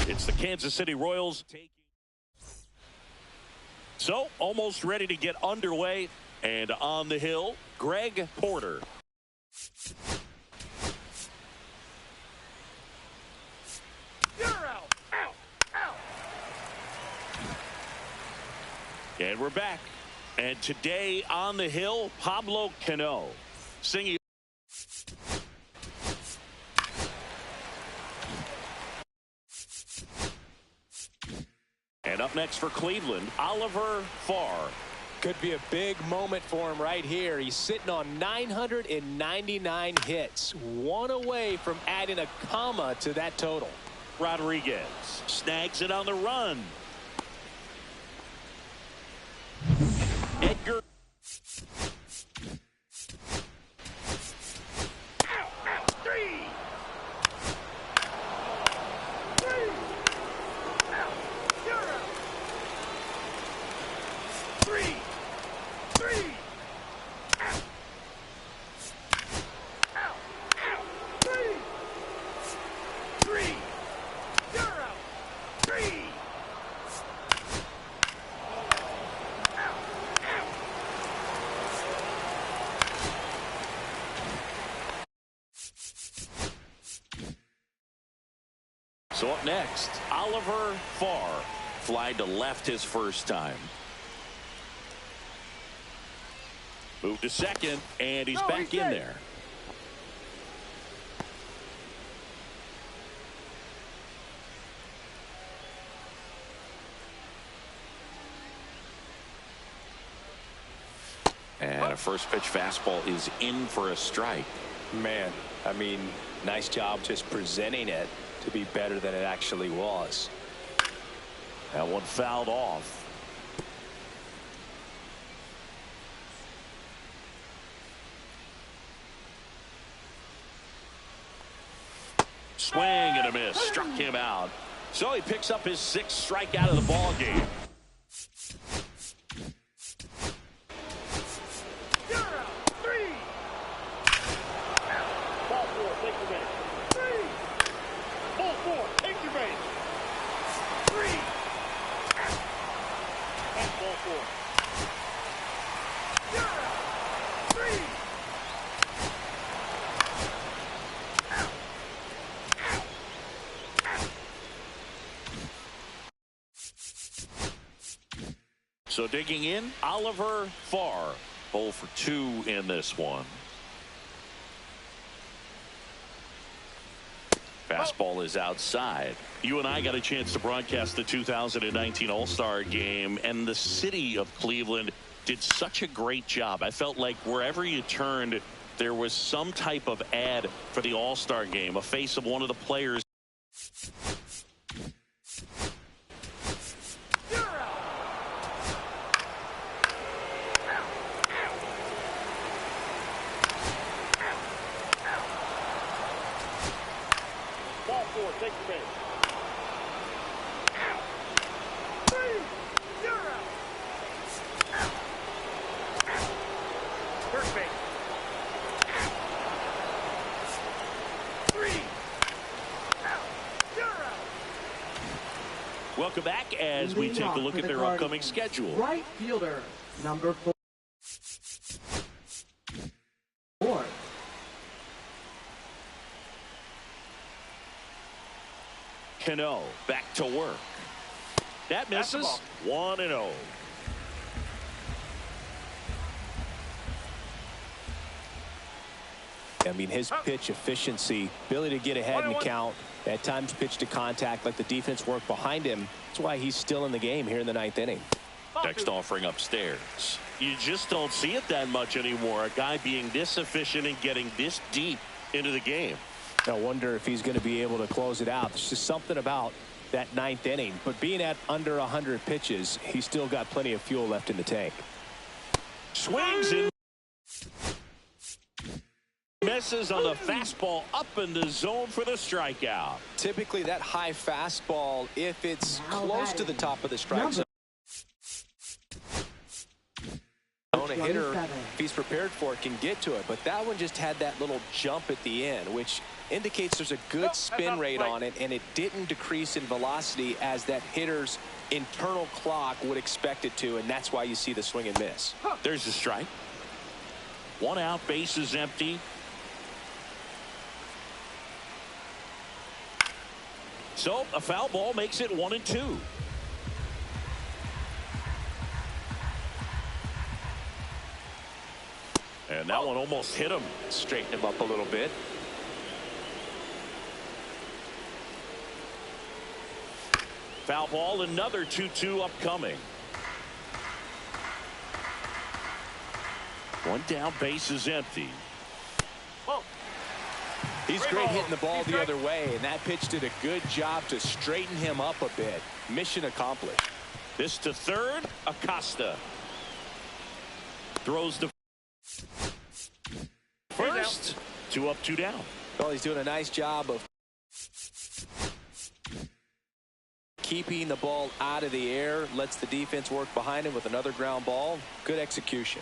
It's the Kansas City Royals. So, almost ready to get underway. And on the hill, Greg Porter. You're out. Out. Out. And we're back. And today on the hill, Pablo Cano singing. And up next for Cleveland, Oliver Farr. Could be a big moment for him right here. He's sitting on 999 hits, one away from adding a comma to that total. Rodriguez snags it on the run. Edgar. So up next, Oliver Farr. Fly to left his first time. Move to second, and he's back in there. And a first pitch fastball is in for a strike. Man, I mean, nice job just presenting it to be better than it actually was. That one fouled off. Swing and a miss. Struck him out. So he picks up his 6th strikeout of the ball game. So digging in, Oliver Farr, 0 for 2 in this one. Fastball is outside. You and I got a chance to broadcast the 2019 All-Star Game, and the city of Cleveland did such a great job. I felt like wherever you turned, there was some type of ad for the All-Star Game, a face of one of the players. Take the base. First base. 3. Welcome back as we take a look at their upcoming schedule. Right fielder, number 4. Cano back to work. That misses. 1-0. I mean, his pitch efficiency, ability to get ahead in the count, at times pitch to contact, let the defense work behind him. That's why he's still in the game here in the 9th inning. Next offering upstairs. You just don't see it that much anymore. A guy being this efficient and getting this deep into the game. I wonder if he's going to be able to close it out. There's just something about that 9th inning. But being at under 100 pitches, he's still got plenty of fuel left in the tank. Swings in. Misses on the fastball up in the zone for the strikeout. Typically that high fastball, if it's close to the top of the strike zone, A hitter, if he's prepared for it, can get to it, but that one just had that little jump at the end, which indicates there's a good spin rate on it, and it didn't decrease in velocity as that hitter's internal clock would expect it to, and that's why you see the swing and miss. There's a strike. 1 out, bases empty. So a foul ball makes it 1-2. And that one almost hit him. Straighten him up a little bit. Foul ball, another 2-2 upcoming. 1 down, bases empty. He's great hitting the ball the other way, and that pitch did a good job to straighten him up a bit. Mission accomplished. This to third, Acosta. Throws the first. 2 up, 2 down. Well, he's doing a nice job of keeping the ball out of the air. Lets the defense work behind him with another ground ball. Good execution.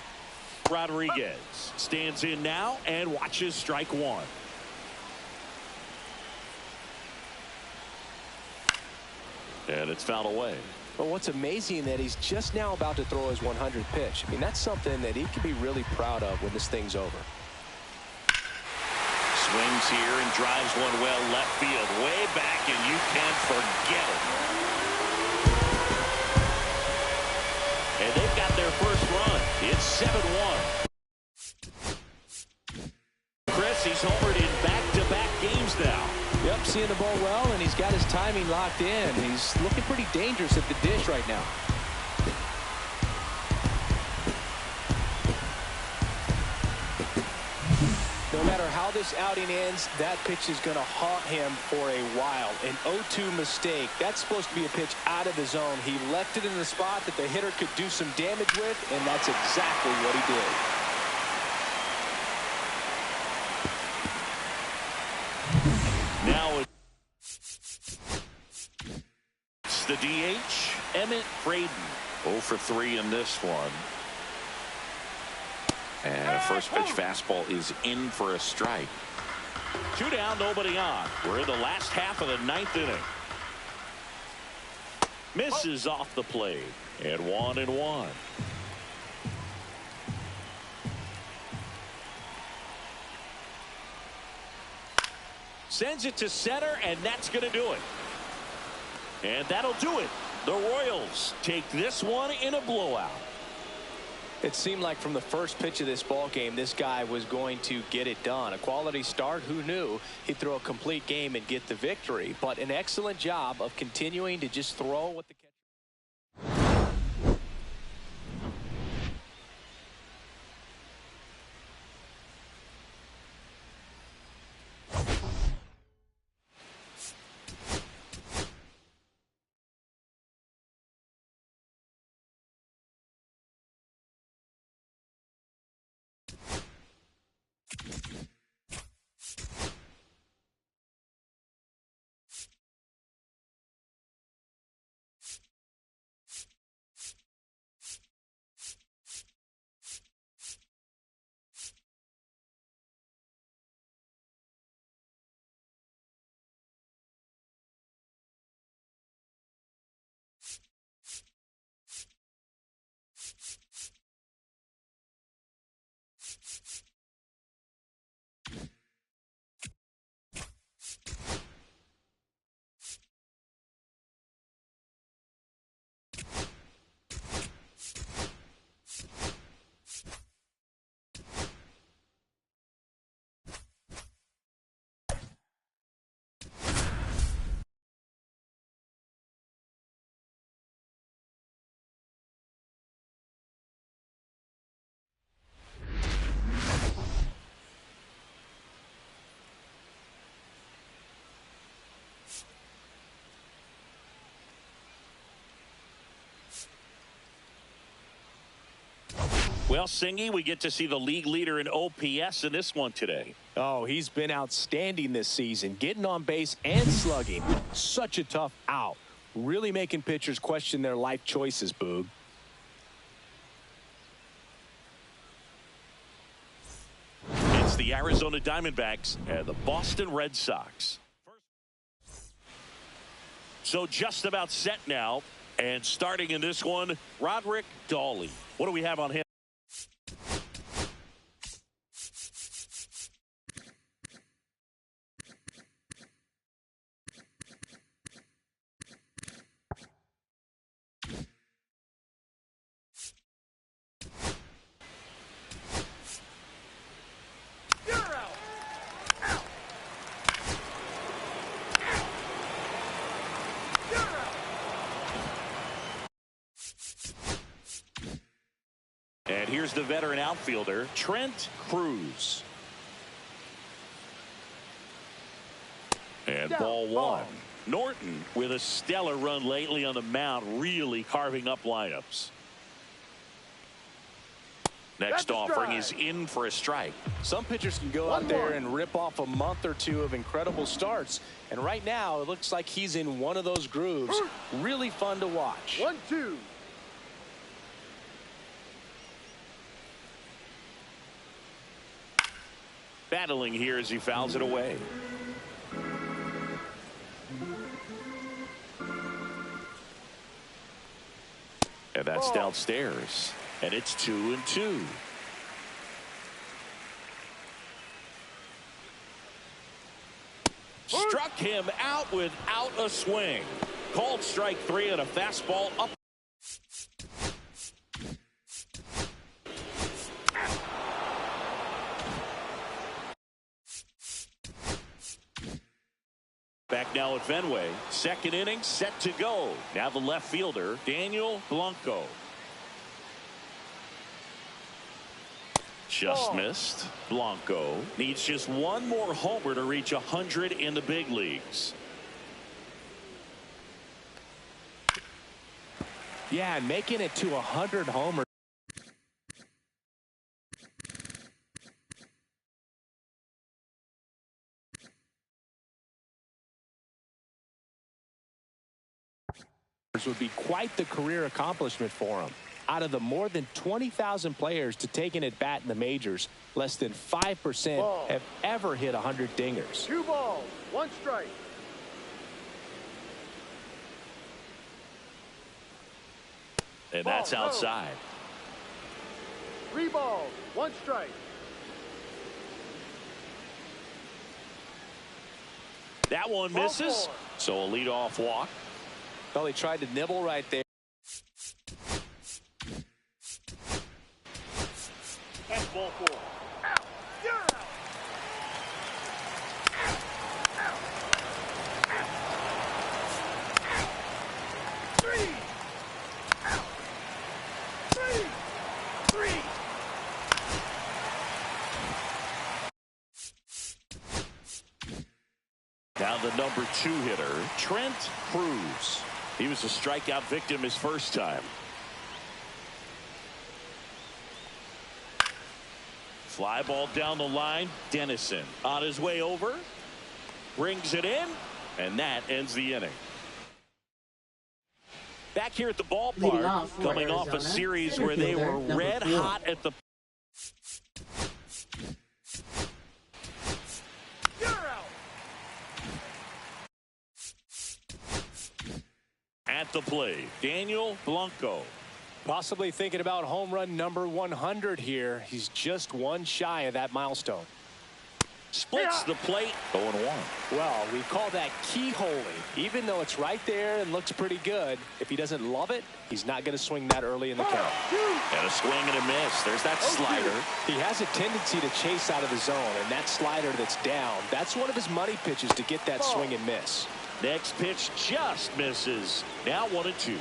Rodriguez stands in now and watches strike 1. And it's fouled away. But what's amazing that he's just now about to throw his 100th pitch. I mean, that's something that he can be really proud of when this thing's over. Swings here and drives one well left field, way back, and you can't forget it. And they've got their first run. It's 7-1. Chris, he's homered in back-to-back games now. Yep, seeing the ball well, and he's got his timing locked in. He's looking pretty dangerous at the dish right now. No matter how this outing ends, that pitch is going to haunt him for a while. An 0-2 mistake. That's supposed to be a pitch out of the zone. He left it in the spot that the hitter could do some damage with, and that's exactly what he did. Now it's the DH, Emmett Braden. 0 for 3 in this one. And a first pitch fastball is in for a strike. 2 down, nobody on. We're in the last half of the 9th inning. Misses off the plate. And 1-1. Sends it to center, and that's going to do it. And that'll do it. The Royals take this one in a blowout. It seemed like from the first pitch of this ball game, this guy was going to get it done. A quality start. Who knew he'd throw a complete game and get the victory? But an excellent job of continuing to just throw what the catcher. Well, Singy, we get to see the league leader in OPS in this one today. Oh, he's been outstanding this season, getting on base and slugging. Such a tough out. Really making pitchers question their life choices, Boog. the Arizona Diamondbacks and the Boston Red Sox. So just about set now, and starting in this one, Roderick Dawley. What do we have on him? And here's the veteran outfielder, Trent Cruz. And ball one. Norton with a stellar run lately on the mound, really carving up lineups. Next offering is in for a strike. Some pitchers can go out there and rip off a month or two of incredible starts. And right now, it looks like he's in one of those grooves. Really fun to watch. 1-2. Battling here as he fouls it away. And that's downstairs. And it's 2-2. Struck him out without a swing. Called strike three and a fastball up. Back now at Fenway. Second inning set to go. Now the left fielder, Daniel Blanco. Just missed. Blanco needs just one more homer to reach 100 in the big leagues. Yeah, and making it to 100 homers. Would be quite the career accomplishment for him. Out of the more than 20,000 players to take an at bat in the majors, less than 5% have ever hit 100 dingers. 2 balls, 1 strike. And that's outside. 3 balls, 1 strike. That one misses. So a leadoff walk. Well, he tried to nibble right there. That's ball 4. Out. You're out. Out. Out. Out. 3. Out. 3. 3. Now the number 2 hitter, Trent Cruz. He was a strikeout victim his first time. Fly ball down the line. Dennison on his way over. Brings it in. And that ends the inning. Back here at the ballpark, coming off a series where they were red hot at the... At the plate, Daniel Blanco. Possibly thinking about home run number 100 here. He's just one shy of that milestone. Splits the plate, 0-1. Well, we call that keyholing. Even though it's right there and looks pretty good, if he doesn't love it, he's not going to swing that early in the count. And a swing and a miss. There's that slider. He has a tendency to chase out of the zone, and that slider that's down, that's one of his money pitches to get that swing and miss. Next pitch just misses. Now 1-2.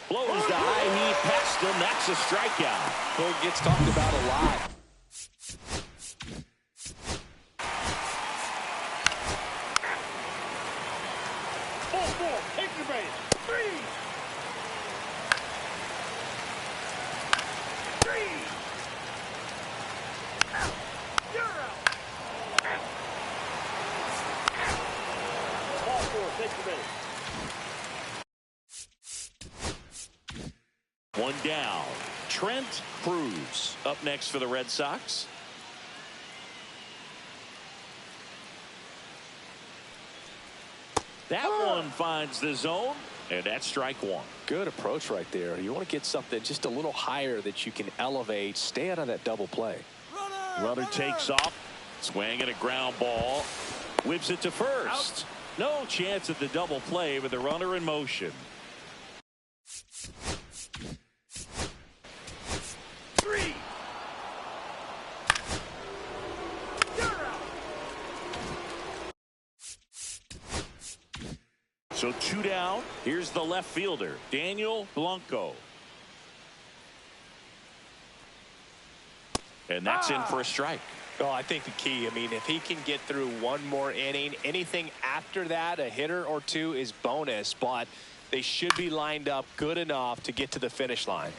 Blows the high heat past him. That's a strikeout. Well, it gets talked about a lot. Ball 4. Take your base. 3. 3. Out. You're out. Ball 4. Take your base. One down. Trent Cruz up next for the Red Sox. That one finds the zone, and that's strike one. Good approach right there. You want to get something just a little higher that you can elevate. Stay out of that double play. Runner takes off. Swinging a ground ball. Whips it to first. No chance at the double play with the runner in motion. Three. You're out. So 2 down. Here's the left fielder, Daniel Blanco. And that's in for a strike. Oh, I think the key, I mean, if he can get through one more inning, anything after that, a hitter or two is bonus, but they should be lined up good enough to get to the finish line.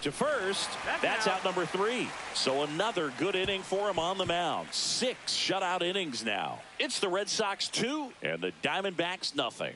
To first, that's out number 3. So another good inning for him on the mound. 6 shutout innings now. It's the Red Sox 2 and the Diamondbacks nothing.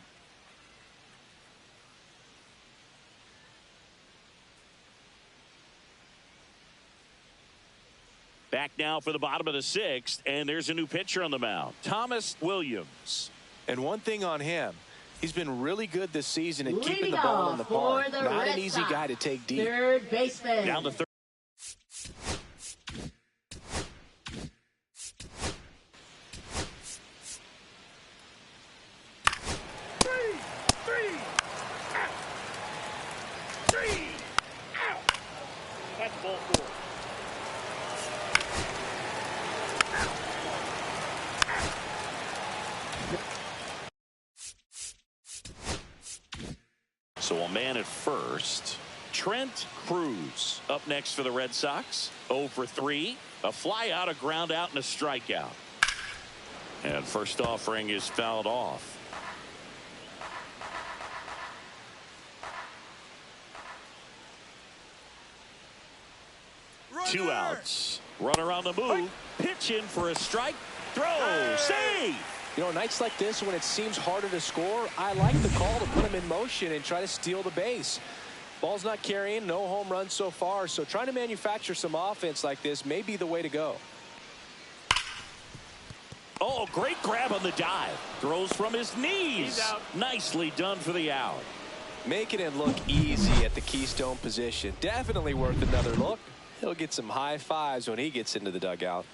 Back now for the bottom of the 6th, and there's a new pitcher on the mound, Thomas Williams. And one thing on him, he's been really good this season at keeping the ball in the park. Not an easy guy to take deep. Third baseman. Down to third. Three. Out. 3 out. That's ball 4. So a man at first. Trent Cruz up next for the Red Sox. 0 for 3. A fly out, a ground out, and a strikeout. And first offering is fouled off. Runner. 2 outs. Runner on the move. Pitch in for a strike. Throw. Save. You know, nights like this when it seems harder to score, I like the call to put him in motion and try to steal the base. Ball's not carrying, no home runs so far, so trying to manufacture some offense like this may be the way to go. Oh, great grab on the dive. Throws from his knees. He's out. Nicely done for the out. Making it look easy at the keystone position. Definitely worth another look. He'll get some high fives when he gets into the dugout.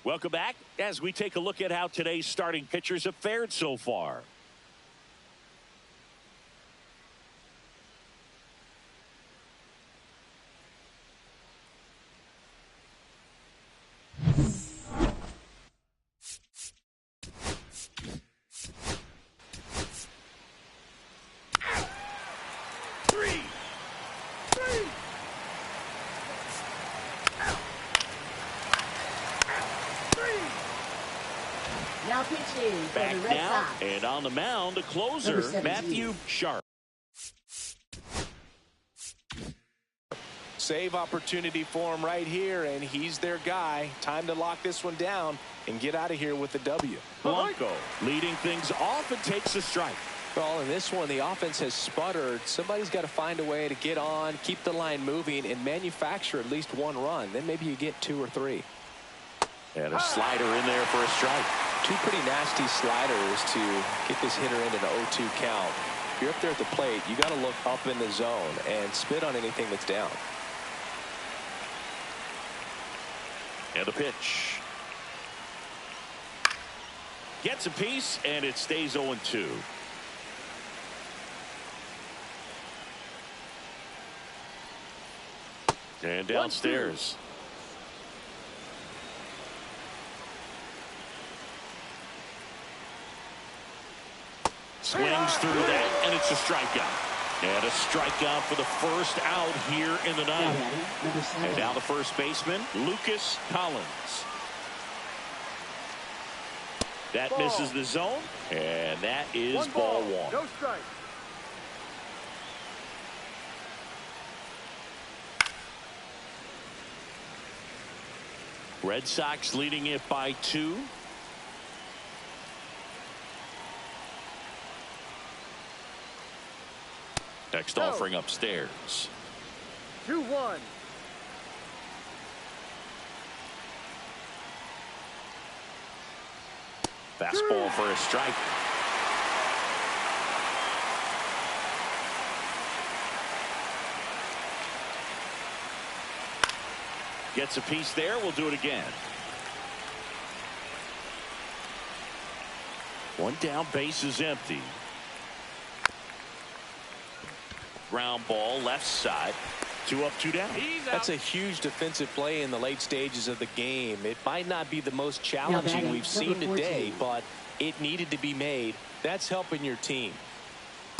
Welcome back as we take a look at how today's starting pitchers have fared so far. Three. Now pitching for Back the Red now Sox. and on the mound, the closer, Number 17. Matthew Sharp. Save opportunity for him right here, and he's their guy. Time to lock this one down and get out of here with the W. Blanco leading things off and takes a strike. Well, in this one, the offense has sputtered. Somebody's got to find a way to get on, keep the line moving, and manufacture at least one run. Then maybe you get 2 or 3. And a slider in there for a strike. 2 pretty nasty sliders to get this hitter into an 0-2 count. If you're up there at the plate, you got to look up in the zone and spit on anything that's down. And the pitch. Gets a piece, and it stays 0-2. And downstairs. Swings through that, and it's a strikeout. And a strikeout for the first out here in the ninth. Number 7. And now the first baseman, Lucas Collins. That misses the zone, and that is ball 1. No strike. Red Sox leading it by 2. Next offering upstairs. 2-1. Fastball for a strike. Gets a piece there. We'll do it again. One down, base is empty. Ground ball left side. 2 up, 2 down. That's a huge defensive play in the late stages of the game. It might not be the most challenging we've seen today, but it needed to be made. That's helping your team.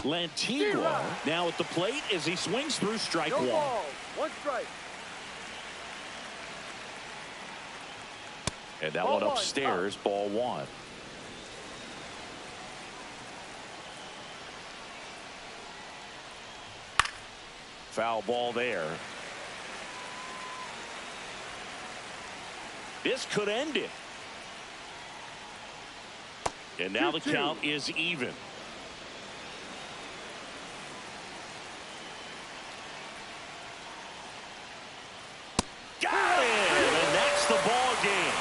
Lantigua now at the plate as he swings through strike No one. ball. 1 strike. And that Ball one one, upstairs, ball 1. Foul ball there. This could end it. And now the 2-2. count is even. Got it! And that's the ball game.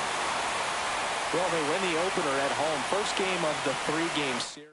Well, they win the opener at home. First game of the 3-game series.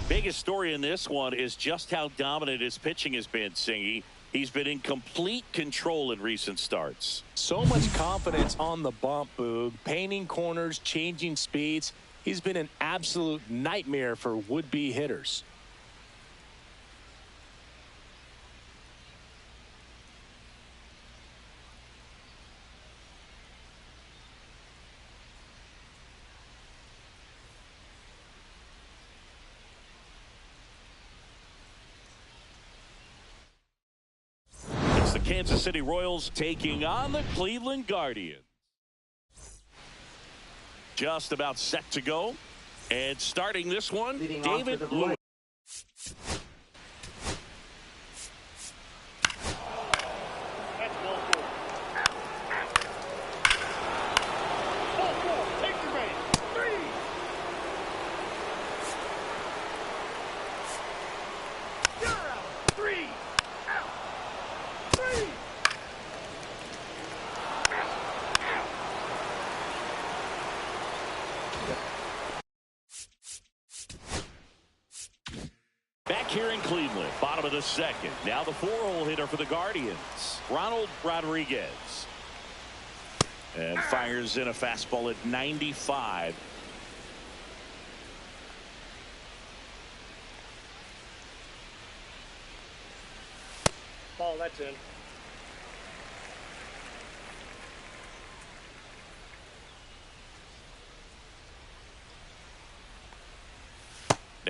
Biggest story in this one is just how dominant his pitching has been, Singy. He's been in complete control in recent starts. So much confidence on the bump, Boog. Painting corners, changing speeds. He's been an absolute nightmare for would-be hitters. It's the Kansas City Royals taking on the Cleveland Guardians. Just about set to go. And starting this one, Leading off David for the Lewis. That's ball 4. Ball 4. Take the base. 3. You're out. 3. Out. 3. Back here in Cleveland, bottom of the second. Now the 4-hole hitter for the Guardians, Ronald Rodriguez. And fires in a fastball at 95. Ball, that's in.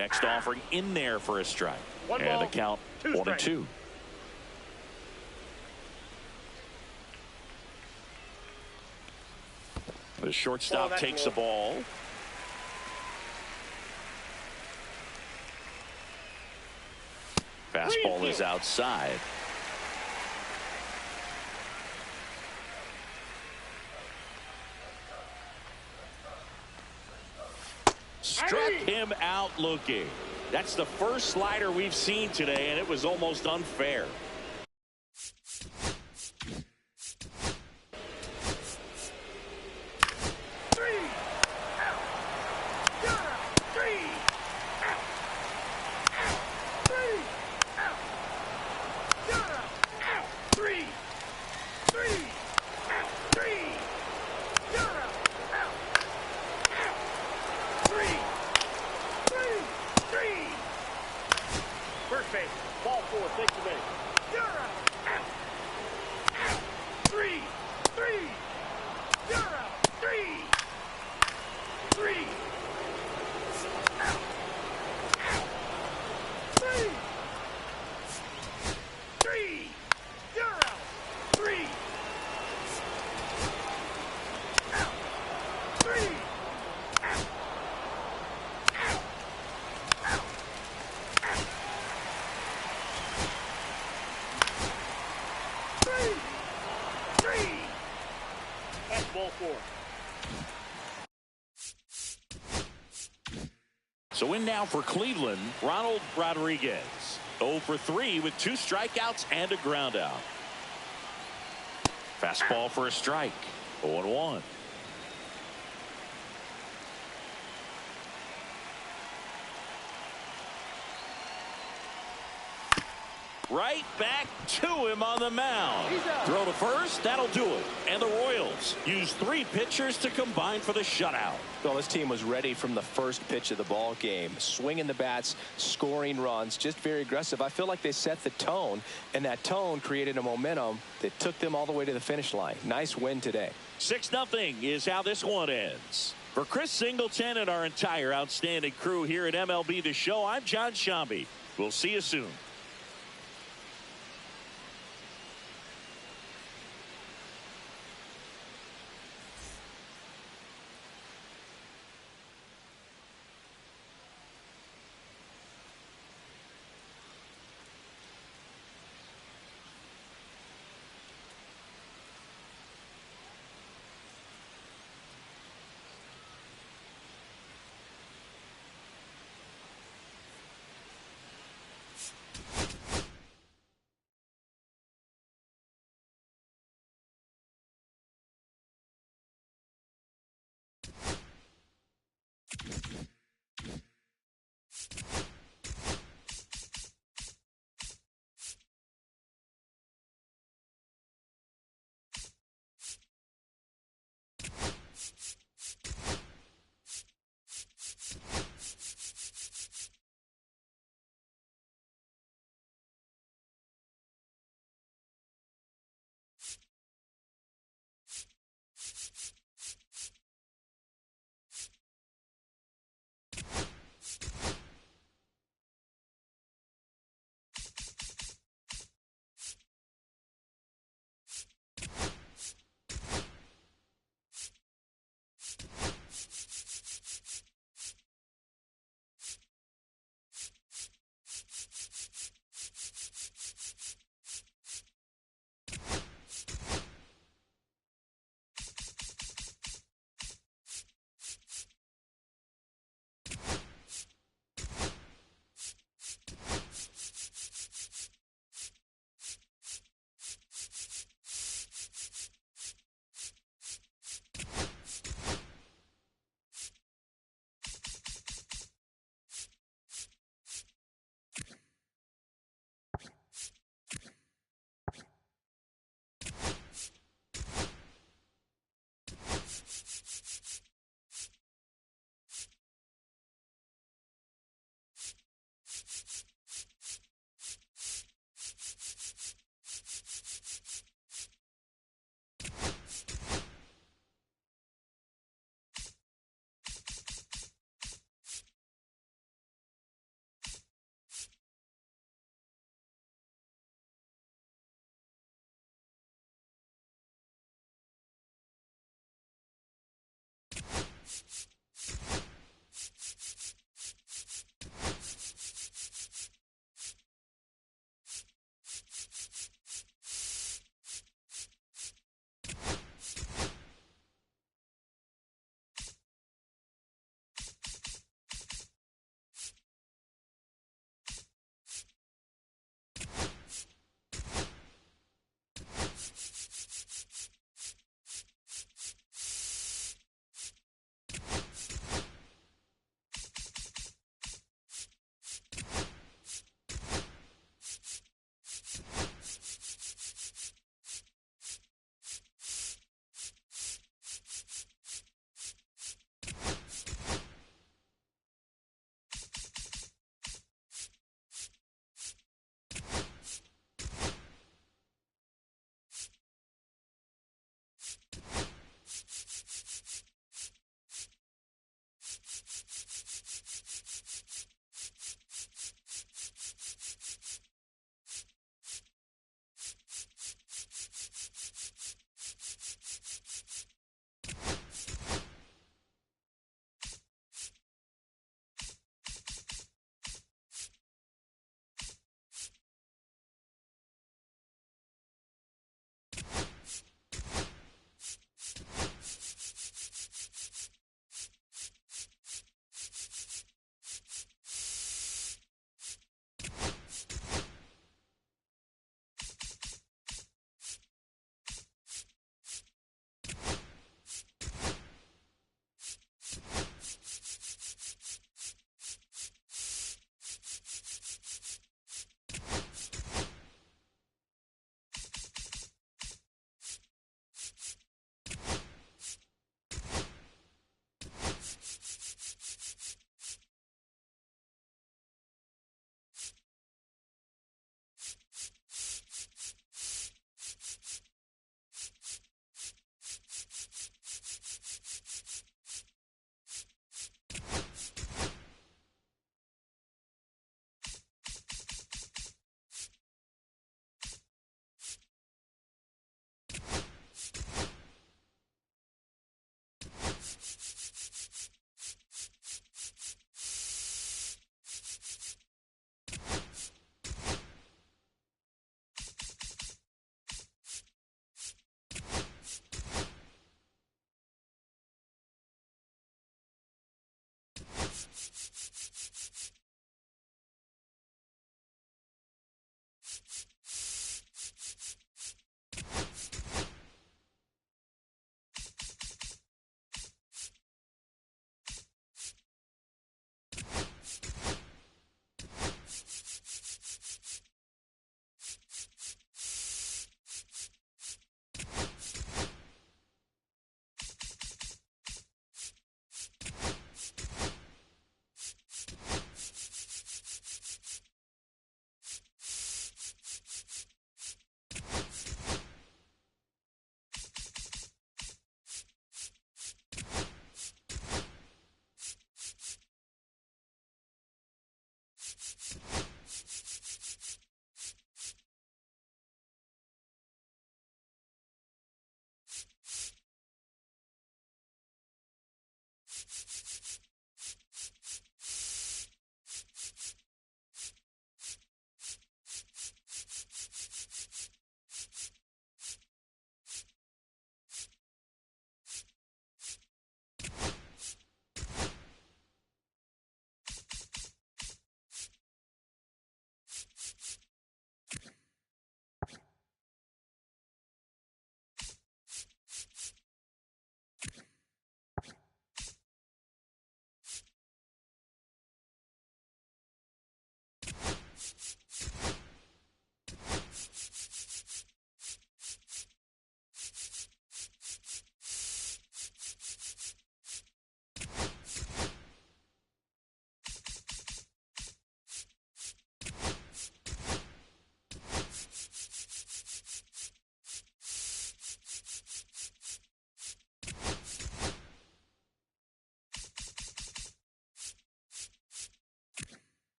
Next offering in there for a strike. One and ball, the count 2 strikes. 1-2. The shortstop takes the ball. Fastball is outside. Struck him out looking. That's the first slider we've seen today, and it was almost unfair. First base, ball 4, take the base. You're out. 3. You're out. 3. Out. 3. You're out. 3. Out. 3. That's ball 4. So in now for Cleveland, Ronald Rodriguez. 0 for 3 with 2 strikeouts and a ground out. Fastball for a strike. 0-1. Right back to him on the mound. Throw to first, that'll do it. And the Royals use 3 pitchers to combine for the shutout. Well, this team was ready from the first pitch of the ball game. Swinging the bats, scoring runs, just very aggressive. I feel like they set the tone, and that tone created a momentum that took them all the way to the finish line. Nice win today. 6-0 is how this one ends. For Chris Singleton and our entire outstanding crew here at MLB The Show, I'm John Shambi. We'll see you soon.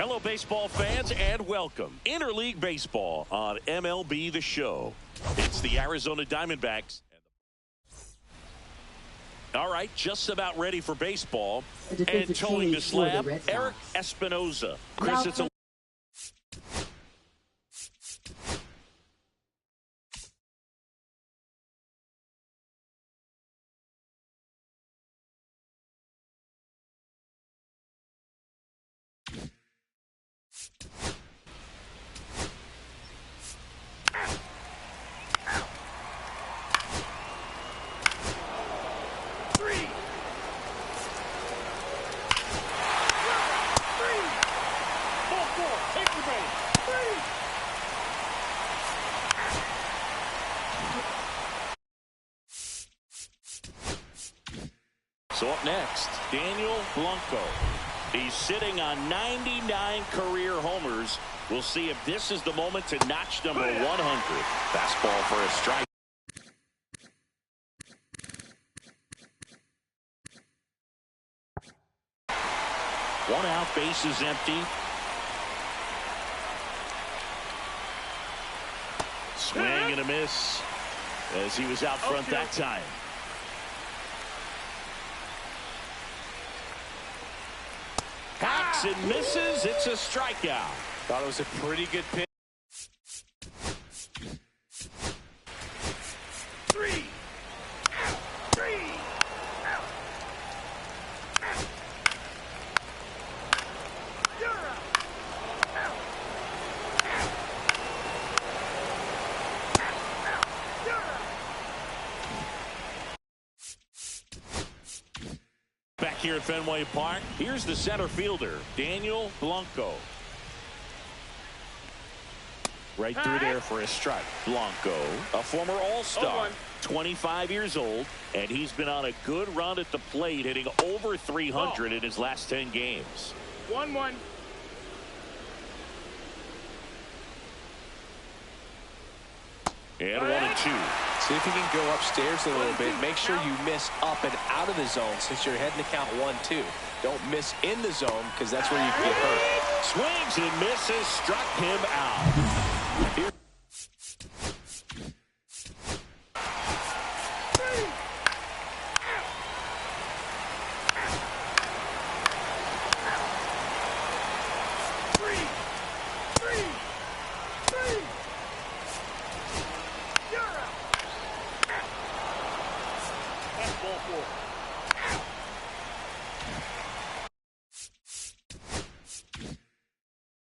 Hello, baseball fans, and welcome. Interleague Baseball on MLB The Show. It's the Arizona Diamondbacks. All right, just about ready for baseball. And towing the slab, Eric Espinoza. Chris, it's a So up next, Daniel Blanco. He's sitting on 99 career homers. We'll see if this is the moment to notch number 100. Fastball for a strike. One out, base is empty. Swing and a miss as he was out front that time. Hacks and misses. It's a strikeout. Thought it was a pretty good pitch. Back here at Fenway Park, here's the center fielder, Daniel Blanco. Right through there for a strike. Blanco, a former All-Star, 25 years old, and he's been on a good run at the plate, hitting over 300 in his last 10 games. 1-1. And 1-2. See if you can go upstairs a little bit. Make sure you miss up and out of the zone since you're heading to count 1-2. Don't miss in the zone because that's where you can get hurt. Swings and misses, struck him out. Here.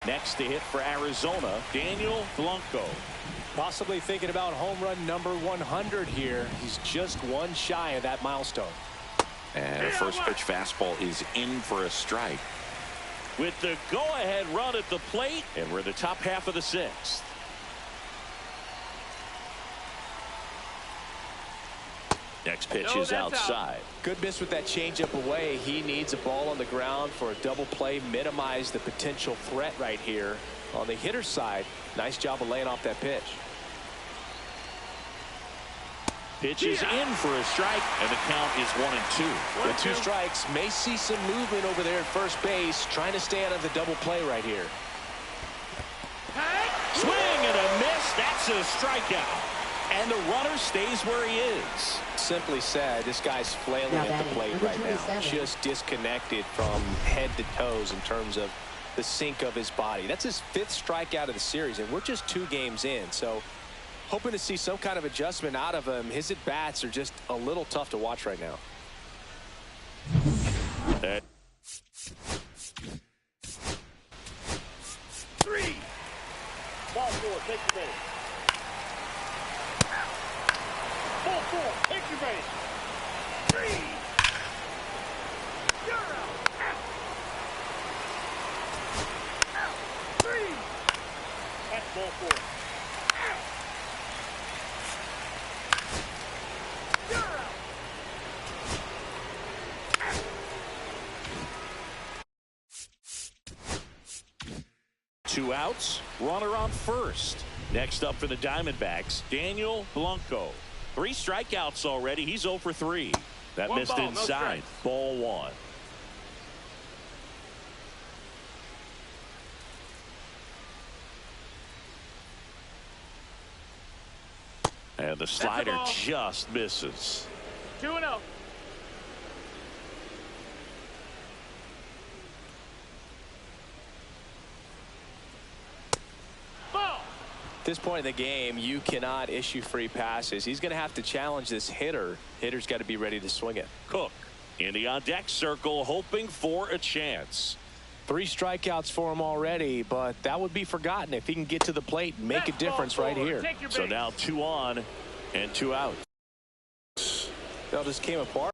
Next to hit for Arizona, Daniel Blanco. Possibly thinking about home run number 100 here. He's just one shy of that milestone. And a first pitch fastball is in for a strike. With the go-ahead run at the plate, and we're in the top half of the sixth. Next pitch is outside. Good miss with that changeup away. He needs a ball on the ground for a double play. Minimize the potential threat right here. On the hitter's side, nice job of laying off that pitch. Pitch is in for a strike, and the count is 1-2. With 2 strikes, may see some movement over there at first base, trying to stay out of the double play right here. Swing and a miss. That's a strikeout. And the runner stays where he is. Simply said, this guy's flailing at the plate right now. Just disconnected from head to toes in terms of the sink of his body. That's his 5th strikeout of the series, and we're just 2 games in. So hoping to see some kind of adjustment out of him. His at-bats are just a little tough to watch right now. Ball 4, take the base. Ball 4, take your base. 3. You're out. 3. That's ball 4. You're out. 2 outs, runner on first. Next up for the Diamondbacks, Daniel Blanco. 3 strikeouts already. He's 0 for 3. That One missed ball, inside. no Ball 1. And the slider just misses. 2-0. At this point in the game, you cannot issue free passes. He's going to have to challenge this hitter. Hitter's got to be ready to swing it. Cook in the on-deck circle, hoping for a chance. 3 strikeouts for him already, but that would be forgotten if he can get to the plate and make a difference right here. So now 2 on and 2 out. That just came apart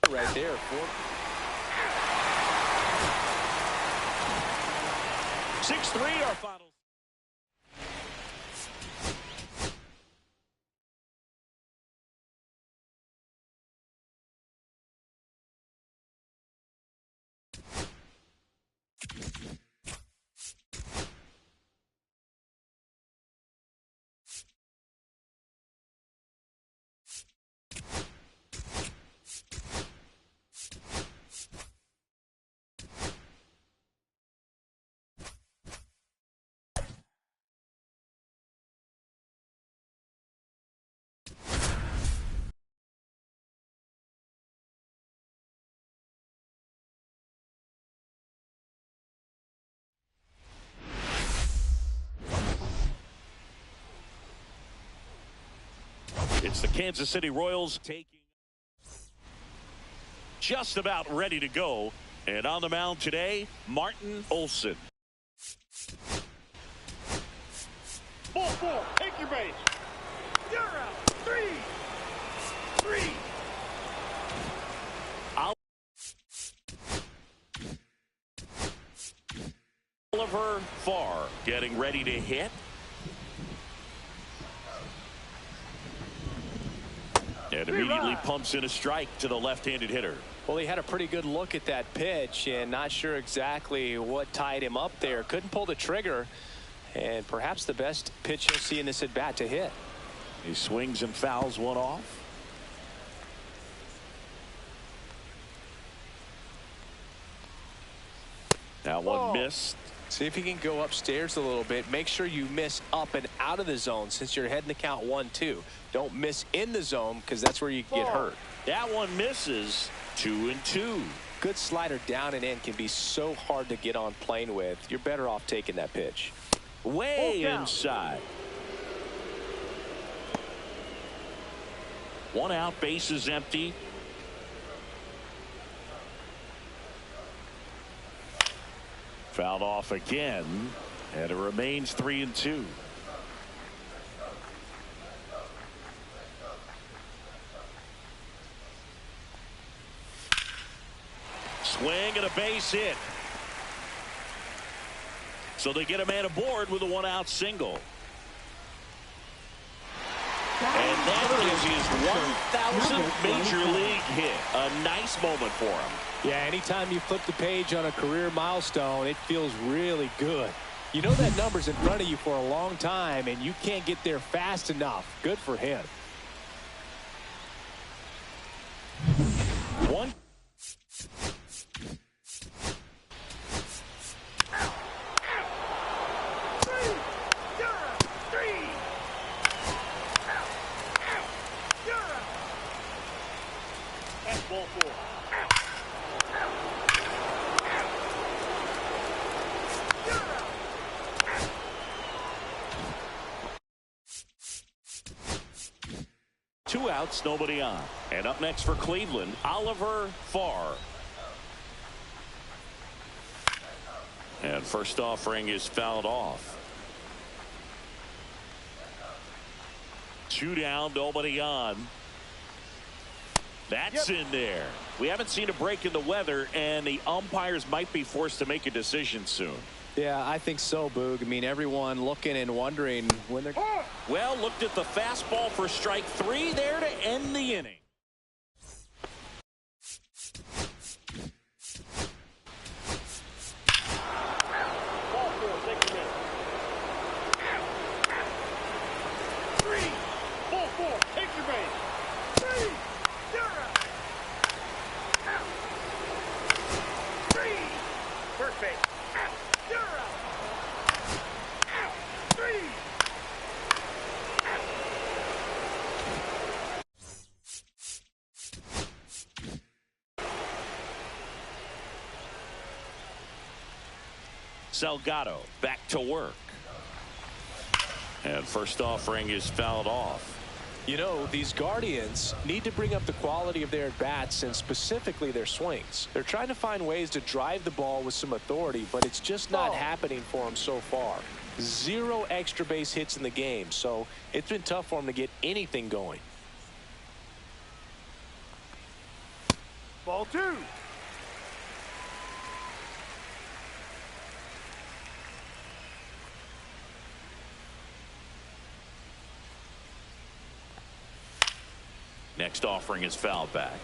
right there. 6-3 our final. It's the Kansas City Royals taking just about ready to go. And on the mound today, Martin Olson. Ball 4. Take your base. You're out. 3. Oliver Farr getting ready to hit. And immediately pumps in a strike to the left-handed hitter. Well, he had a pretty good look at that pitch and not sure exactly what tied him up there. Couldn't pull the trigger, and perhaps the best pitch you'll see in this at-bat to hit. He swings and fouls one off. That one missed. See if you can go upstairs a little bit. Make sure you miss up and out of the zone since you're heading to count 1-2. Don't miss in the zone because that's where you get hurt. That one misses. 2-2. Good slider down and in can be so hard to get on plane with. You're better off taking that pitch. Way inside. 1 out, base is empty. Fouled off again, and it remains 3-2. Swing and a base hit. So they get a man aboard with a 1-out single. And that is his 1,000th major league hit. A nice moment for him. Yeah, anytime you flip the page on a career milestone, it feels really good. You know that number's in front of you for a long time, and you can't get there fast enough. Good for him. One. Ball 4. 2 outs, nobody on. And up next for Cleveland, Oliver Farr. And first offering is fouled off. 2 down, nobody on. That's in there. We haven't seen a break in the weather, and the umpires might be forced to make a decision soon. Yeah, I think so, Boog. I mean, everyone looking and wondering when they're... Well, looked at the fastball for strike 3 there to end the inning. Ball 4. Take your base. 3. Ball 4. Take your base. 3. You're out. 3. First base. You're out. 3. Salgado back to work. And first offering is fouled off. You know, these Guardians need to bring up the quality of their at-bats and specifically their swings. They're trying to find ways to drive the ball with some authority, but it's just not happening for them so far. 0 extra base hits in the game, so it's been tough for them to get anything going. Ball 2. Next offering is fouled back.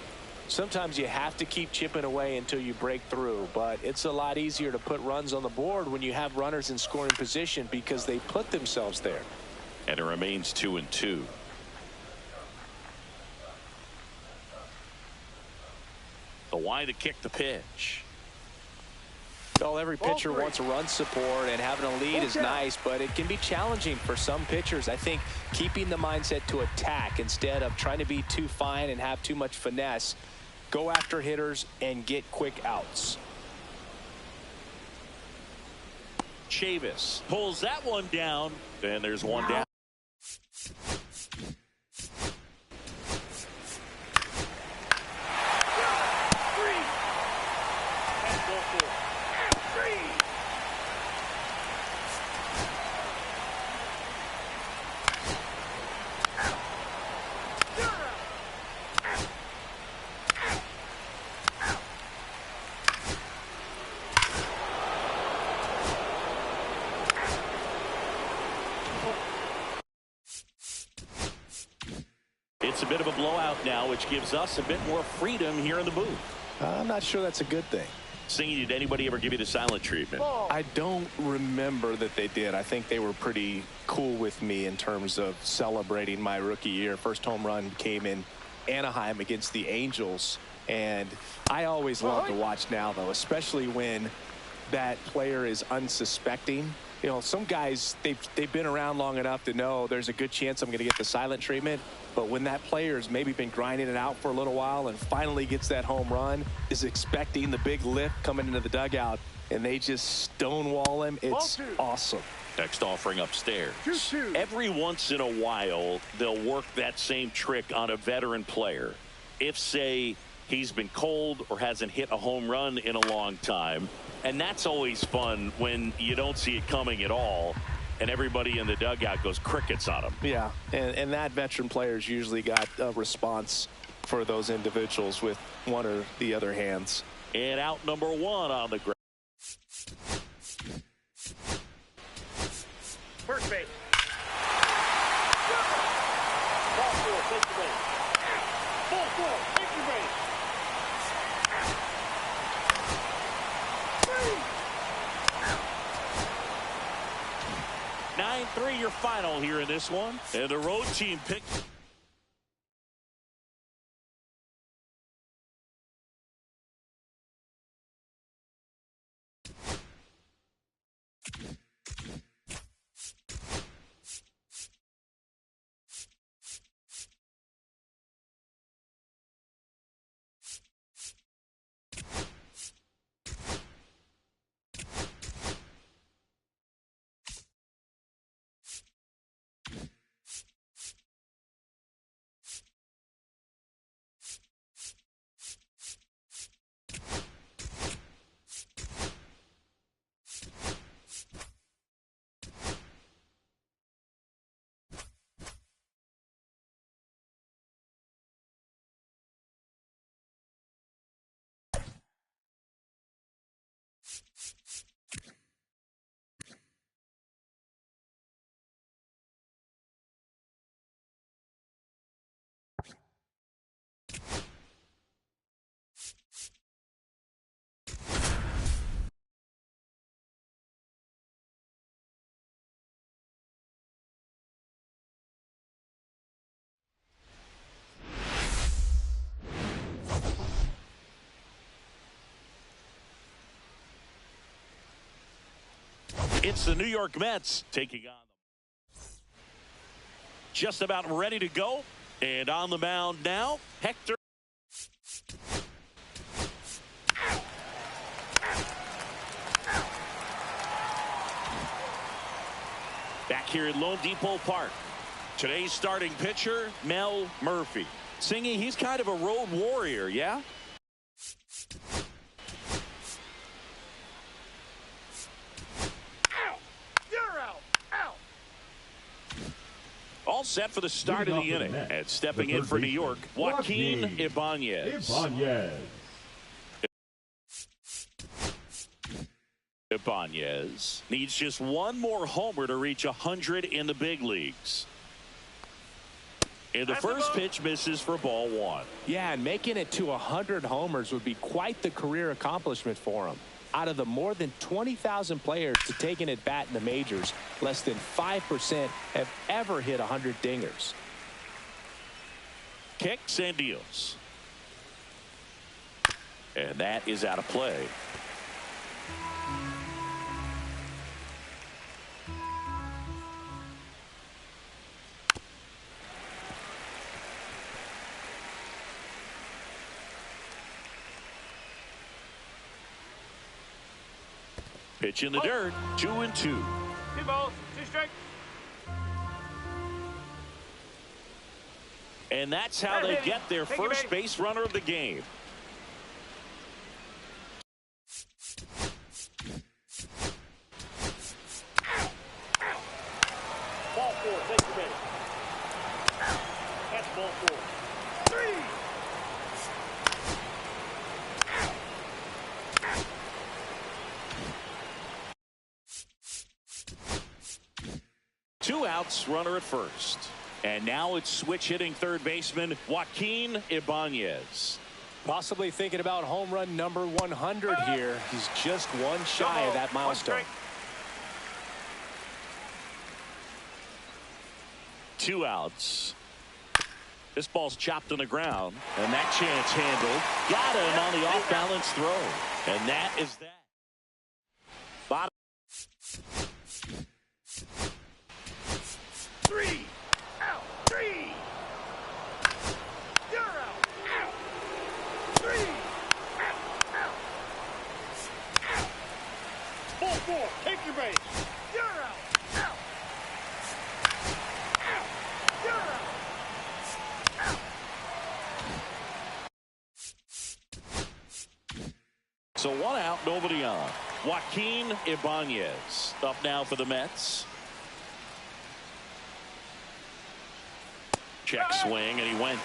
Sometimes you have to keep chipping away until you break through, but it's a lot easier to put runs on the board when you have runners in scoring position because they put themselves there. And it remains 2-2. The wide to kick the pitch. Well, every pitcher wants run support, and having a lead is nice, but it can be challenging for some pitchers. I think keeping the mindset to attack instead of trying to be too fine and have too much finesse, go after hitters and get quick outs. Chavis pulls that one down, and there's one down. It's a bit of a blowout now, which gives us a bit more freedom here in the booth. I'm not sure that's a good thing. Singing, did anybody ever give you the silent treatment? I don't remember that they did. I think they were pretty cool with me in terms of celebrating my rookie year. First home run came in Anaheim against the Angels, and I always love to watch now, though, especially when that player is unsuspecting. You know, some guys, they've been around long enough to know there's a good chance I'm going to get the silent treatment. But when that player's maybe been grinding it out for a little while and finally gets that home run, is expecting the big lift coming into the dugout, and they just stonewall him, it's awesome. Next offering upstairs. 2-2. Every once in a while, they'll work that same trick on a veteran player. If, say, he's been cold or hasn't hit a home run in a long time. And that's always fun when you don't see it coming at all, and everybody in the dugout goes crickets on him. Yeah, and that veteran player's usually got a response for those individuals with one or the other hands. And out number 1 on the ground. First base. Ball 4, take the base. Ball 4, take the base. 9-3 your final here in this one. And the road team picks. It's the New York Mets taking on them. Just about ready to go. And on the mound now, Hector. Home Depot Park. Today's starting pitcher, Mel Murphy. Singy, he's kind of a road warrior, yeah? You're out. Out. All set for the start of the inning. And stepping in for New York, Joaquin Ibanez. Ibanez needs just one more homer to reach 100 in the big leagues. And the first pitch misses for ball one. Yeah, and making it to 100 homers would be quite the career accomplishment for him. Out of the more than 20,000 players to take an at-bat in the majors, less than 5% have ever hit 100 dingers. Kicks and deals. And that is out of play. Pitch in the dirt, 2-2. 2 balls, 2 strikes. And that's how they get their first base runner of the game. Ball 4, take your base. That's ball 4. 3. Two outs, runner at first. And now it's switch hitting third baseman Joaquin Ibanez. Possibly thinking about home run number 100 here. He's just one shy of that milestone. 2 outs. This ball's chopped on the ground. And that chance handled. Got him on the off-balance throw. And that is that. Bottom. 3. Out. 3. You're out. Out. 3. Out. Ball 4. Take your base. You're out. Out. Out. You're out. Out. So 1 out, nobody on. Joaquin Ibanez up now for the Mets. Check swing, and he went.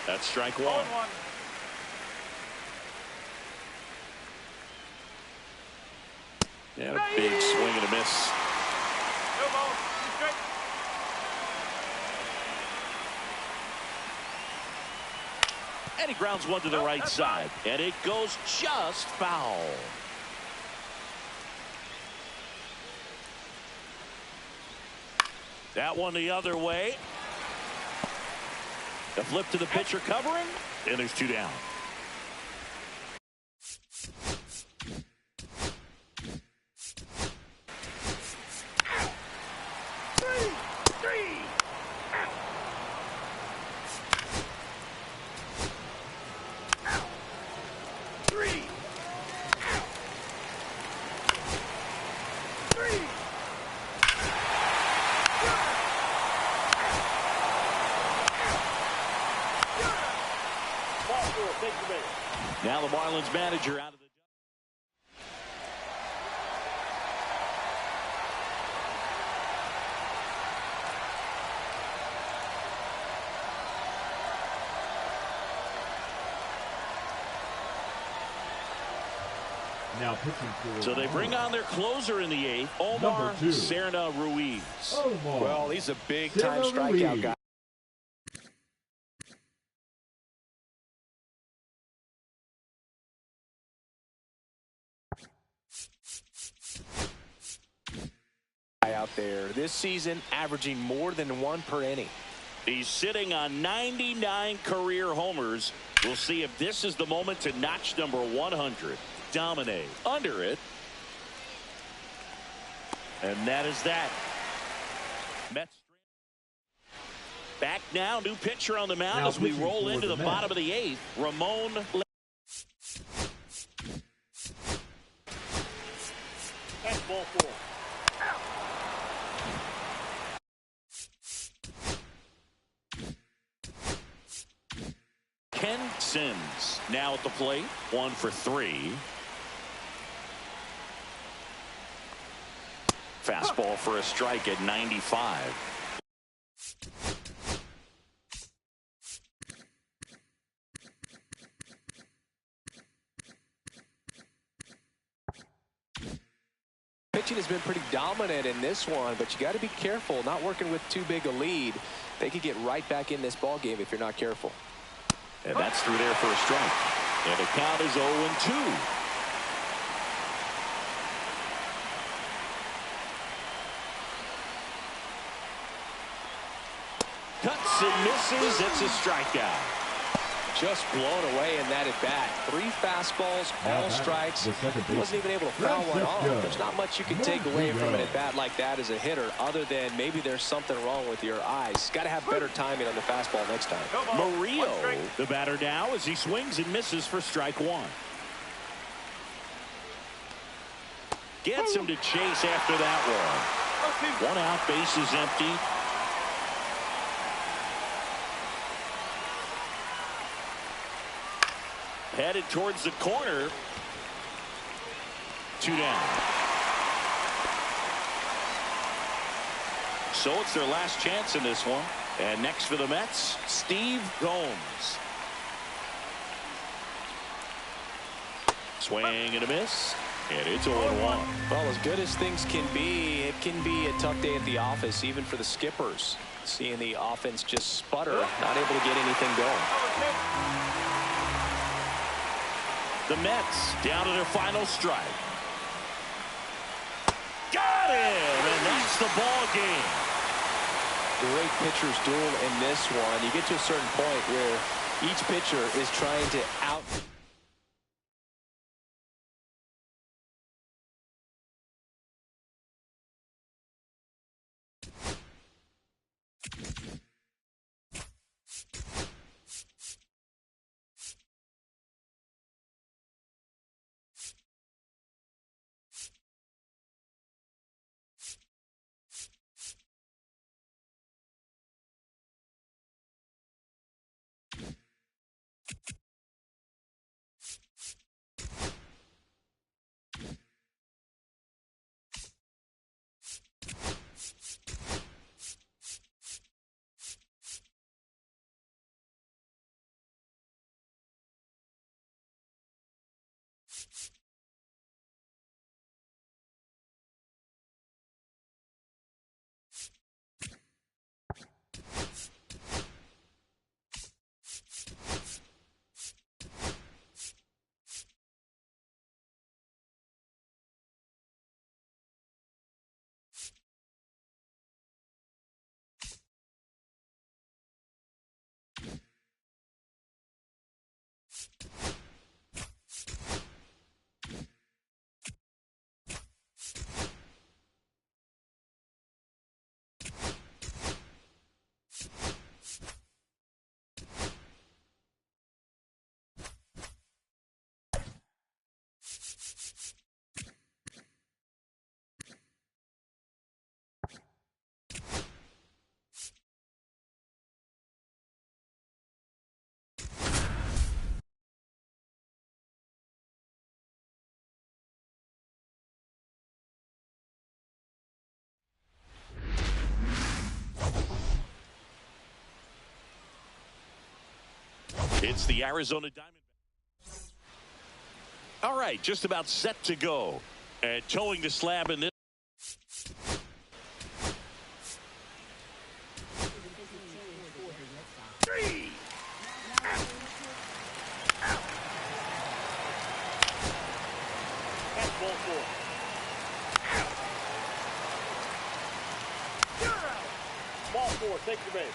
That's strike 1. 1. And a big swing and a miss. No balls, 2 strikes. And he grounds one to the right side. And it goes just foul. That one the other way. The flip to the pitcher covering. And there's 2 down. Now the Marlins manager out of the. Now pitching for. So they bring on their closer in the 8th, Omar Serna Ruiz. Well, he's a big-time strikeout guy. Out there this season, averaging more than 1 per inning. He's sitting on 99 career homers. We'll see if this is the moment to notch number 100. Dominate under it. And that is that. Mets back now. New pitcher on the mound as we roll into the bottom of the 8th. Ramon. That's ball 4. Ken Sims now at the plate, 1 for 3. Fastball for a strike at 95. Pitching has been pretty dominant in this one, but you got to be careful, not working with too big a lead. They could get right back in this ball game if you're not careful. And that's through there for a strike. And the count is 0-2. Cuts and misses. It's a strikeout. Just blown away in that at bat. 3 fastballs, all strikes. He wasn't even able to foul one off. There's not much you can take away from an at bat like that as a hitter, other than maybe there's something wrong with your eyes. Got to have better timing on the fastball next time. Murillo, the batter now, as he swings and misses for strike 1. Gets him to chase after that one. 1 out, base is empty. Headed towards the corner. 2 down. So it's their last chance in this one. And next for the Mets, Steve Gomes. Swing and a miss. And it's 0-1. Well, as good as things can be, it can be a tough day at the office, even for the skippers. Seeing the offense just sputter, not able to get anything going. The Mets down to their final strike. Got him, and that's the ball game. Great pitcher's duel in this one. You get to a certain point where each pitcher is trying to out. It's the Arizona Diamondbacks. All right, just about set to go. And towing the slab in this. Three. That's ball 4. You're out. Ball 4. Take your base.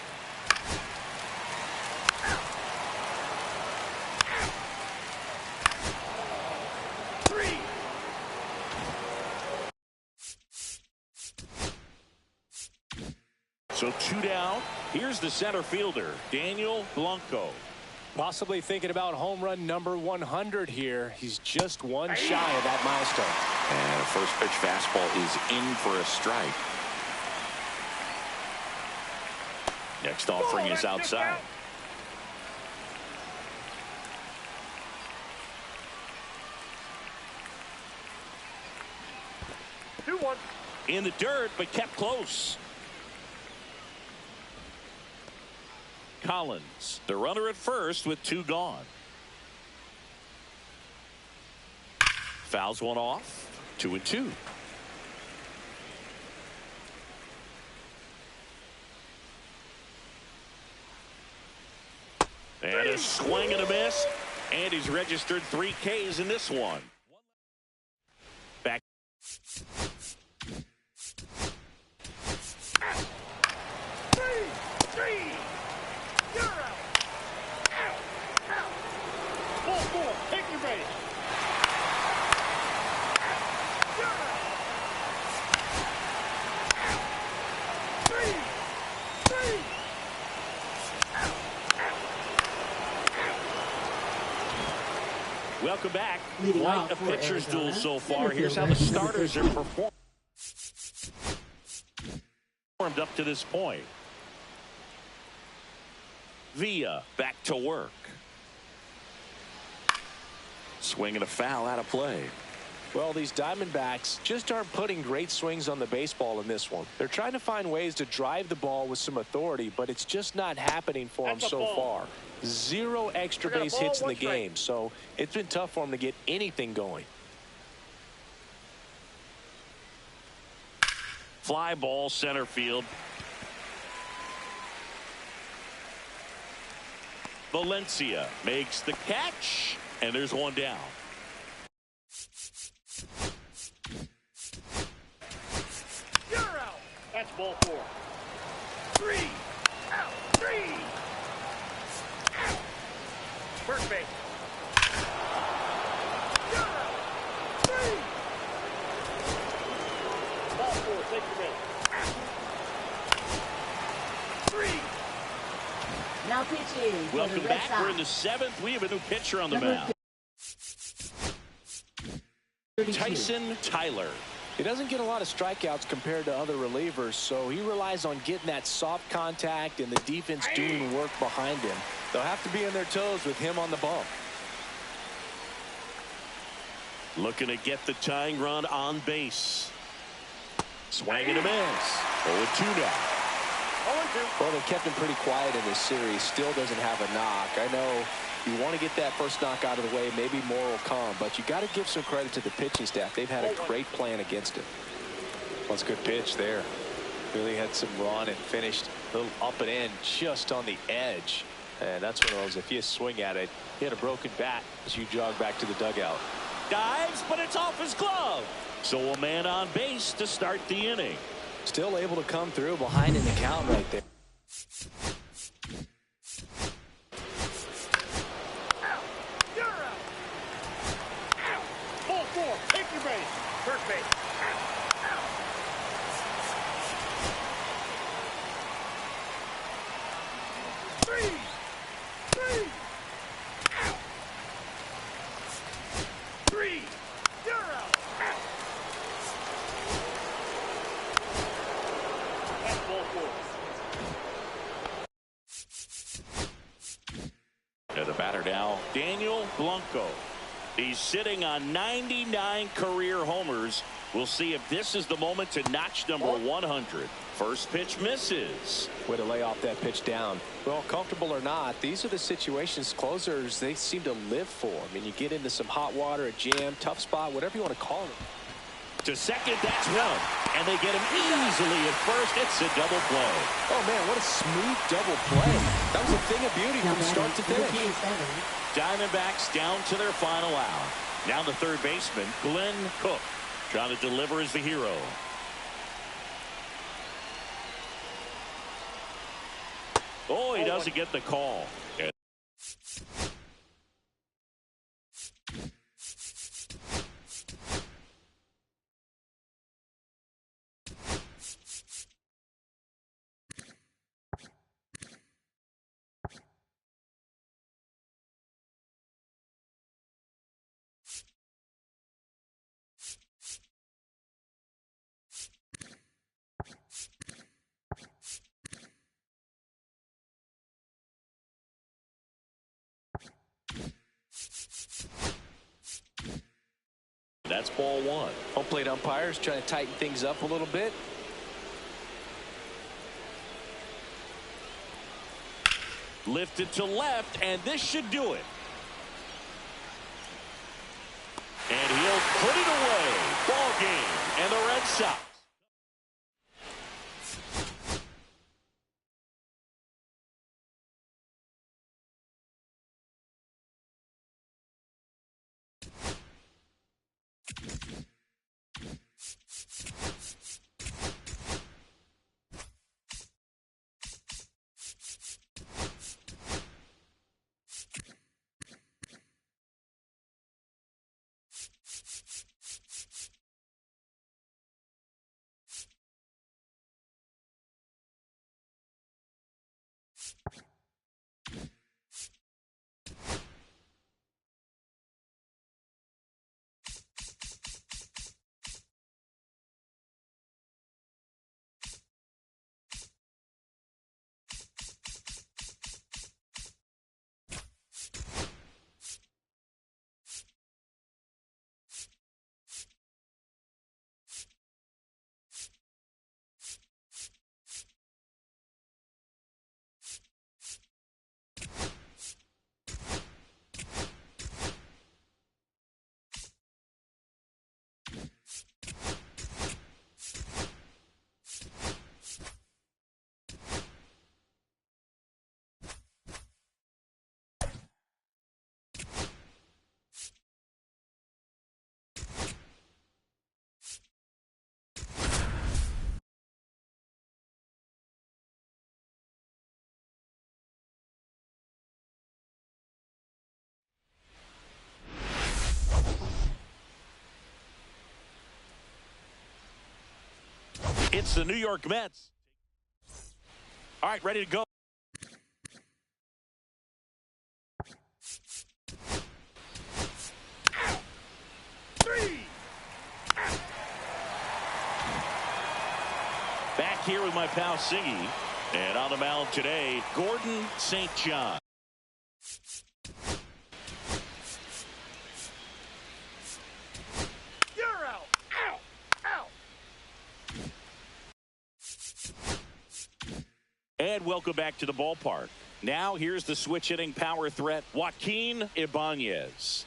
So 2 down. Here's the center fielder, Daniel Blanco. Possibly thinking about home run number 100 here. He's just 1 shy of that milestone. And a first pitch fastball is in for a strike. Next offering is outside. 2-1. In the dirt, but kept close. Collins, the runner at first with 2 gone. Fouls one off. 2-2. And a swing and a miss. And he's registered 3 Ks in this one. Back. 3. You're out. Ball 4. Take your base. You're out. 3. Welcome back. Leading Quite off a for pitcher's duel Arizona, so far. center Here's how fielder, the starters are number performed up to this point. Villa back to work. Swing and a foul out of play. Well, these Diamondbacks just aren't putting great swings on the baseball in this one. They're trying to find ways to drive the ball with some authority, but it's just not happening for them so far. 0 extra base hits in the game, so it's been tough for them to get anything going. Fly ball center field. Valencia makes the catch, and there's one down. You're out. That's ball 4. 3. Out. 3. Out. First base. You're out. 3. Ball 4. Take your base. 3. Now pitching for Welcome the Red back. Sox. We're in the 7th. We have a new pitcher on the Number mound. 32. Tyson Tyler. He doesn't get a lot of strikeouts compared to other relievers, so he relies on getting that soft contact and the defense doing work behind him. They'll have to be on their toes with him on the bump. Looking to get the tying run on base. Swing and a miss. 0-2 now. Well, they kept him pretty quiet in this series. Still doesn't have a knock. I know you want to get that first knock out of the way. Maybe more will come, but you got to give some credit to the pitching staff. They've had a great plan against him. Well, that's a good pitch there. Really had some run and finished a little up and in just on the edge. And that's one of those, if you swing at it, hit a broken bat as you jog back to the dugout. Dives, but it's off his glove. So a man on base to start the inning. Still able to come through behind in the count right there. You're out. Ball 4. Take your base. First base. Three. You're out. That's ball 4. And the batter now, Daniel Blanco. He's sitting on 99 career homers. We'll see if this is the moment to notch number 100. First pitch misses. Way to lay off that pitch down. Well, comfortable or not, these are the situations closers they seem to live for. I mean, you get into some hot water, a jam, tough spot, whatever you want to call it. To second, that's one. And they get him easily at first. It's a double play. Oh, man, what a smooth double play. That was a thing of beauty Now from start to batting, finish. 37. Diamondbacks down to their final out. Now the third baseman, Glenn Cook, trying to deliver as the hero. Oh, he doesn't get the call. That's ball one. Home plate umpires trying to tighten things up a little bit. Lifted to left, and this should do it. And he'll put it away. Ball game, and the Red Sox. It's the New York Mets. All right, ready to go. Back here with my pal Siggy. And on the mound today, Gordon St. John. You're out. Out. Out. And welcome back to the ballpark. Now here's the switch hitting power threat, Joaquin Ibanez.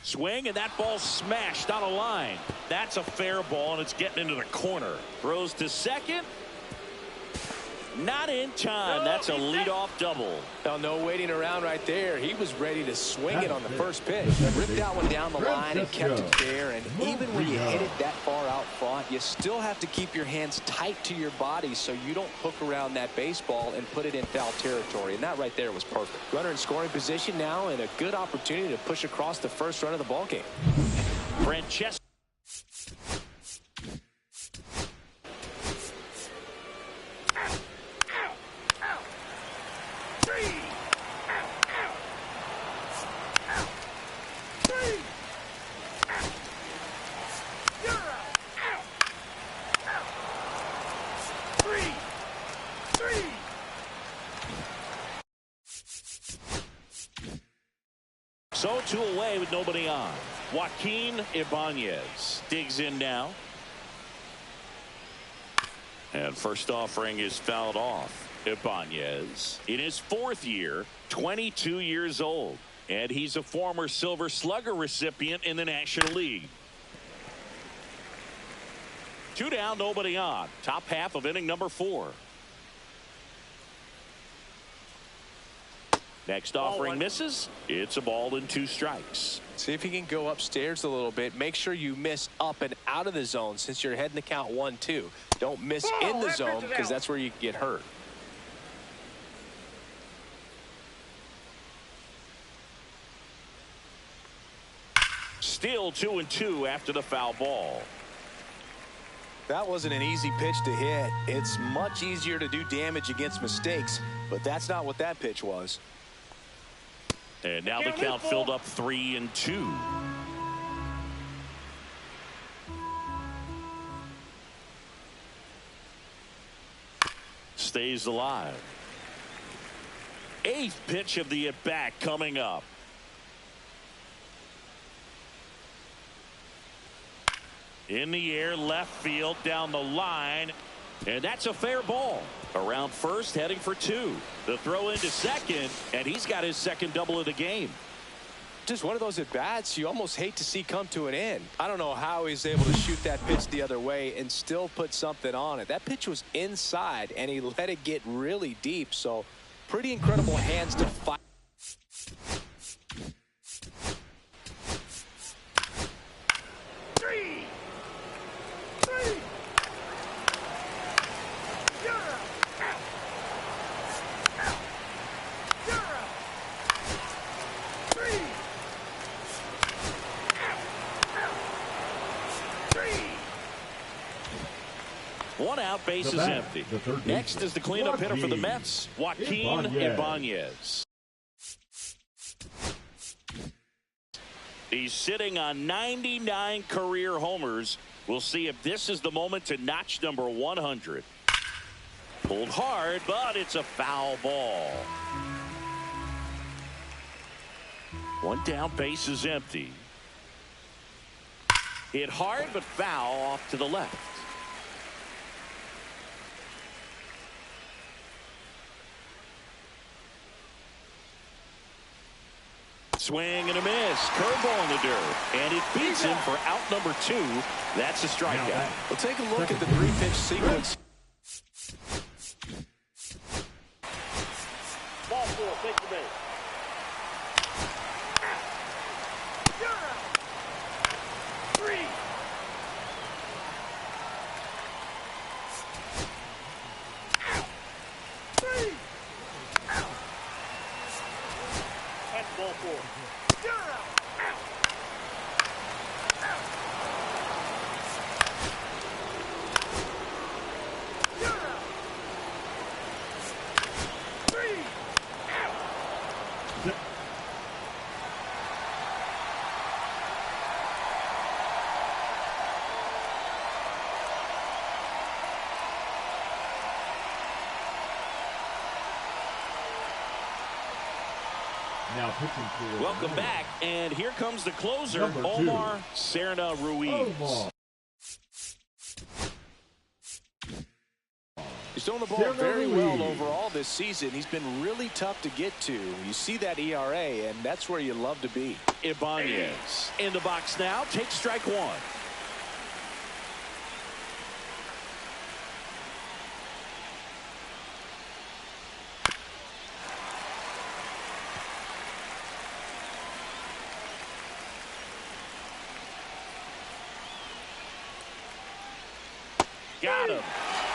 Swing, and that ball smashed on a line. That's a fair ball, and it's getting into the corner. Throws to second. Not in time. That's a leadoff double. Now, no waiting around right there. He was ready to swing it on the first pitch. Ripped that one down the line and kept it there. And even when you hit it that far out front, you still have to keep your hands tight to your body so you don't hook around that baseball and put it in foul territory. And that right there was perfect. Runner in scoring position now, and a good opportunity to push across the first run of the ballgame. Francesco. So 2 away with nobody on. Joaquin Ibanez digs in now. And first offering is fouled off. Ibanez in his 4th year, 22 years old. And he's a former Silver Slugger recipient in the National League. 2 down, nobody on. Top half of inning number 4. Next offering misses. It's a ball and 2 strikes. See if you can go upstairs a little bit. Make sure you miss up and out of the zone since you're heading to count 1-2. Don't miss in the zone because that's where you can get hurt. Still 2-2 after the foul ball. That wasn't an easy pitch to hit. It's much easier to do damage against mistakes, but that's not what that pitch was. And now the count filled up 3-2. Stays alive. 8th pitch of the at-bat coming up. In the air, left field, down the line. And that's a fair ball. Around first, heading for 2. The throw into second, and he's got his second double of the game. Just one of those at-bats you almost hate to see come to an end. I don't know how he's able to shoot that pitch the other way and still put something on it. That pitch was inside, and he let it get really deep. So pretty incredible hands to fight. One out, base is empty. Next is the cleanup hitter for the Mets, Joaquin Ibanez. He's sitting on 99 career homers. We'll see if this is the moment to notch number 100. Pulled hard, but it's a foul ball. One down, base is empty. Hit hard, but foul off to the left. Swing and a miss. Curveball in the dirt. And it beats him for out number 2. That's a strikeout. We'll take a look at the 3-pitch sequence. Ball 4, take the base. Ball 4. Now pitching for Welcome back, and here comes the closer, Omar Serna Ruiz. He's thrown the ball very well overall this season. He's been really tough to get to. You see that ERA, and that's where you love to be. Ibanez in the box now, takes strike 1. Got him.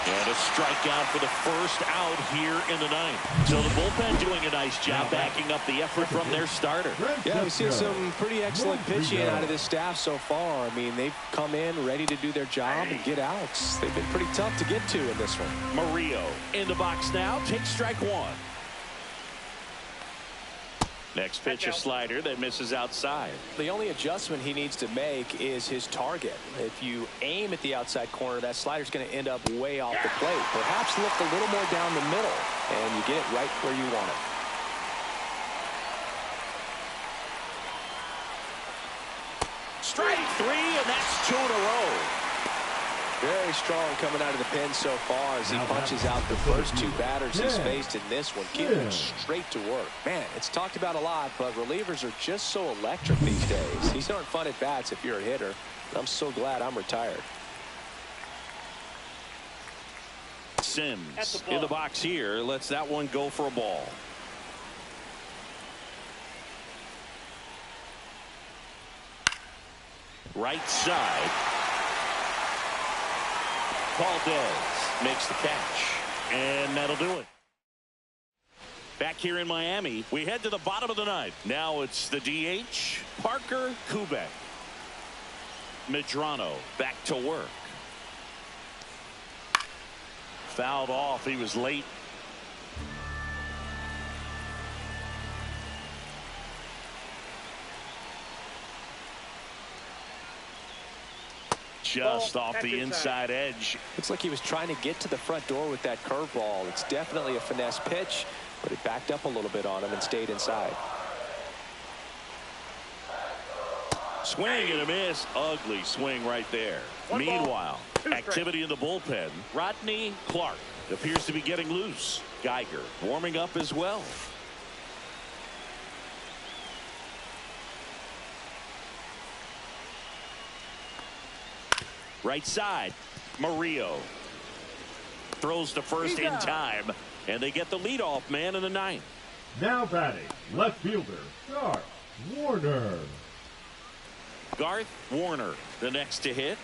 And a strikeout for the first out here in the 9th. So the bullpen doing a nice job backing up the effort from their starter. Yeah, we've seen some pretty excellent pitching out of this staff so far. I mean, they've come in ready to do their job and get outs. They've been pretty tough to get to in this one. Murillo in the box now, takes strike 1. Next pitch, a slider that misses outside. The only adjustment he needs to make is his target. If you aim at the outside corner, that slider's going to end up way off the plate. Perhaps look a little more down the middle, and you get it right where you want it. Strike 3, and that's 2 in a row. Very strong coming out of the pen so far as he punches out the first 2 batters he's faced in this one, keeping straight to work. Man, it's talked about a lot, but relievers are just so electric these days. These aren't fun at bats if you're a hitter. I'm so glad I'm retired. Sims in the box here, lets that one go for a ball. Right side. Valdez makes the catch, and that'll do it. Back here in Miami, we head to the bottom of the 9th. Now it's the DH, Parker Kubek. Medrano back to work. Fouled off. He was late. Just off the inside edge. Looks like he was trying to get to the front door with that curveball. It's definitely a finesse pitch, but it backed up a little bit on him and stayed inside. Swing and a miss. Ugly swing right there. Meanwhile, activity in the bullpen. Rodney Clark appears to be getting loose. Geiger warming up as well. Right side, Murillo throws to first in time, and they get the leadoff man in the ninth. Now batting, left fielder, Garth Warner. Garth Warner, the next to hit.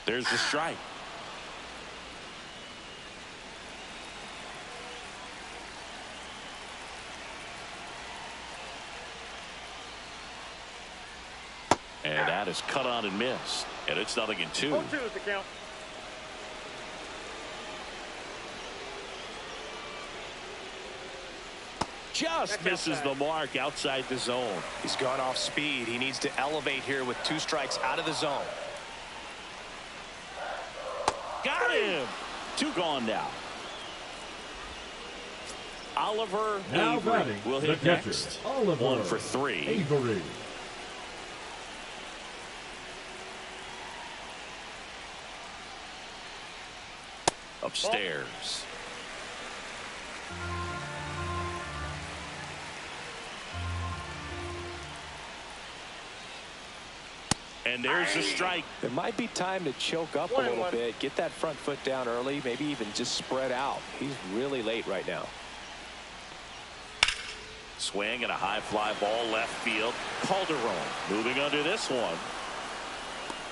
There's the strike. And that is cut on and missed. And it's 0-2. 0-2 is the count. Just misses the mark outside the zone. He's gone off speed. He needs to elevate here with 2 strikes out of the zone. Got him. 2 gone now. Oliver Now Avery batting, will the hit catcher, next. Oliver 1 for 3. Avery. Upstairs. And there's a strike. It might be time to choke up a little bit, get that front foot down early, maybe even just spread out. He's really late right now. Swing and a high fly ball left field. Calderon moving under this one.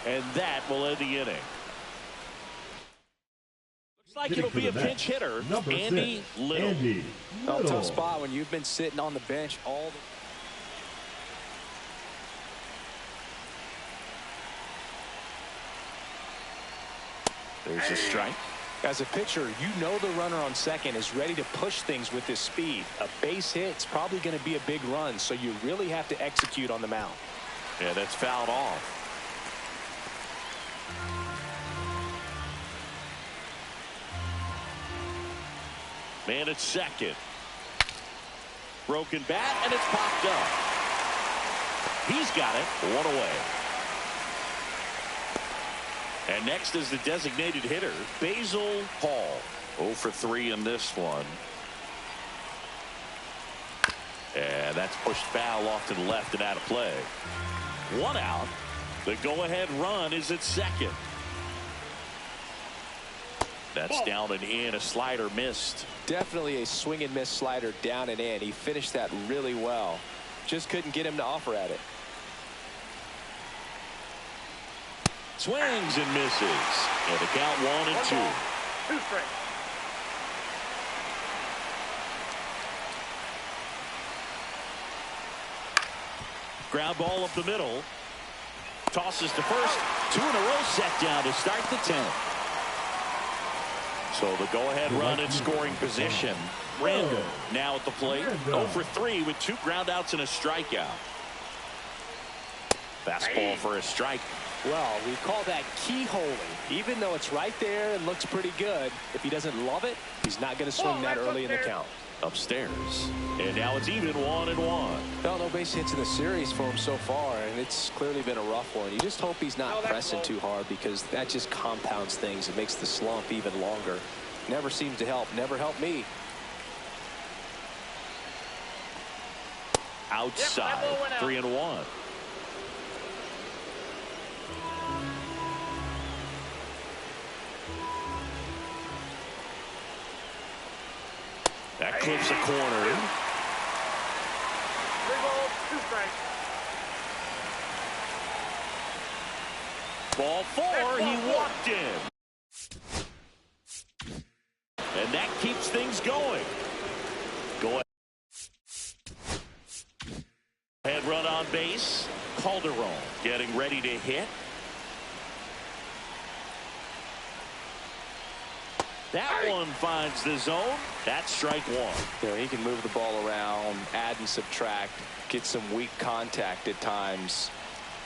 And that will end the inning. Looks like it'll be a pinch hitter. Andy Little. Andy Little. Tough spot when you've been sitting on the bench all the There's a strike. As a pitcher, you know the runner on second is ready to push things with his speed. A base hit's probably going to be a big run, so you really have to execute on the mound. Yeah, that's fouled off. Man at second. Broken bat, and it's popped up. He's got it. 1 away. And next is the designated hitter, Basil Hall. 0 for 3 in this one. And that's pushed foul off to the left and out of play. 1 out. The go-ahead run is at second. That's down and in. A slider missed. Definitely a swing and miss slider down and in. He finished that really well. Just couldn't get him to offer at it. Swings and misses. And the count 1-2. 2 strikes. Ground ball up the middle. Tosses to first. 2 in a row set down to start the 10th. So the go-ahead run in scoring position. Randall now at the plate. 0 for 3 with 2 groundouts and a strikeout. Fastball for a strike. Well, we call that keyholing. Even though it's right there and looks pretty good, if he doesn't love it, he's not going to swing that early in the count. Upstairs. And now it's even 1-1. No base hits in the series for him so far, and it's clearly been a rough one. You just hope he's not pressing too hard, because that just compounds things. It makes the slump even longer. Never seems to help. Never helped me. Outside. 3-1. That clips a corner. 3 balls, 2 strikes. Ball 4, he walked in. And that keeps things going. Go ahead run on base. Calderon getting ready to hit. That one finds the zone. That's strike 1. You know, he can move the ball around, add and subtract, get some weak contact at times.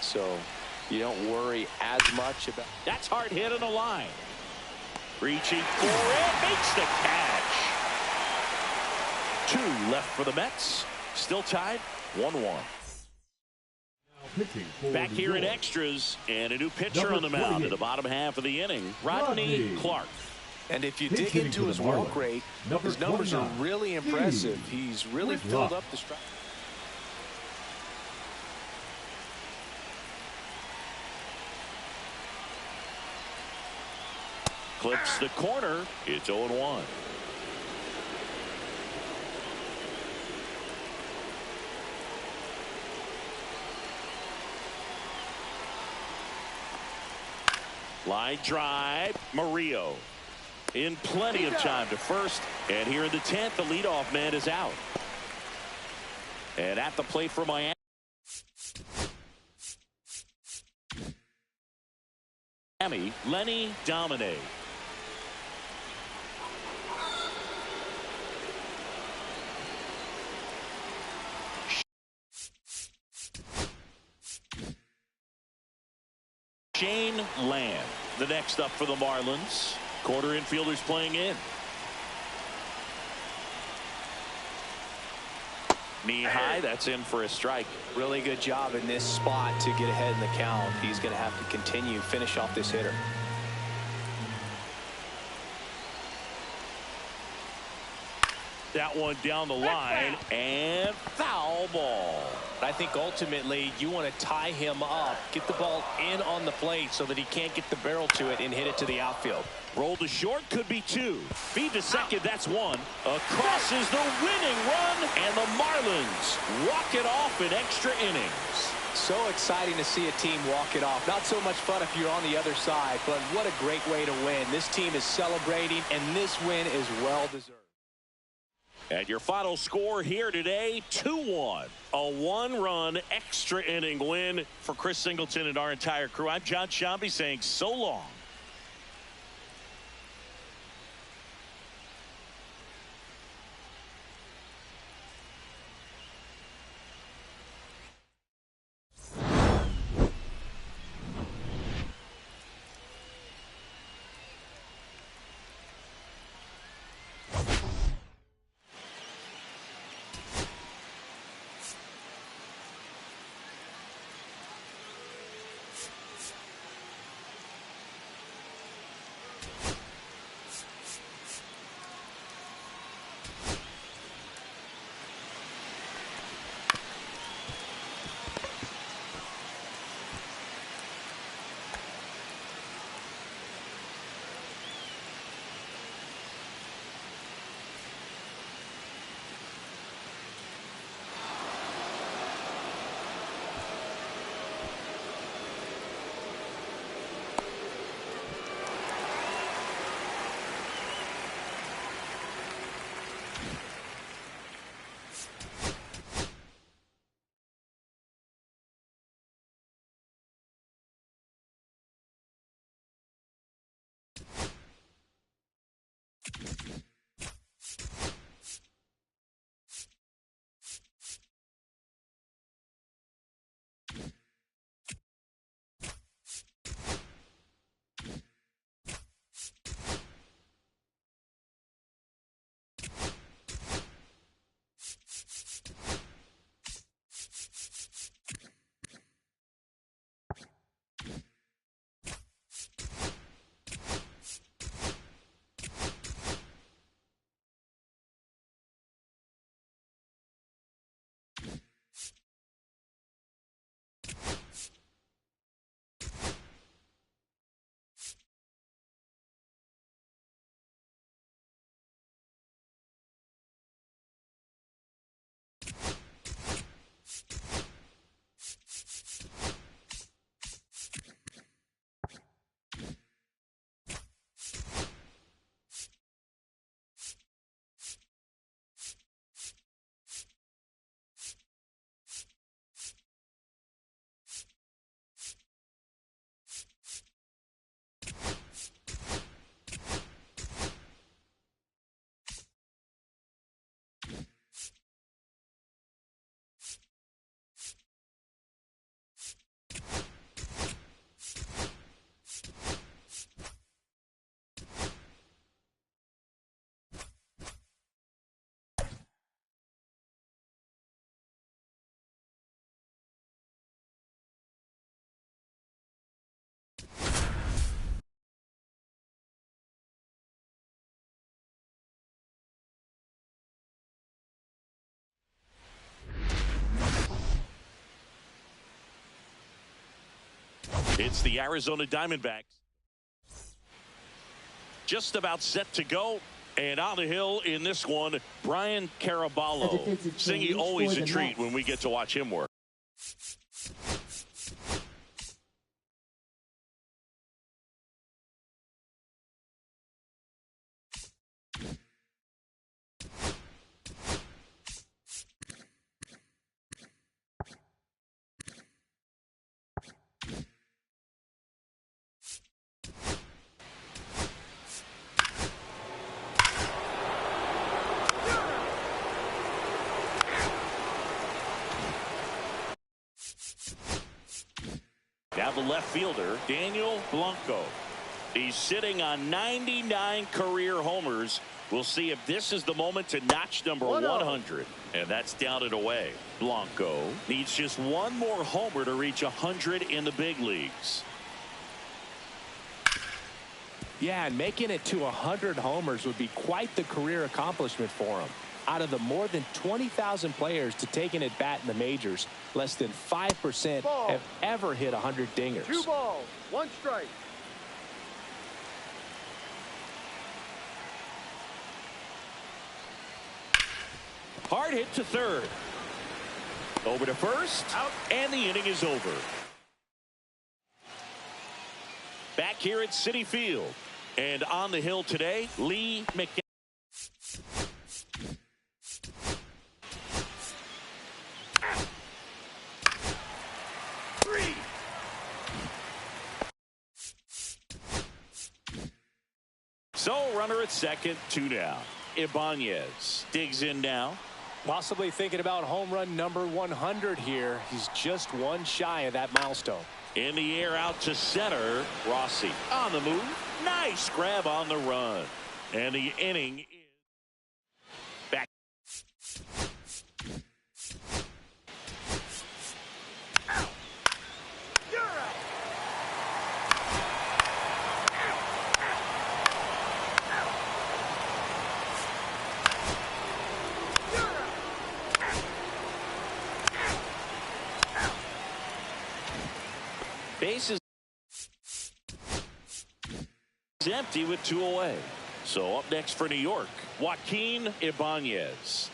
So you don't worry as much about. That's hard hit on the line. Reaching for it, makes the catch. 2 left for the Mets. Still tied, 1-1. Back here in extras, and a new pitcher on the mound in the bottom half of the inning, Rodney Clark. And if you dig into his walk rate, his numbers are really impressive. He's really filled up the strike. Clips the corner. It's 0-1. Line drive, Murillo in plenty of time to first, and here in the 10th, the leadoff man is out. And at the plate for Miami, Lenny Domine. Shane Land, the next up for the Marlins. Quarter infielders playing in. Knee high, that's in for a strike. Really good job in this spot to get ahead in the count. He's going to have to continue, finish off this hitter. That one down the line, and foul ball. I think ultimately you want to tie him up, get the ball in on the plate so that he can't get the barrel to it and hit it to the outfield. Roll to short, could be 2. Feed to second, that's 1. Across is the winning run, and the Marlins walk it off in extra innings. So exciting to see a team walk it off. Not so much fun if you're on the other side, but what a great way to win. This team is celebrating, and this win is well deserved. And your final score here today, 2-1. A 1-run extra inning win for Chris Singleton and our entire crew. I'm John Shambi saying so long. against the Arizona Diamondbacks. Just about set to go. And on the hill in this one, Brian Caraballo. Singy, always a treat when we get to watch him work. Now the left fielder, Daniel Blanco. He's sitting on 99 career homers. We'll see if this is the moment to notch number 100. And that's down and away. Blanco needs just one more homer to reach 100 in the big leagues. Yeah, and making it to 100 homers would be quite the career accomplishment for him. Out of the more than 20,000 players to take an at-bat in the majors, less than 5% have ever hit 100 dingers. 2 balls, 1 strike. Hard hit to third. Over to first. Out. And the inning is over. Back here at Citi Field. And on the hill today, Lee McKenzie. So runner at second, 2 down. Ibanez digs in now. Possibly thinking about home run number 100 here. He's just one shy of that milestone. In the air out to center. Rossi on the move. Nice grab on the run. And the inning is back. Bases empty with 2 away. So up next for New York, Joaquin Ibanez.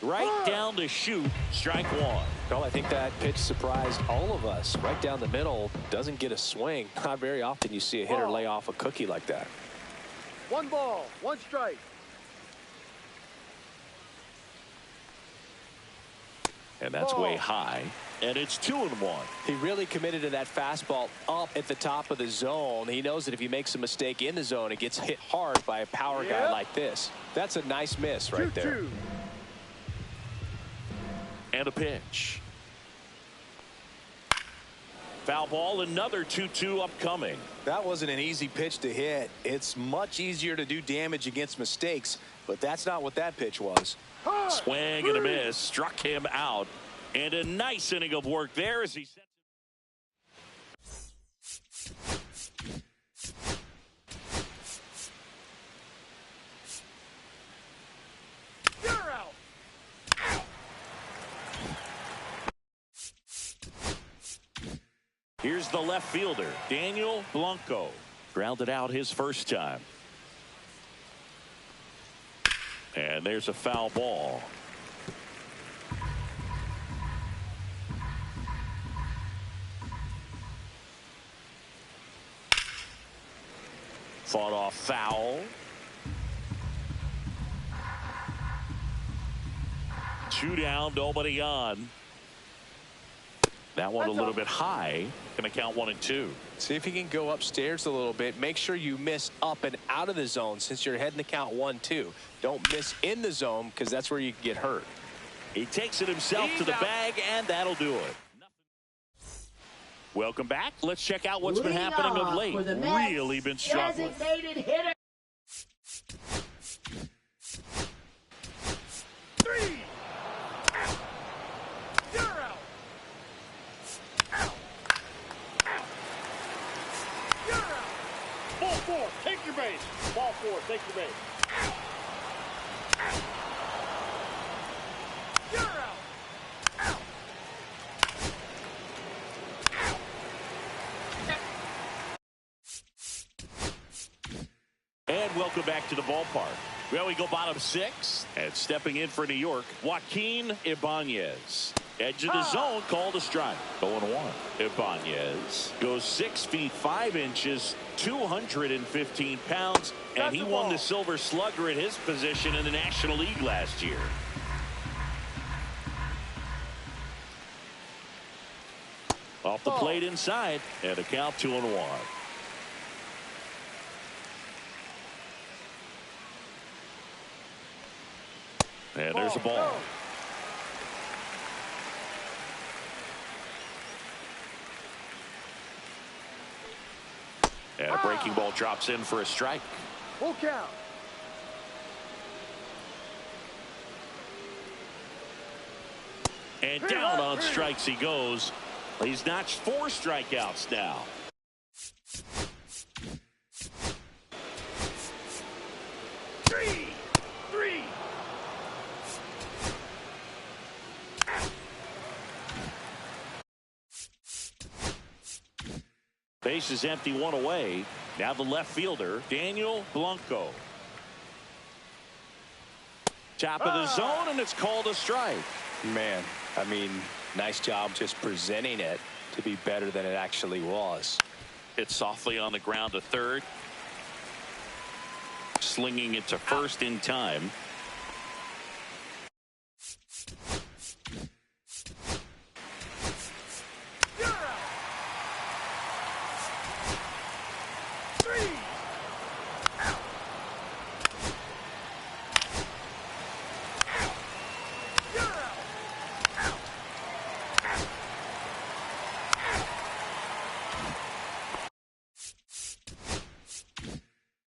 Right down to shoot, strike 1. Well, I think that pitch surprised all of us. Right down the middle, doesn't get a swing. Not very often you see a hitter lay off a cookie like that. 1 ball, 1 strike. And that's way high. And it's 2-1. He really committed to that fastball up at the top of the zone. He knows that if he makes a mistake in the zone, it gets hit hard by a power guy like this. That's a nice miss right there. And a pitch. Foul ball, another 2-2 upcoming. That wasn't an easy pitch to hit. It's much easier to do damage against mistakes, but that's not what that pitch was. Swing and a miss, struck him out. And a nice inning of work there as he sets it. You're out. Here's the left fielder, Daniel Blanco. Grounded out his first time. And there's a foul ball. Fought off foul. 2 down, nobody on. That one a little bit high. Going to count 1 and 2. See if you can go upstairs a little bit. Make sure you miss up and out of the zone since you're heading to count 1-2. Don't miss in the zone because that's where you can get hurt. He takes it himself to the bag, and that'll do it. Welcome back. Let's check out what's been happening of late. Really been struggling. Designated hitter. 3. You're out. You're out. Ball 4, take your base. Ball 4, take your base. You're out. welcome back to the ballpark. Well, we go bottom 6, and stepping in for New York, Joaquin Ibanez. Edge of the zone, called a strike. 0-1. Ibanez goes 6 feet 5 inches, 215 pounds, and he won the Silver Slugger at his position in the National League last year. Off the plate inside, and a count 2-1. And there's a ball. And a breaking ball drops in for a strike. Full count. And down on strikes he goes. He's notched 4 strikeouts now. Three. Base is empty, 1 away. Now the left fielder, Daniel Blanco. Top of the zone, and it's called a strike. Man, I mean, nice job just presenting it to be better than it actually was. Hit softly on the ground to third. Slinging it to first in time.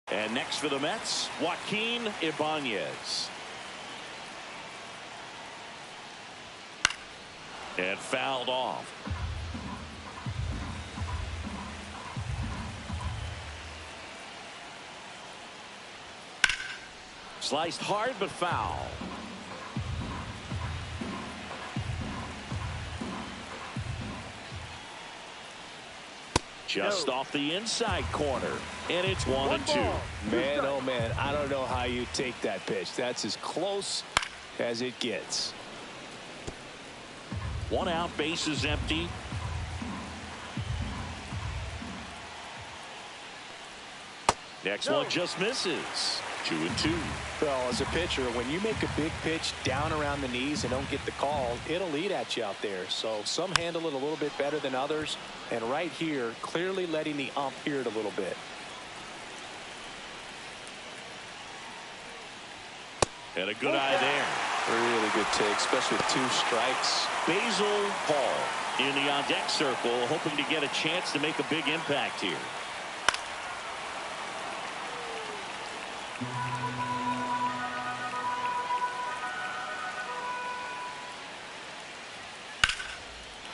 And next for the Mets, Joaquin Ibanez. And fouled off. Sliced hard but foul. Just off the inside corner, and it's 1-2. Man, oh man, I don't know how you take that pitch. That's as close as it gets. 1 out, base is empty. Next one just misses. 2-2. Well, as a pitcher, when you make a big pitch down around the knees and don't get the call, it'll eat at you out there. So some handle it a little bit better than others. And right here, clearly letting the ump hear it a little bit. And a good eye there. Really good take, especially with 2 strikes. Basil Paul in the on-deck circle, hoping to get a chance to make a big impact here.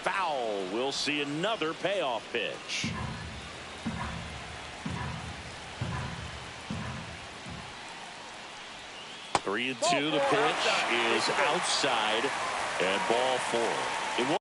Foul. We'll see another payoff pitch. Three and 2. The pitch is outside, and ball 4. It was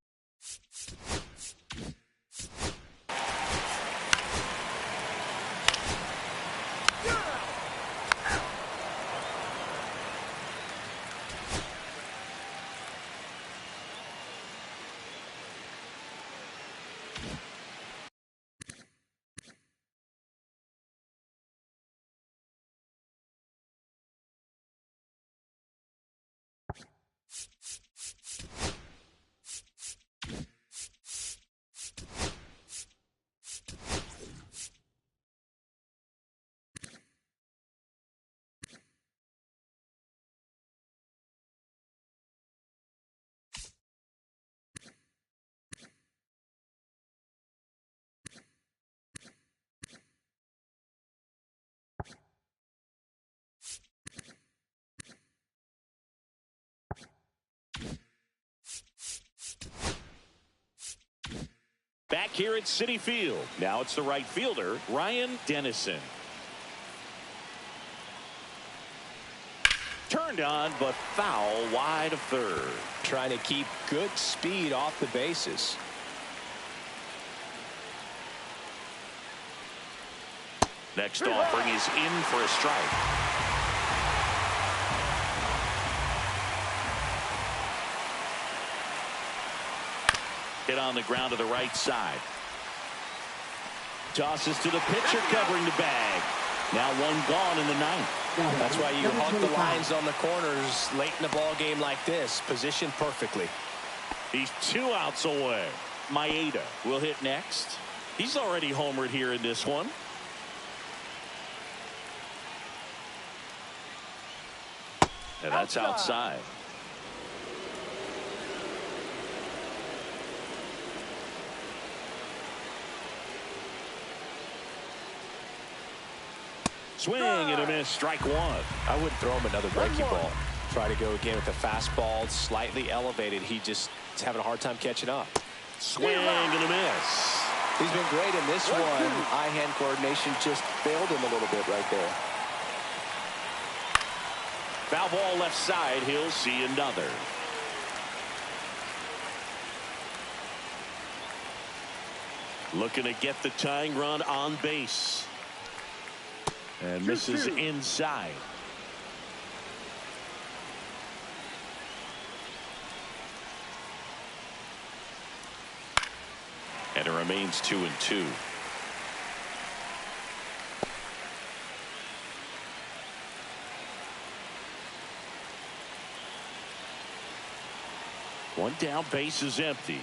back here at Citi Field. Now it's the right fielder, Ryan Dennison. Turned on, but foul wide of third. Trying to keep good speed off the bases. Next offering is in for a strike. Hit on the ground to the right side. Tosses to the pitcher covering the bag. Now one gone in the ninth. That's why you hug the lines on the corners late in the ball game like this. Positioned perfectly. He's 2 outs away. Maeda will hit next. He's already homered here in this one. And that's outside. Swing and a miss. Strike one. I wouldn't throw him another breaking ball. Try to go again with the fastball slightly elevated. He just is having a hard time catching up. Swing and a miss. He's been great in this one. Eye-hand coordination just failed him a little bit right there. Foul ball left side. He'll see another. Looking to get the tying run on base. And misses inside. And it remains 2-2. One down, base is empty.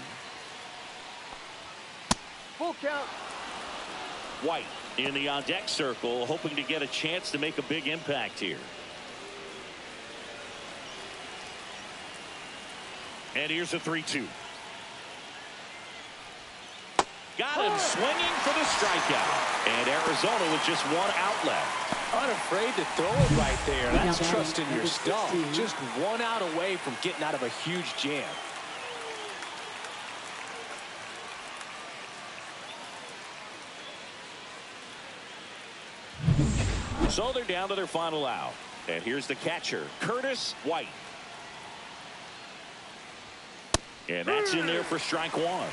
Full count. White in the on-deck circle, hoping to get a chance to make a big impact here. And here's a 3-2. Got him swinging for the strikeout. And Arizona with just one out left. Unafraid to throw it right there. That's trusting your stuff. Just one out away from getting out of a huge jam. So they're down to their final out. And here's the catcher, Curtis White. And that's in there for strike one.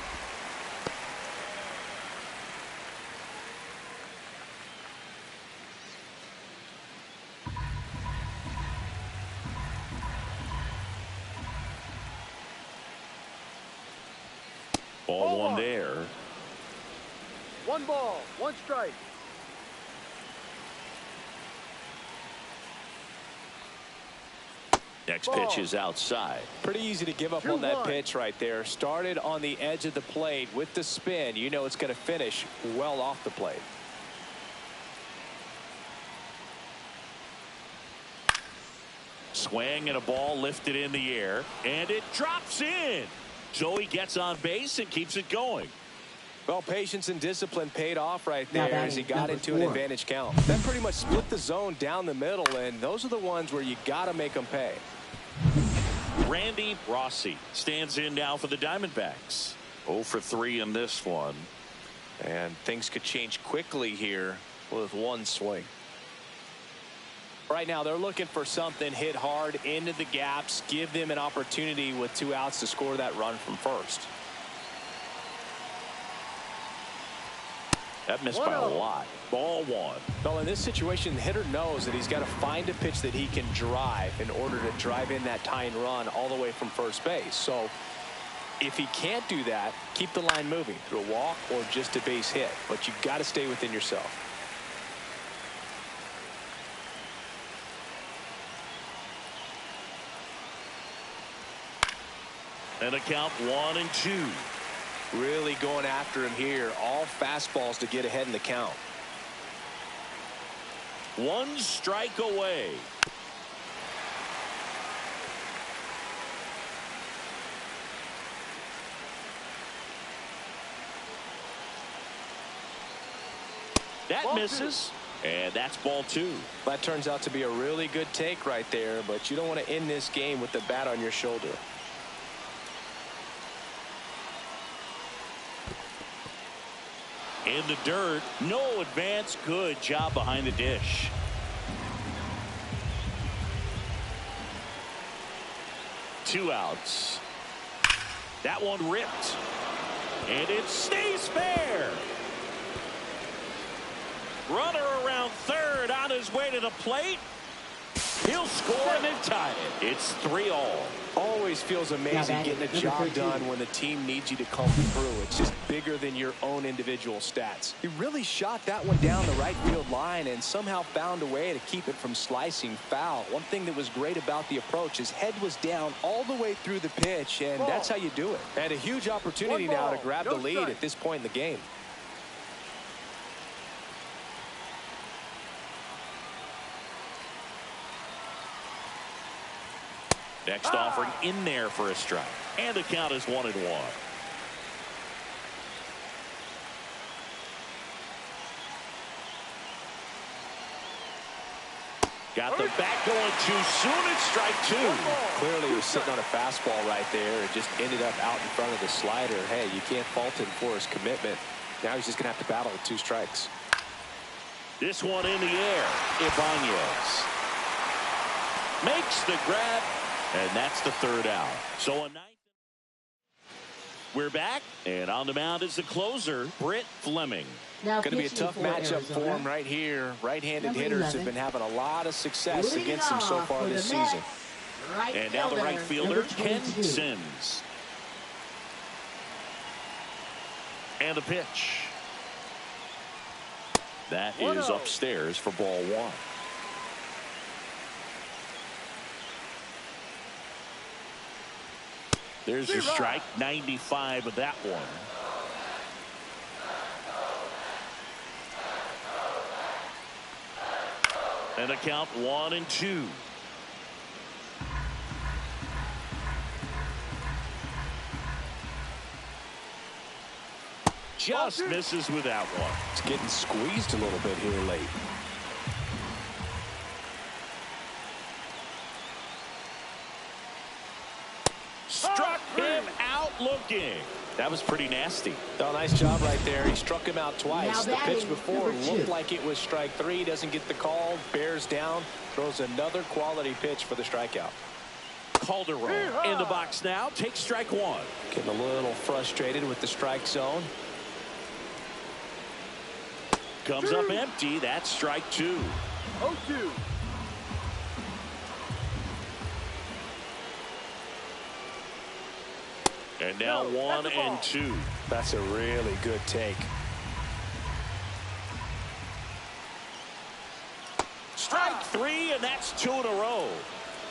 Ball one there. 1 ball, 1 strike. Next pitch is outside. Pretty easy to give up on that pitch right there. Started on the edge of the plate with the spin. You know it's going to finish well off the plate. Swing and a ball lifted in the air. And it drops in. So he gets on base and keeps it going. Well, patience and discipline paid off right there as he got into an advantage count. That pretty much split the zone down the middle, and those are the ones where you got to make them pay. Randy Rossi stands in now for the Diamondbacks. 0 for 3 in this one. And things could change quickly here with one swing. Right now, they're looking for something hit hard into the gaps, give them an opportunity with 2 outs to score that run from first. That missed by a lot. Ball one. Well, in this situation, the hitter knows that he's got to find a pitch that he can drive in order to drive in that tying run all the way from first base. So if he can't do that, keep the line moving through a walk or just a base hit. But you've got to stay within yourself. And a count 1-2. Really going after him here. All fastballs to get ahead in the count. 1 strike away. That misses. And that's ball 2. That turns out to be a really good take right there, but you don't want to end this game with the bat on your shoulder. In the dirt, no advance. Good job behind the dish. Two outs. That one ripped. And it stays fair. Runner around third on his way to the plate. He'll score and they've tied it. It's 3-all. Always feels amazing getting a job done when the team needs you to come through. It's just bigger than your own individual stats. He really shot that one down the right field line and somehow found a way to keep it from slicing foul. One thing that was great about the approach, his head was down all the way through the pitch, and that's how you do it. And a huge opportunity now to grab the lead at this point in the game. Next offering in there for a strike. And the count is 1-1. Got the back going too soon. It's strike 2. Clearly he was sitting on a fastball right there and just ended up out in front of the slider. Hey, you can't fault him for his commitment. Now he's just going to have to battle with 2 strikes. This one in the air. Ibanez makes the grab. And that's the 3rd out. So a 9th. We're back, and on the mound is the closer, Britt Fleming. Now going to be a tough matchup for him right here. Right-handed hitters have been having a lot of success against him so far this season. And now the right fielder, Ken Sims. And the pitch. That is upstairs for ball 1. There's your strike, 95 of that one. And a count 1-2. Just misses with that one. It's getting squeezed a little bit here late. Struck him out looking. That was pretty nasty. Oh, nice job right there. He struck him out twice. The pitch before looked like it was strike 3. Doesn't get the call. Bears down. Throws another quality pitch for the strikeout. Calderon in the box now. Takes strike 1. Getting a little frustrated with the strike zone. Comes up empty. That's strike 2. 0-2. And now 1-2. That's a really good take. Strike 3, and that's 2 in a row.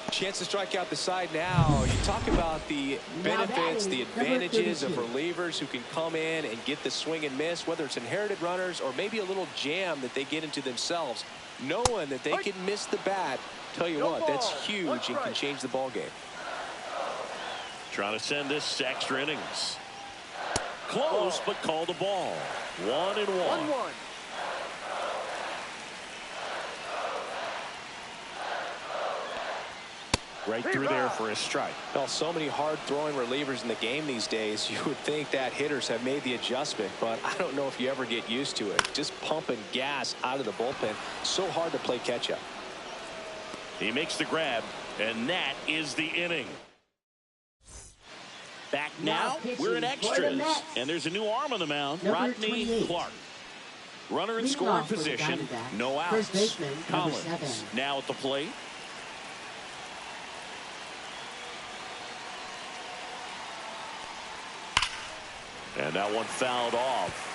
Chance to strike out the side now. You talk about the benefits, the advantages of relievers who can come in and get the swing and miss, whether it's inherited runners or maybe a little jam that they get into themselves. Knowing that they can miss the bat, tell you what, that's huge and can change the ball game. Trying to send this to extra innings. Close, but called a ball. 1-1. 1-1. Right through there for a strike. Well, so many hard-throwing relievers in the game these days, you would think that hitters have made the adjustment, but I don't know if you ever get used to it. Just pumping gas out of the bullpen. So hard to play catch-up. He makes the grab, and that is the inning. Back now, we're in extras, and there's a new arm on the mound, Rodney Clark. Runner in scoring position, no outs. Collins now at the plate. And that one fouled off.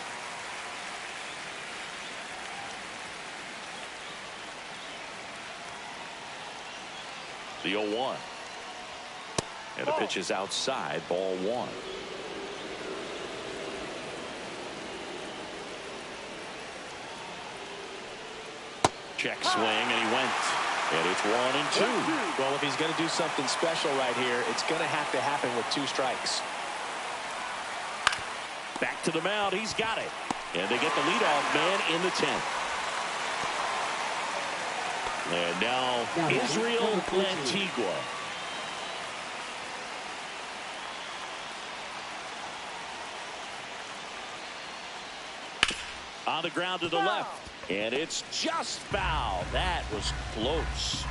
The 0-1. And the pitch is outside, ball 1. Check swing, and he went. And it's 1-2. Well, if he's going to do something special right here, it's going to happen with 2 strikes. Back to the mound, he's got it. And they get the leadoff man in the 10th. And now Israel Lantigua. On the ground to the left. And it's just foul. That was close.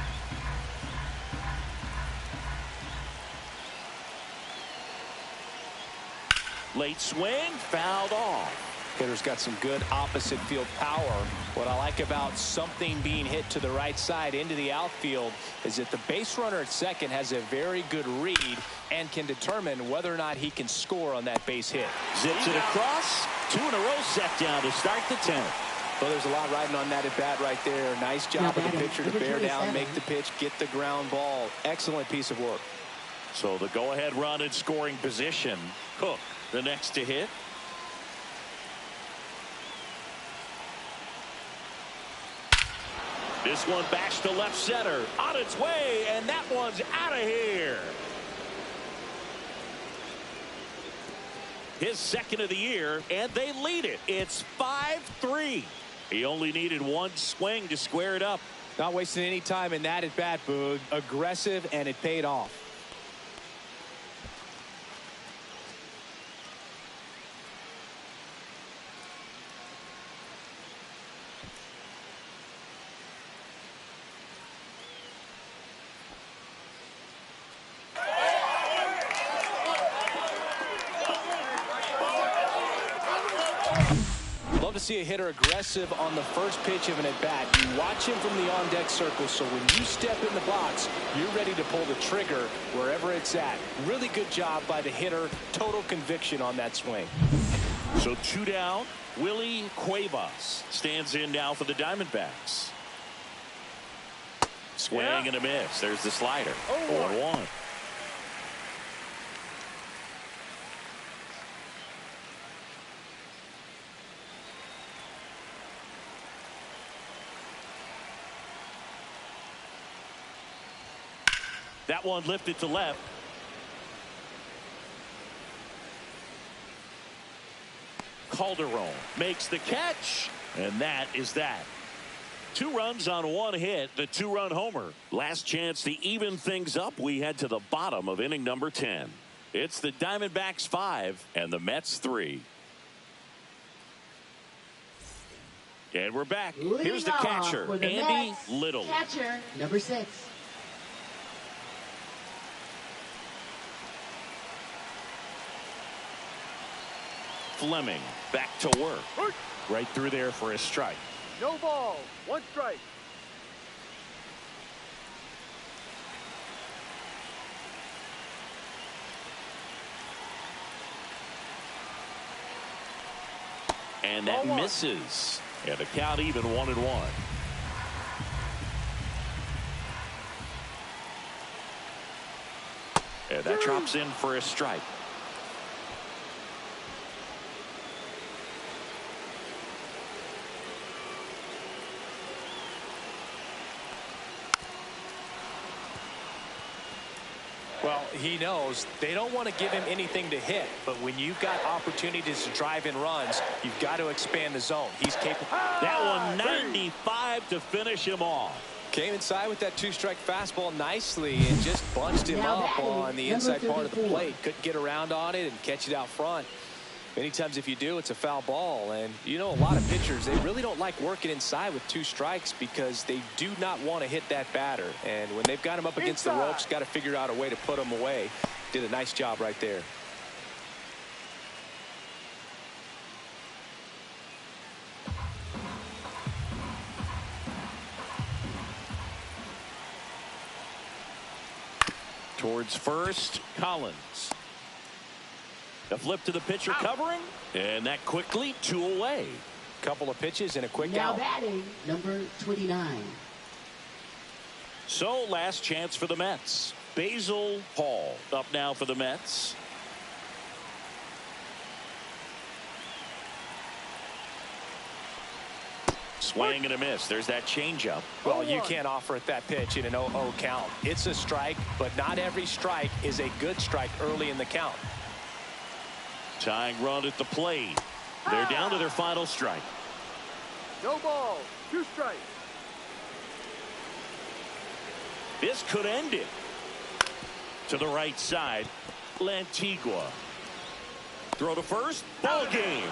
Late swing, fouled off. Hitter's got some good opposite field power. What I like about something being hit to the right side into the outfield is that the base runner at second has a very good read and can determine whether or not he can score on that base hit. Zips it across. 2 in a row set down to start the 10th. Well, there's a lot riding on that at bat right there. Nice job of the pitcher to bear down, make the pitch, get the ground ball. Excellent piece of work. So the go-ahead run in scoring position. Cook, the next to hit. This one bashed to left center. On its way, and that one's out of here. His second of the year, and they lead it. It's 5-3. He only needed one swing to square it up. Not wasting any time in that at bat, Boog. Aggressive, and it paid off. Love to see a hitter aggressive on the first pitch of an at-bat. You watch him from the on-deck circle, so when you step in the box, you're ready to pull the trigger wherever it's at. Really good job by the hitter. Total conviction on that swing. So 2 down. Willie Cuevas stands in now for the Diamondbacks. Swing and a miss. There's the slider. 0-1. That one lifted to left. Calderon makes the catch, and that is that. 2 runs on 1 hit, the 2-run homer. Last chance to even things up. We head to the bottom of inning number 10. It's the Diamondbacks 5 and the Mets 3. And we're back. Here's the catcher, Andy Little. Catcher, number 6. Fleming back to work. Right through there for a strike. No ball. 1 strike. And that misses. And the count even 1-1. And that drops in for a strike. Well, he knows they don't want to give him anything to hit, but when you've got opportunities to drive in runs, you've got to expand the zone. He's capable. That one 95 to finish him off. Came inside with that 2-strike fastball nicely and just bunched him up on the inside part of the plate. Couldn't get around on it and catch it out front. Many times if you do, it's a foul ball. And you know, a lot of pitchers, they really don't like working inside with 2 strikes because they do not want to hit that batter. And when they've got him up against the ropes, got to figure out a way to put him away. Did a nice job right there. Towards first, Collins. The flip to the pitcher covering, and that quickly 2 away. Couple of pitches and a quick Now out. batting, number 29. So last chance for the Mets. Basil Hall up now for the Mets. Swing and a miss. There's that changeup. Well, you can't offer it that pitch in an 0-0 count. It's a strike, but not every strike is a good strike early in the count. Tying run at the plate. They're down to their final strike. No ball. 2 strikes. This could end it. To the right side, Lantigua. Throw to first. Ball game.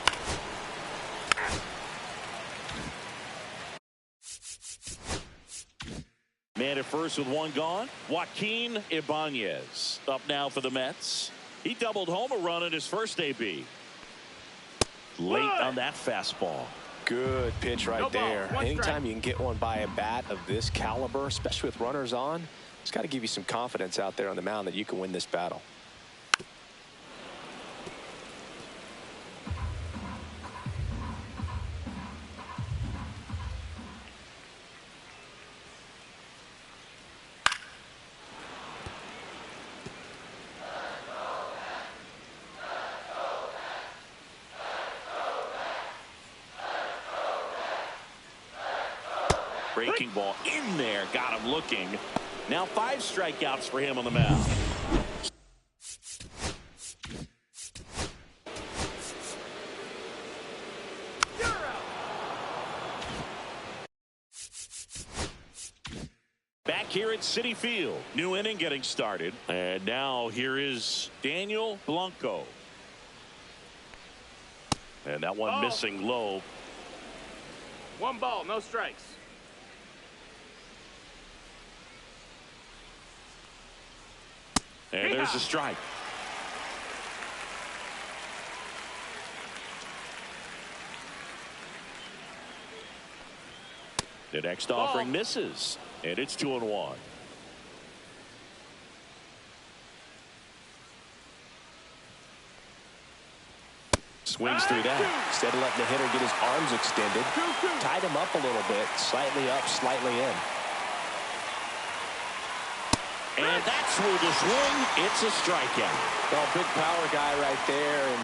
first with one gone. Joaquin Ibanez up now for the Mets. He doubled home a run in his first AB. Late on that fastball. Good pitch right there. One Anytime strike. you can get one by a bat of this caliber, especially with runners on, it's got to give you some confidence out there on the mound that you can win this battle. Breaking ball in there, got him looking. Now 5 strikeouts for him on the mound. Back here at Citi Field, new inning getting started, and now here is Daniel Blanco, and that one missing low. 1 ball, no strikes. And there's a strike. The next offering misses, and it's 2-1. Swings through that. Instead of letting the hitter get his arms extended, tied him up a little bit, slightly up, slightly in. And that's through the swing. It's a strikeout. Well, big power guy right there. And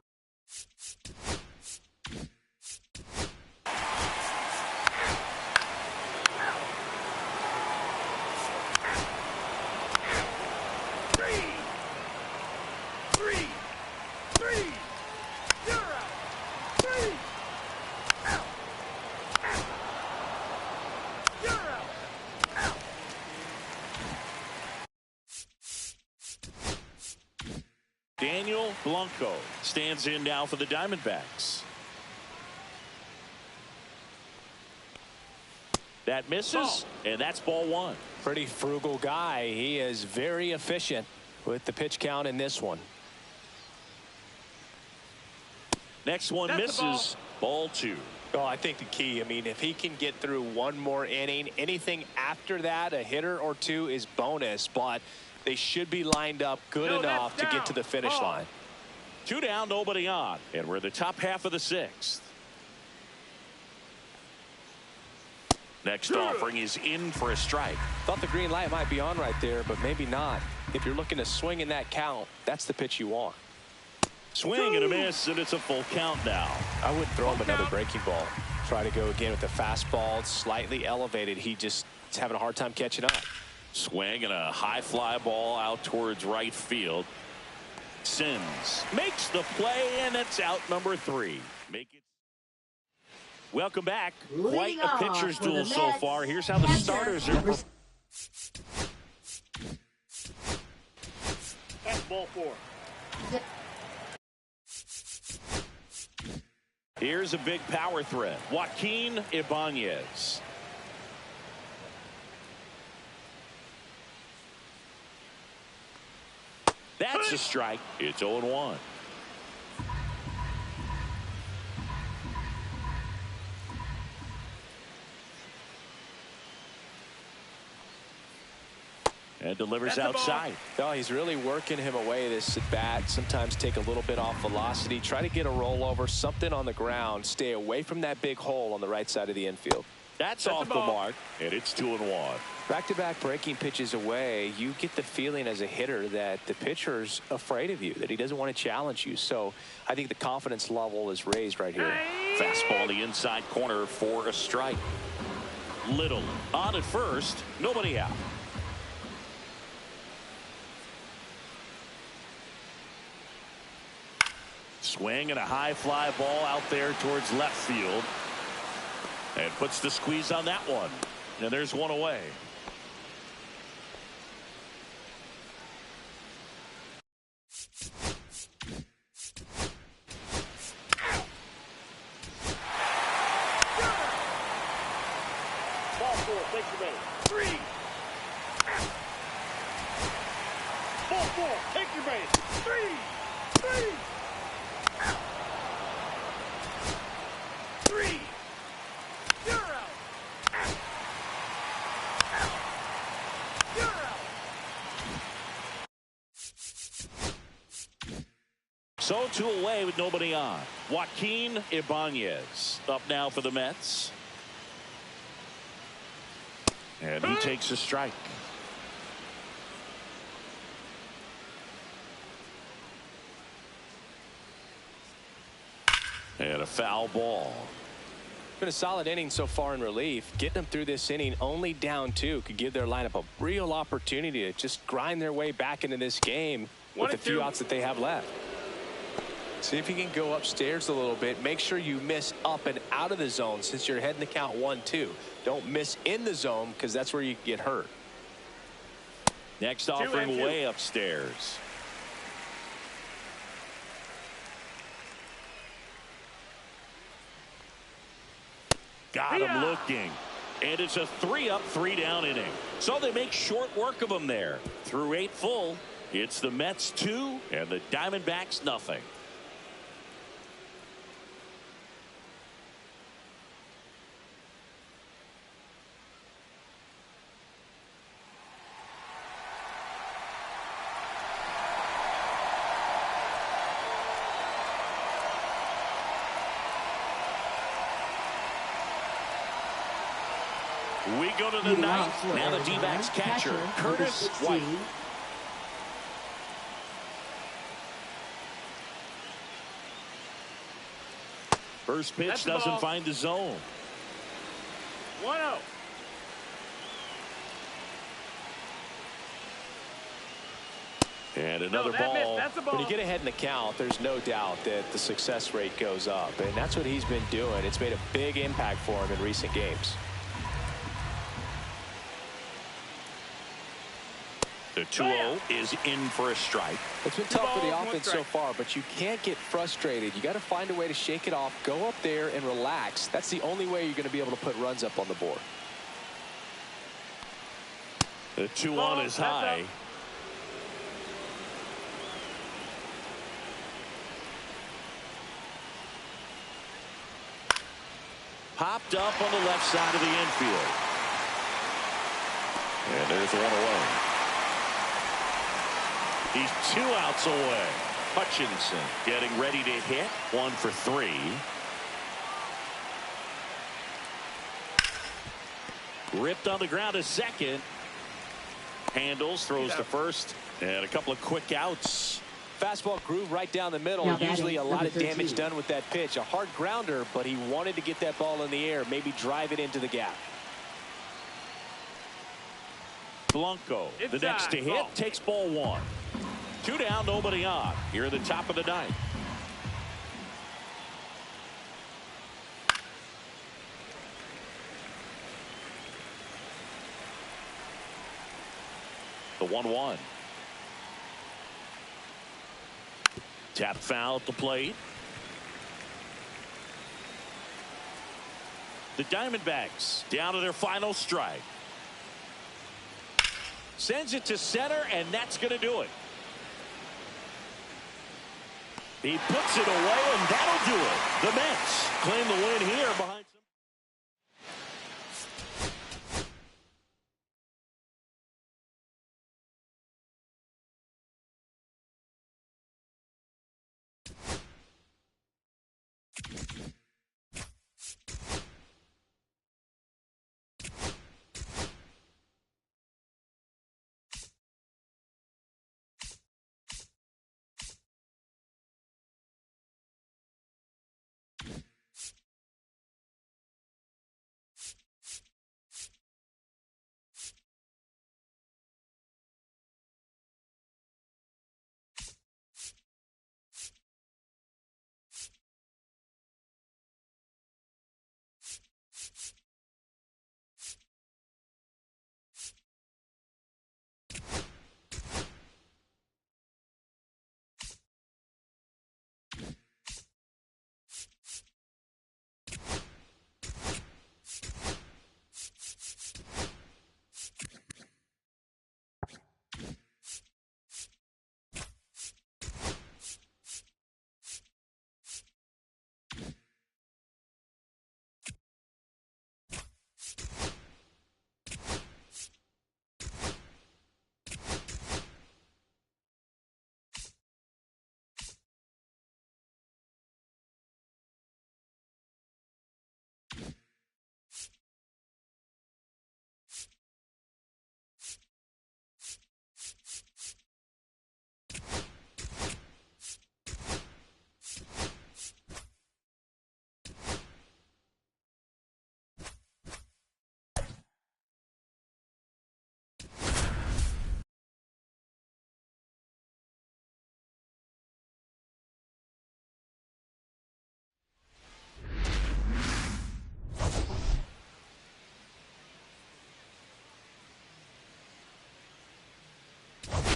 Daniel Blanco stands in now for the Diamondbacks. That misses, and that's ball 1. pretty frugal guy. He is very efficient with the pitch count in this one. Next one That's misses. Ball 2. Oh, I think the key, I mean, if he can get through one more inning, anything after that, a hitter or two is bonus, but they should be lined up good enough to get to the finish line. 2 down, nobody on, and we're in the top half of the 6th. Next offering is in for a strike. Thought the green light might be on right there, but maybe not. If you're looking to swing in that count, that's the pitch you want. Swing and a miss, and it's a full count now. I wouldn't throw him another breaking ball. Try to go again with the fastball. It's slightly elevated. He just is having a hard time catching up. Swing and a high fly ball out towards right field. Sims makes the play, and it's out number 3. Make it. Welcome back. Quite a pitcher's duel so far. Here's how the starters are. That's ball 4. Here's a big power threat. Joaquin Ibanez. That's a strike. It's 0-1. And delivers outside. No, he's really working him away this at bat. Sometimes take a little bit off velocity. Try to get a rollover, something on the ground. Stay away from that big hole on the right side of the infield. That's off the mark, and it's 2-1. Back-to-back breaking pitches away, you get the feeling as a hitter that the pitcher's afraid of you, that he doesn't want to challenge you. So I think the confidence level is raised right here. Fastball in the inside corner for a strike. Little on at first, nobody out. Swing and a high fly ball out there towards left field. And puts the squeeze on that one. And there's one away. Ball 4, takes the base. 3. So 2 away with nobody on. Joaquin Ibanez up now for the Mets. And he takes a strike. And a foul ball. Been a solid inning so far in relief. Getting them through this inning only down 2 could give their lineup a real opportunity to just grind their way back into this game with the few outs that they have left. See if you can go upstairs a little bit. Make sure you miss up and out of the zone since you're heading to count 1-2. Don't miss in the zone because that's where you get hurt. Next offering way upstairs. Got him looking. And it's a 3-up, 3-down inning. So they make short work of them there. Through 8 full, it's the Mets 2 and the Diamondbacks nothing. We go to the ninth. Now the D-backs catcher, Curtis White. First pitch doesn't find the zone. 1-0. And another ball. That's a ball. When you get ahead in the count, there's no doubt that the success rate goes up. And that's what he's been doing. It's made a big impact for him in recent games. The 2-0 is in for a strike. It's been tough for the offense so far, but you can't get frustrated. You got to find a way to shake it off, go up there and relax. That's the only way you're going to be able to put runs up on the board. The 2-1 is high. Popped up on the left side of the infield. And there's 1 away. He's 2 outs away. Hutchinson getting ready to hit. 1 for 3. Ripped on the ground to second. Handles, throws to first. And a couple of quick outs. Fastball groove right down the middle. Usually a lot of damage done with that pitch. A hard grounder, but he wanted to get that ball in the air. Maybe drive it into the gap. Blanco, the next to hit, takes ball 1. 2 down, nobody on. Here at the top of the ninth. The 1-1. Tap foul at the plate. The Diamondbacks down to their final strike. Sends it to center, and that's going to do it. He puts it away, and that'll do it. The Mets claim the win here behind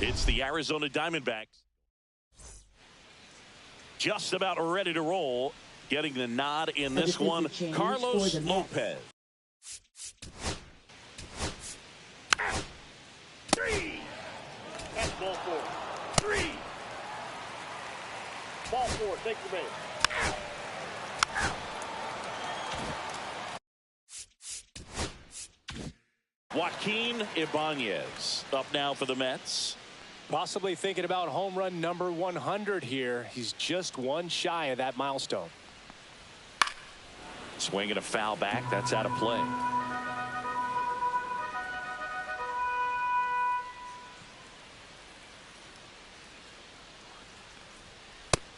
It's the Arizona Diamondbacks. Just about ready to roll. Getting the nod in this one, Carlos Lopez. 3. That's ball 4. 3. Ball 4. Take the base. Joaquin Ibanez up now for the Mets. Possibly thinking about home run number 100 here. He's just one shy of that milestone. Swinging a foul back. That's out of play.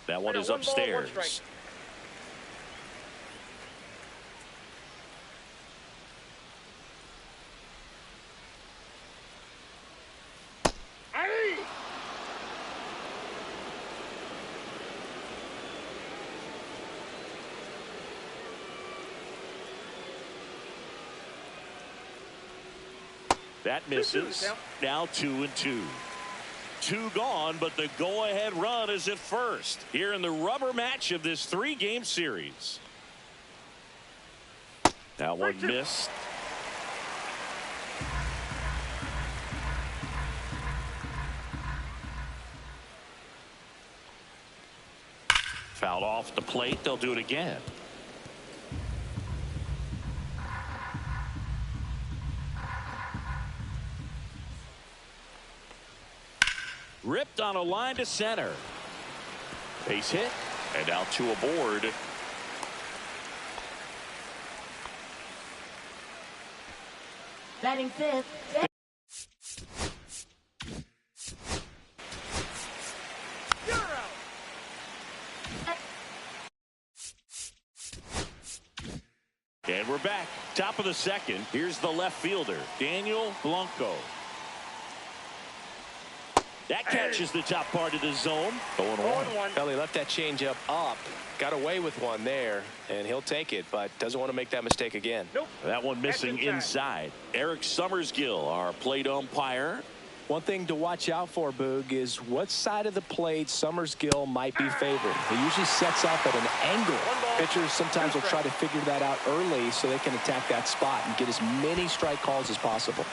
That one is upstairs. That misses. Now 2-2. 2 gone, but the go-ahead run is at first here in the rubber match of this 3-game series. That one missed. Fouled off the plate. They'll do it again. Ripped on a line to center. Base hit, and out 2 aboard. Batting 5th. You're out. And we're back. Top of the second. Here's the left fielder, Daniel Blanco. That catches the top part of the zone. 0-1. Well, he left that changeup up. Got away with one there, and he'll take it, but doesn't want to make that mistake again. Nope. That one missing inside. Eric Summersgill, our plate umpire. One thing to watch out for, Boog, is what side of the plate Summersgill might be favored. He usually sets up at an angle. Pitchers sometimes will try to figure that out early so they can attack that spot and get as many strike calls as possible.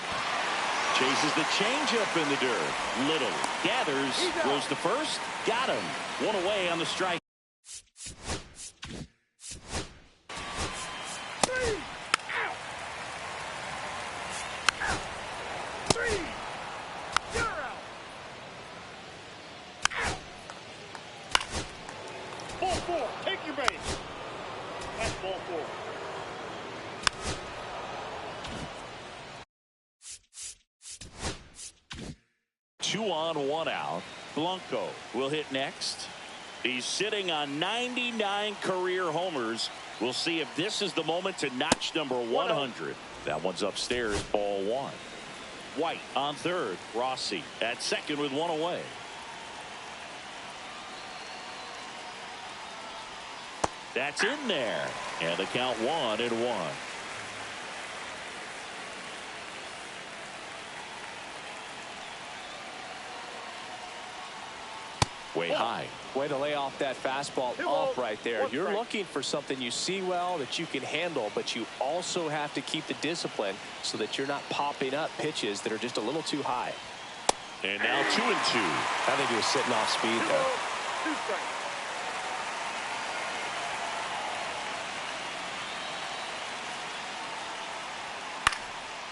Chases the changeup in the dirt. Little gathers, throws to first, got him. 1 away on the strike. 3. Out. 3. You're out. Ball 4. Take your base. That's ball 4. Two on, 1 out. Blanco will hit next. He's sitting on 99 career homers. We'll see if this is the moment to notch number 100. That one's upstairs, ball 1. White on third. Rossi at second with 1 away. That's in there. And the count 1-1. Way high. Way to lay off that fastball off right there. You're looking for something you see well that you can handle, but you also have to keep the discipline so that you're not popping up pitches that are just a little too high. And now 2-2. I think he was sitting off speed there. 2 strikes.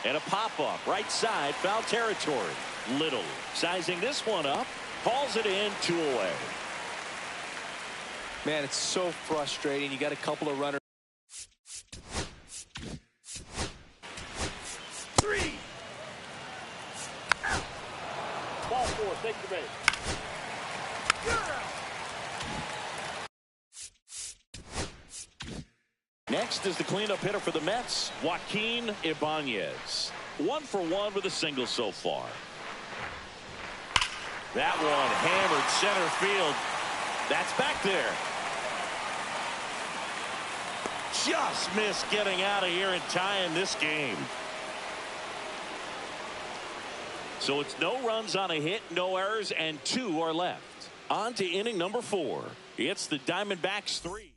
And a pop-up right side, foul territory. Little sizing this one up. Calls it in, 2 away. Man, it's so frustrating. You got a couple of runners. 3. Out. Ball 4. Take the base. You're out. Next is the cleanup hitter for the Mets, Joaquin Ibanez. 1 for 1 with a single so far. That one hammered center field. That's back there. Just missed getting out of here and tying this game. So it's no runs on a hit, no errors, and 2 are left. On to inning number 4. It's the Diamondbacks 3.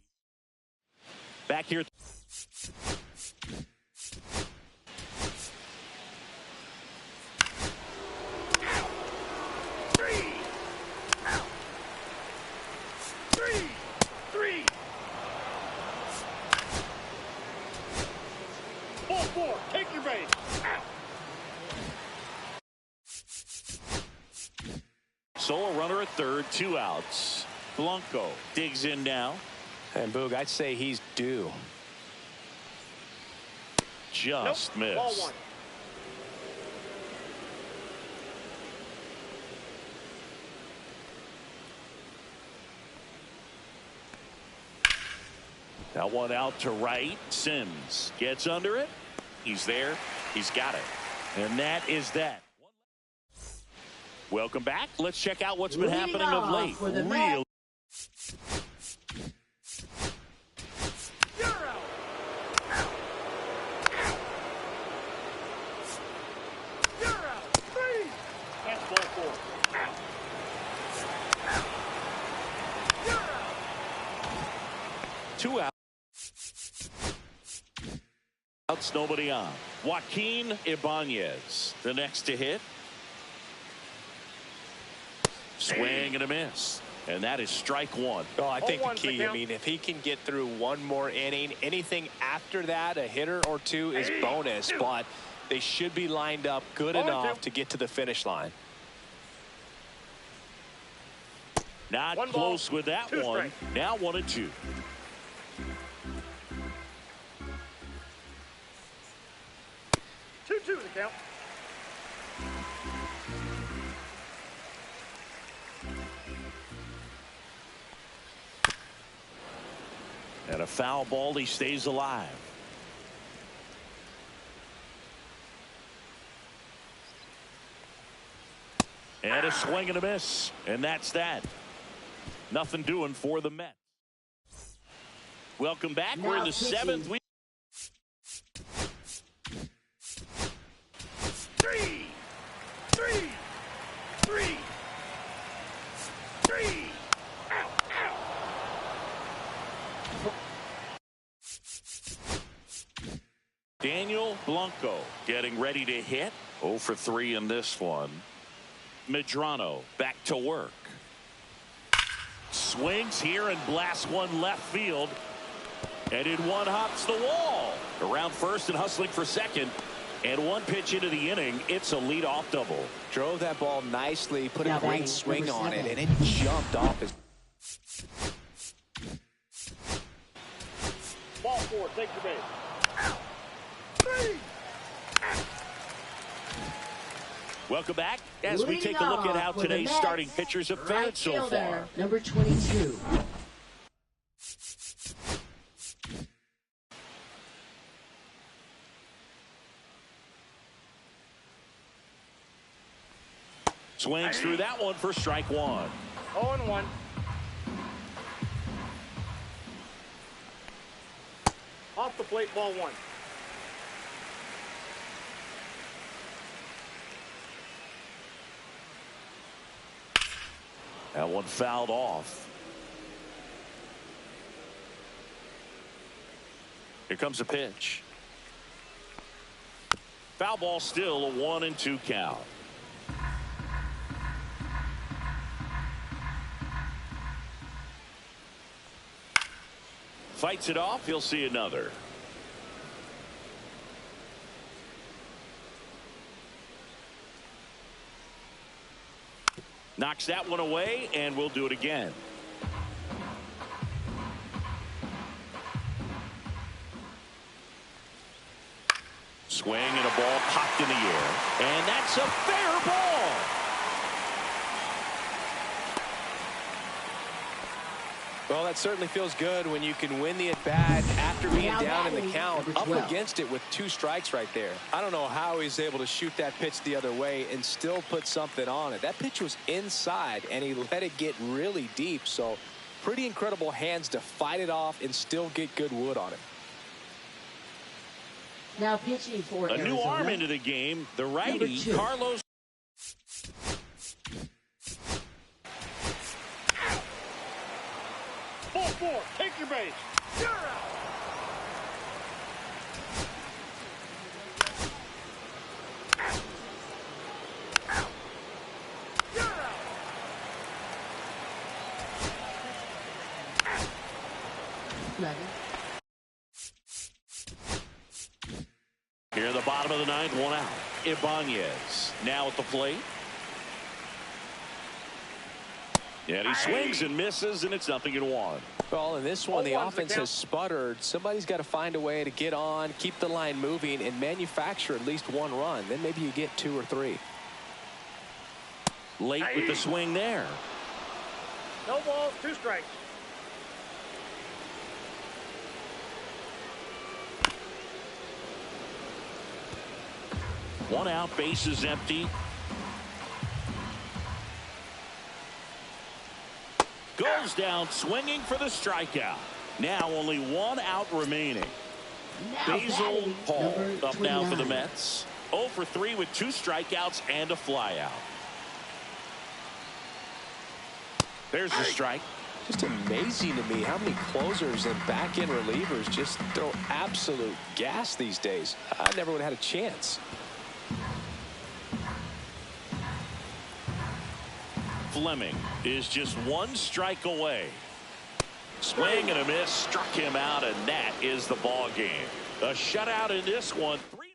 Back here. Ball 4. Take your base. So a runner at third, 2 outs. Blanco digs in now. And Boog, I'd say he's due. Just Nope. Ball missed. 1. That one out to right. Sims gets under it. He's there. He's got it. And that is that. Welcome back. Let's check out what's been Leading happening of off late. for the Real. You're out. You're out. 3. That's ball 4. You're out. 2 outs. Nobody on. Joaquin Ibanez, the next to hit. Swing and a miss. And that is strike 1. Oh, I think the 0-1's the key, I count. mean, if he can get through one more inning, anything after that, a hitter or 2 is bonus, but they should be lined up good 0-2. enough to get to the finish line. Not 1 ball, close with that 2 one. strikes. Now 1-2. 2-2 the count. And a foul ball. He stays alive. And a swing and a miss. And that's that. Nothing doing for the Mets. Welcome back. We're in the 7th. 3. 3. 3. 3. Out. Out. Daniel Blanco getting ready to hit. 0 for 3 in this one. Medrano back to work. Swings here and blasts one left field. And in one hops the wall. Around first and hustling for second. And 1 pitch into the inning. It's a leadoff double. Drove that ball nicely, put Now a great batting, swing number on it, 7. and it jumped off his. Ball 4. Take your base. Out. 3. Welcome back as we take a look at how Leading off for the today's Mets, starting pitchers have fared right so fielder, far. number 22. Swings through that one for strike 1. 0-1. Off the plate, ball 1. That one fouled off. Here comes a pitch. Foul ball, still a 1-2 count. Fights it off. He'll see another. Knocks that one away, and we'll do it again. Swing and a ball popped in the air. And that's a fair ball. Well, that certainly feels good when you can win the at-bat after being Now down in the batting, count, number up 12. against it with 2 strikes right there. I don't know how he's able to shoot that pitch the other way and still put something on it. That pitch was inside, and he let it get really deep, so pretty incredible hands to fight it off and still get good wood on it. Now pitching for A Arizona, new arm into the game. The righty, Number 2. Carlos. 4. Take your base. You're out. You're out. Here in the bottom of the ninth, one out. Ibanez now at the plate. And he swings and misses, and it's 0-1. Well, in this one, the offense has sputtered. Somebody's got to find a way to get on, keep the line moving, and manufacture at least one run. Then maybe you get 2 or 3. Late with the swing there. No balls, 2 strikes. One out, base is empty. Goes down swinging for the strikeout. Now only 1 out remaining. Basil Paul up now for the Mets. 0 for 3 with 2 strikeouts and a flyout. There's the strike. Just amazing to me how many closers and back-end relievers just throw absolute gas these days. I never would have had a chance. Fleming is just 1 strike away. Swing and a miss, struck him out, and that is the ball game. A shutout in this one. 3-0.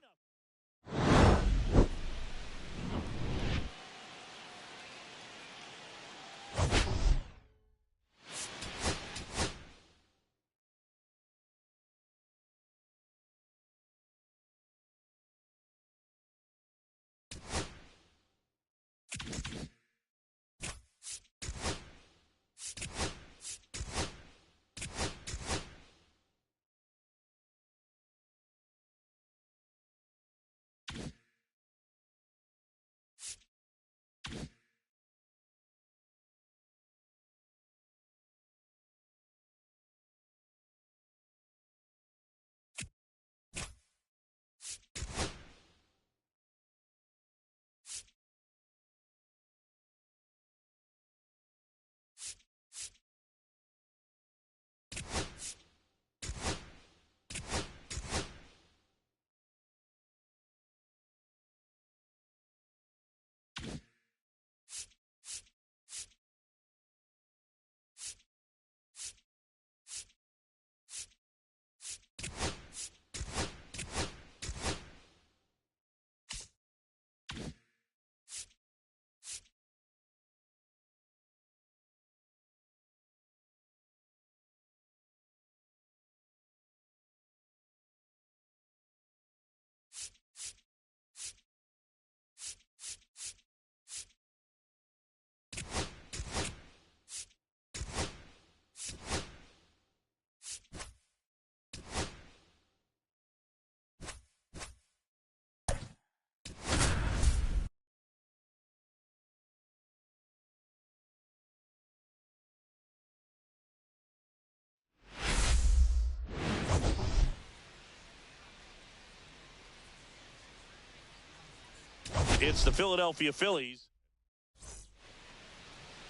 It's the Philadelphia Phillies.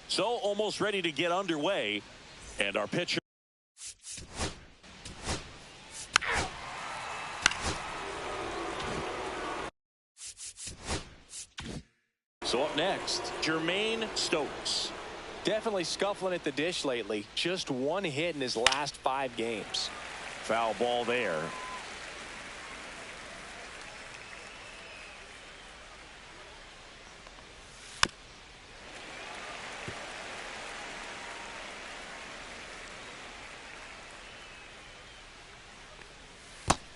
So almost ready to get underway. And our pitcher. So up next, Jermaine Stokes. Definitely scuffling at the dish lately. Just 1 hit in his last 5 games. Foul ball there.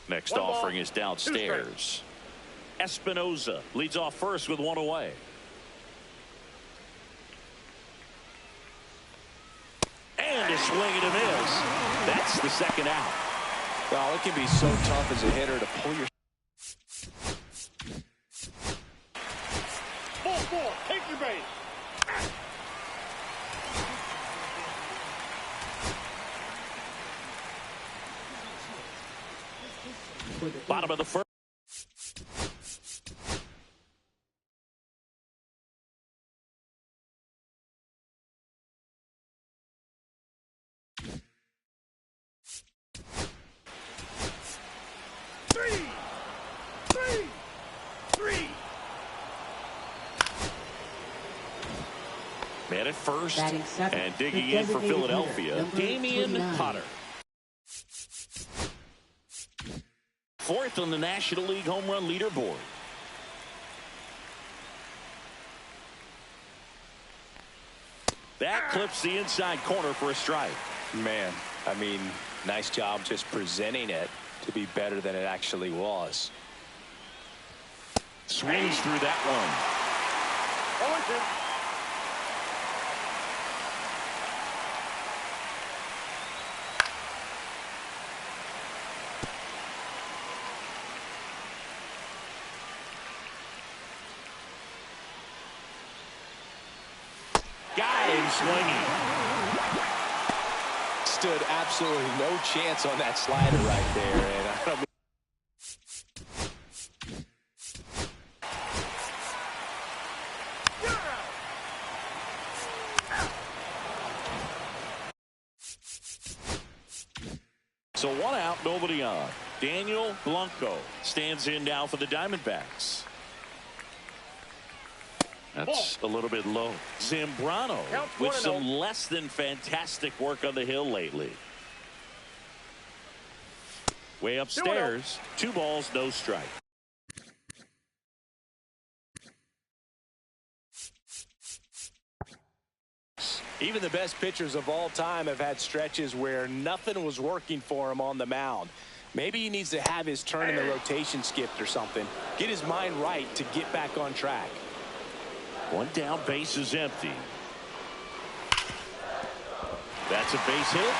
Next offering is downstairs. Espinoza leads off first with 1 away. And a swing and a miss. That's the 2nd out. Well, it can be so tough as a hitter to pull your. Ball 4. Take your base. Bottom of the first. first. Batting second, And digging the in for designated Philadelphia, hitter, number Damian 29. Potter. Fourth on the National League home run leaderboard. That clips the inside corner for a strike. Man, I mean, nice job just presenting it to be better than it actually was. Swings through that one. 0-2. Got him swinging. Stood absolutely no chance on that slider right there. And I don't So one out, nobody on. Daniel Blanco stands in now for the Diamondbacks. That's a little bit low. Zambrano with some less than fantastic work on the hill lately. Way upstairs, 2 balls, no strike. Even the best pitchers of all time have had stretches where nothing was working for him on the mound. Maybe he needs to have his turn in the rotation skipped or something. Get his mind right to get back on track. One down, base is empty. That's a base hit.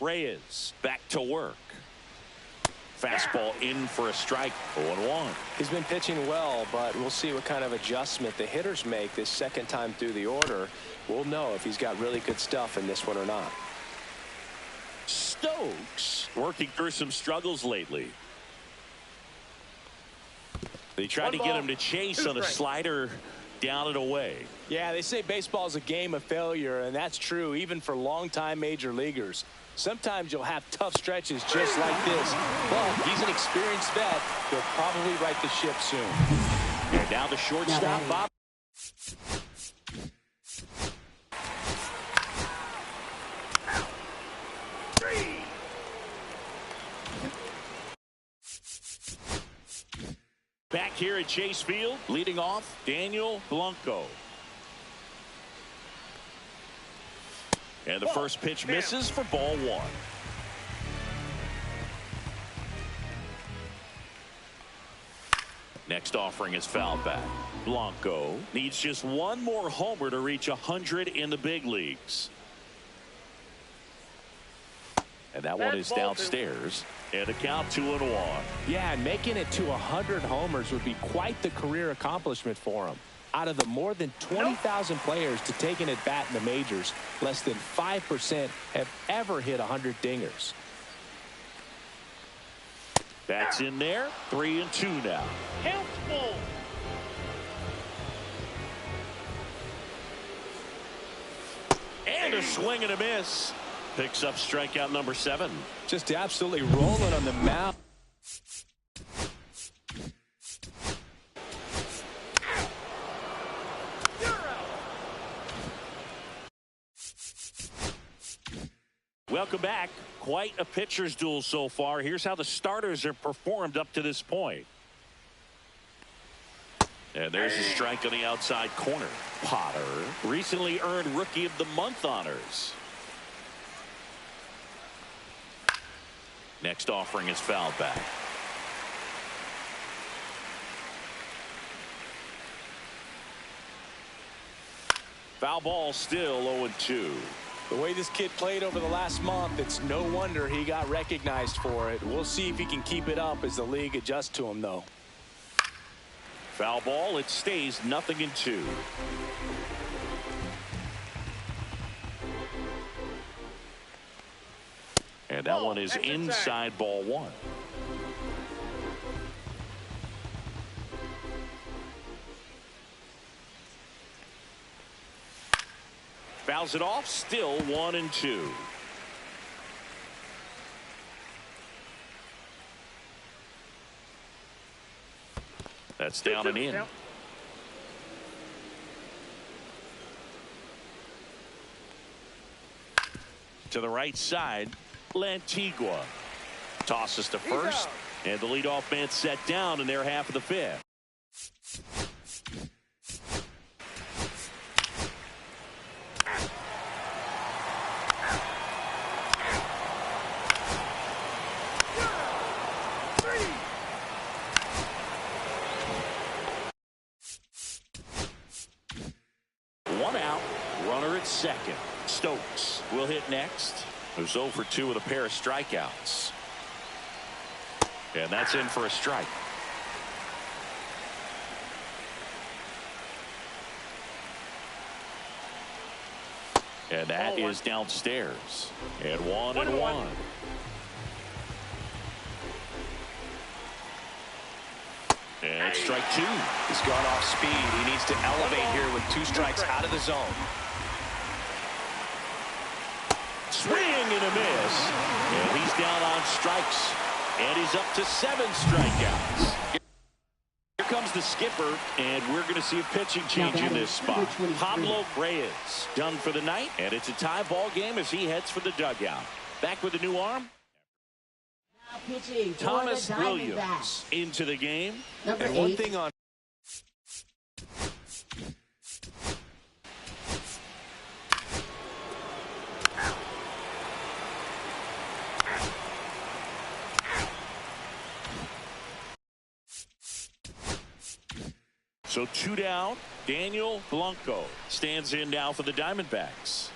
Reyes back to work. Fastball in for a strike. 0-1. He's been pitching well, but we'll see what kind of adjustment the hitters make this second time through the order. We'll know if he's got really good stuff in this one or not. Stokes working through some struggles lately. They tried to get him to chase on a slider down and away. Yeah, they say baseball is a game of failure, and that's true even for longtime major leaguers. Sometimes you'll have tough stretches just like this, but he's an experienced vet. He'll probably right the ship soon. And now the shortstop, Bob. Back here at Chase Field, leading off, Daniel Blanco. And the first pitch misses for ball 1. Next offering is fouled back. Blanco needs just one more homer to reach 100 in the big leagues. And that one is downstairs. And a count 2-1. Yeah, and making it to 100 homers would be quite the career accomplishment for him. Out of the more than 20,000 players to take an at-bat in the majors, less than 5% have ever hit 100 dingers. That's in there. 3-2 now. Helpful. And a swing and a miss. Picks up strikeout number 7. Just absolutely rolling on the mound. Welcome back. Quite a pitcher's duel so far. Here's how the starters have performed up to this point. And there's a strike on the outside corner. Potter recently earned Rookie of the Month honors. Next offering is fouled back. Foul ball, still 0-2. The way this kid played over the last month, it's no wonder he got recognized for it. We'll see if he can keep it up as the league adjusts to him, though. Foul ball, it stays 0-2. And that one is inside ball one. Fouls it off, still 1-2. That's down and in. To the right side, Lantigua tosses to first, and the leadoff man set down in their half of the fifth. One out, runner at second. Stokes will hit next. Who's 0 for 2 with a pair of strikeouts. And that's in for a strike. And that is downstairs. And 1-1. And it's strike two. He's gone off speed. He needs to elevate here with 2 strikes out of the zone. Swing and a miss. And he's down on strikes. And he's up to 7 strikeouts. Here comes the skipper, and we're going to see a pitching change in this spot. Pablo Reyes done for the night, and it's a tie ball game as he heads for the dugout. Back with a new arm. Thomas Williams into the game. And one thing on So 2 down. Daniel Blanco stands in now for the Diamondbacks.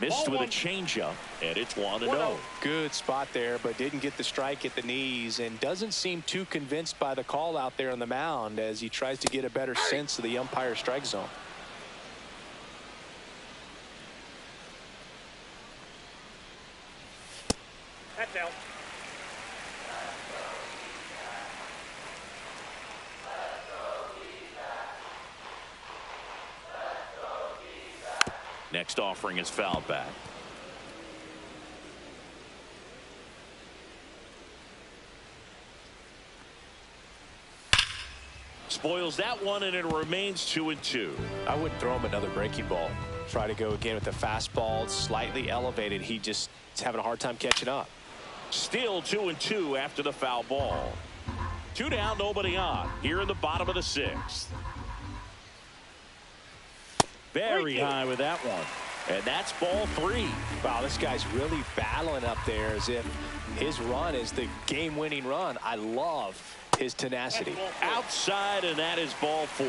Missed with a changeup, and it's 1-0. Good spot there, but didn't get the strike at the knees, and doesn't seem too convinced by the call out there on the mound as he tries to get a better sense of the umpire strike zone. That's out. Next offering is fouled back. Spoils that one, and it remains 2-2. I wouldn't throw him another breaking ball. Try to go again with the fastball, slightly elevated. He just is having a hard time catching up. Still 2-2 after the foul ball. 2 down, nobody on. Here in the bottom of the 6th. Very high with that one. And that's ball 3. Wow, this guy's really battling up there as if his run is the game-winning run. I love his tenacity. Outside, and that is ball 4.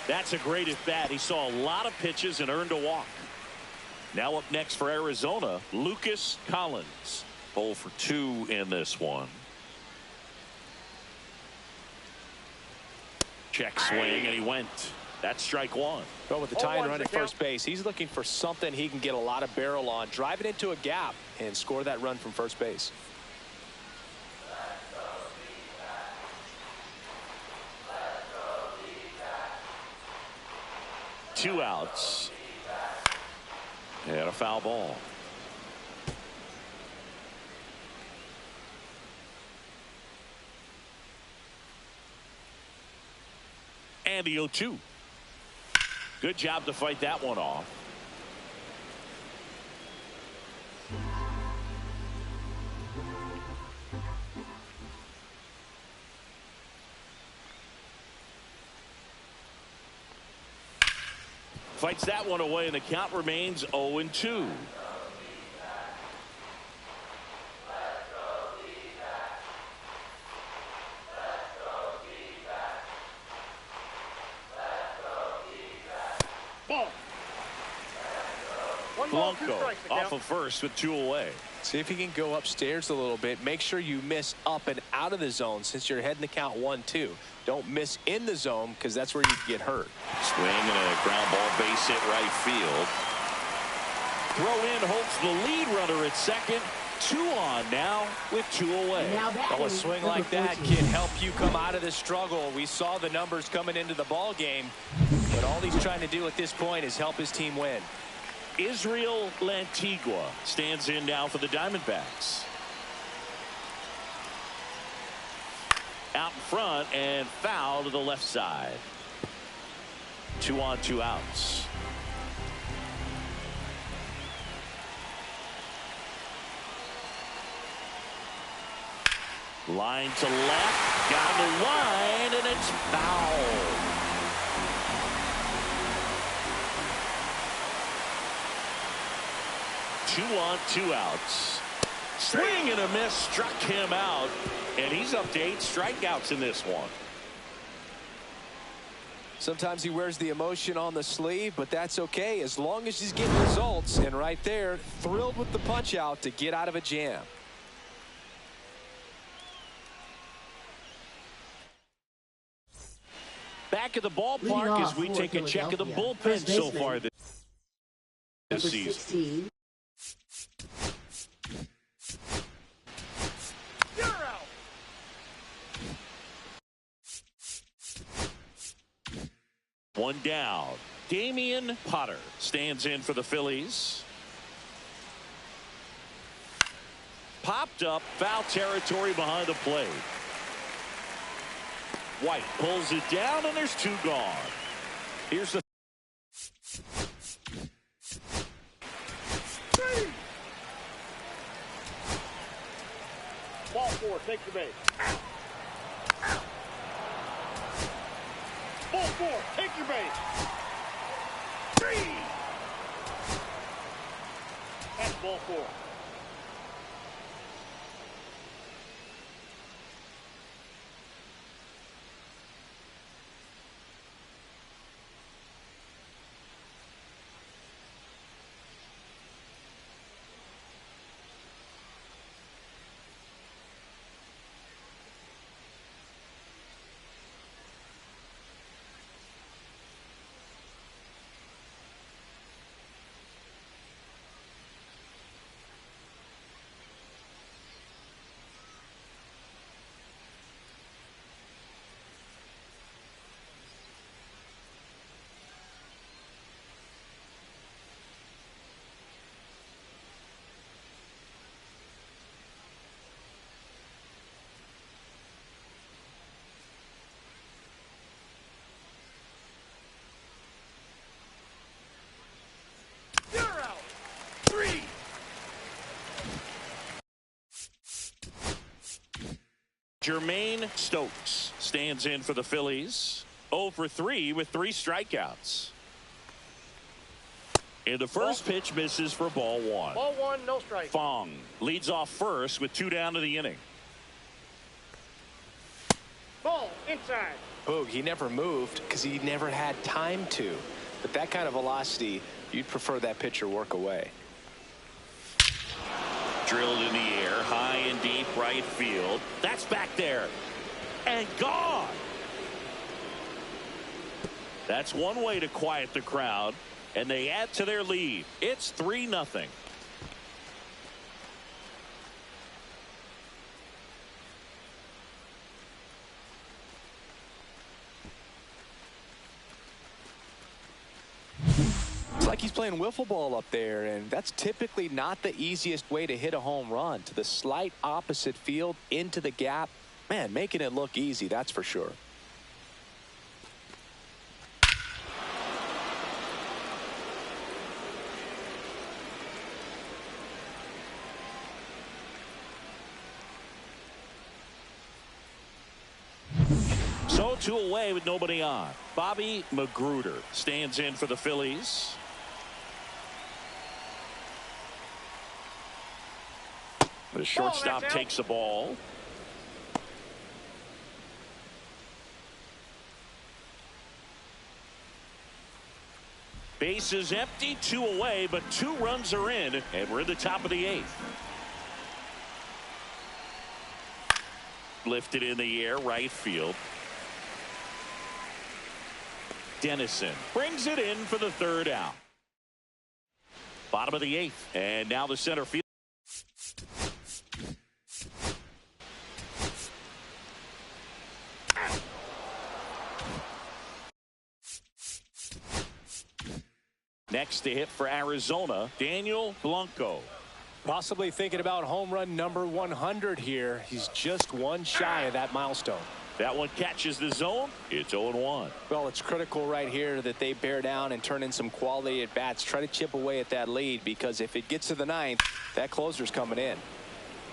That's a great at bat. He saw a lot of pitches and earned a walk. Now up next for Arizona, Lucas Collins. 0 for 2 in this one. Check swing, and he went. That's strike 1. But with the tying run at first base, he's looking for something he can get a lot of barrel on, drive it into a gap, and score that run from first base. Two outs. And a foul ball. And the 0-2. Good job to fight that one off. Fights that one away, and the count remains 0-2. Ball. One ball, two Blanco strikes. off of first with 2 away. See if he can go upstairs a little bit. Make sure you miss up and out of the zone since you're heading the count 1-2. Don't miss in the zone because that's where you can get hurt. Swing and a ground ball, base hit right field. Throw in hopes the lead runner at second. 2 on now with 2 away. Well, a swing like that can help you come out of the struggle. We saw the numbers coming into the ball game, but all he's trying to do at this point is help his team win. Israel Lantigua stands in now for the Diamondbacks. Out in front and foul to the left side. 2 on, 2 outs. Line to left, down the line, and it's foul. Two on, 2 outs. Swing and a miss, struck him out, and he's up to 8 strikeouts in this one. Sometimes he wears the emotion on the sleeve, but that's okay as long as he's getting results. And right there, thrilled with the punch out to get out of a jam. Back at the ballpark as we take a check of the bullpen so far this season. 16. You're out. One down. Damian Potter stands in for the Phillies. Popped up, foul territory behind the plate. White pulls it down, and there's 2 gone. Here's the Ball 4, take the base. Ball 4, take your base. 3. That's ball 4. You're out. 3. Jermaine Stokes stands in for the Phillies. 0 for 3 with 3 strikeouts. And the first pitch misses for ball 1. Ball 1, no strike. Fong leads off first with 2 down to the inning. Ball inside. Boog, he never moved because he never had time to. But that kind of velocity, you'd prefer that pitcher work away. Drilled in the air, high and deep right field. That's back there. And gone. That's one way to quiet the crowd. And they add to their lead. It's 3-0. It's like he's playing wiffle ball up there, and that's typically not the easiest way to hit a home run. To the slight opposite field, into the gap. Man, making it look easy, that's for sure. So 2 away with nobody on. Bobby Magruder stands in for the Phillies. The shortstop takes the ball. Base is empty, 2 away, but 2 runs are in, and we're in the top of the 8th. Lifted in the air, right field. Dennison brings it in for the 3rd out. Bottom of the 8th, and now the center field. Next to hit for Arizona, Daniel Blanco. Possibly thinking about home run number 100 here. He's just 1 shy of that milestone. That one catches the zone. It's 0-1. Well, it's critical right here that they bear down and turn in some quality at bats. Try to chip away at that lead, because if it gets to the 9th, that closer's coming in.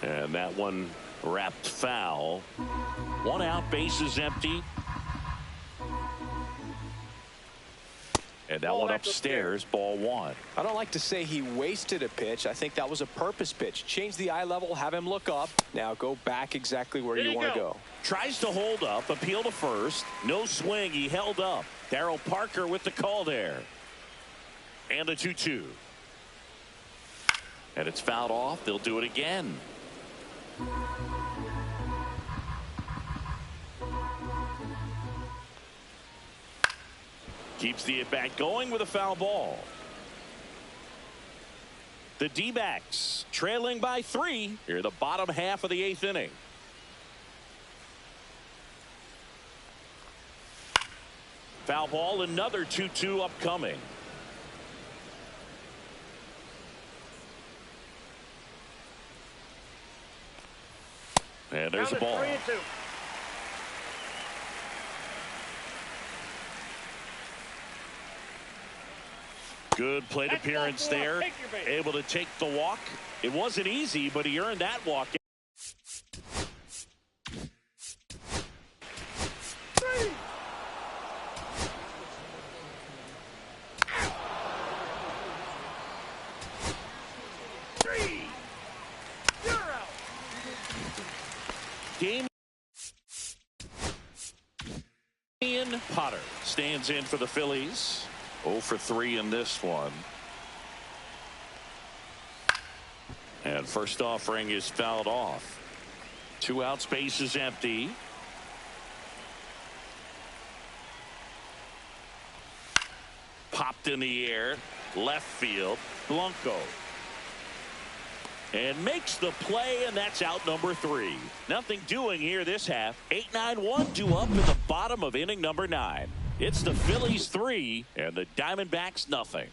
And that one wrapped foul. 1 out, bases empty. And that one upstairs, ball 1. I don't like to say he wasted a pitch. I think that was a purpose pitch. Change the eye level, have him look up. Now go back exactly where you want to go. Tries to hold up, appeal to first. No swing, he held up. Darryl Parker with the call there. And the 2-2. And it's fouled off. They'll do it again. Keeps the at-bat going with a foul ball. The D-backs trailing by 3 here in the bottom half of the 8th inning. Foul ball, another 2-2 upcoming. And there's a ball. 3-2. Good plate appearance there. Able to take the walk. It wasn't easy, but he earned that walk. Damian Potter stands in for the Phillies. 0 for 3 in this one. And first offering is fouled off. 2 outs, base is empty. Popped in the air, left field. Blanco. And makes the play, and that's out number 3. Nothing doing here this half. 8-9-1 due up in the bottom of inning number 9. It's the Phillies 3 and the Diamondbacks nothing.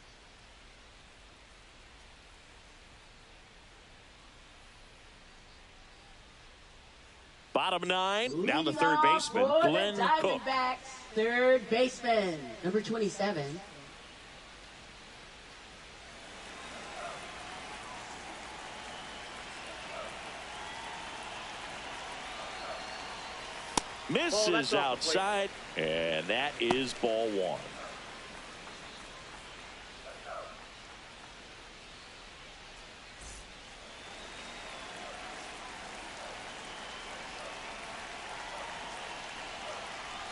Bottom 9, down the third baseman, Glenn Cook. Diamondbacks, third baseman, number 27. Misses outside, and that is ball 1.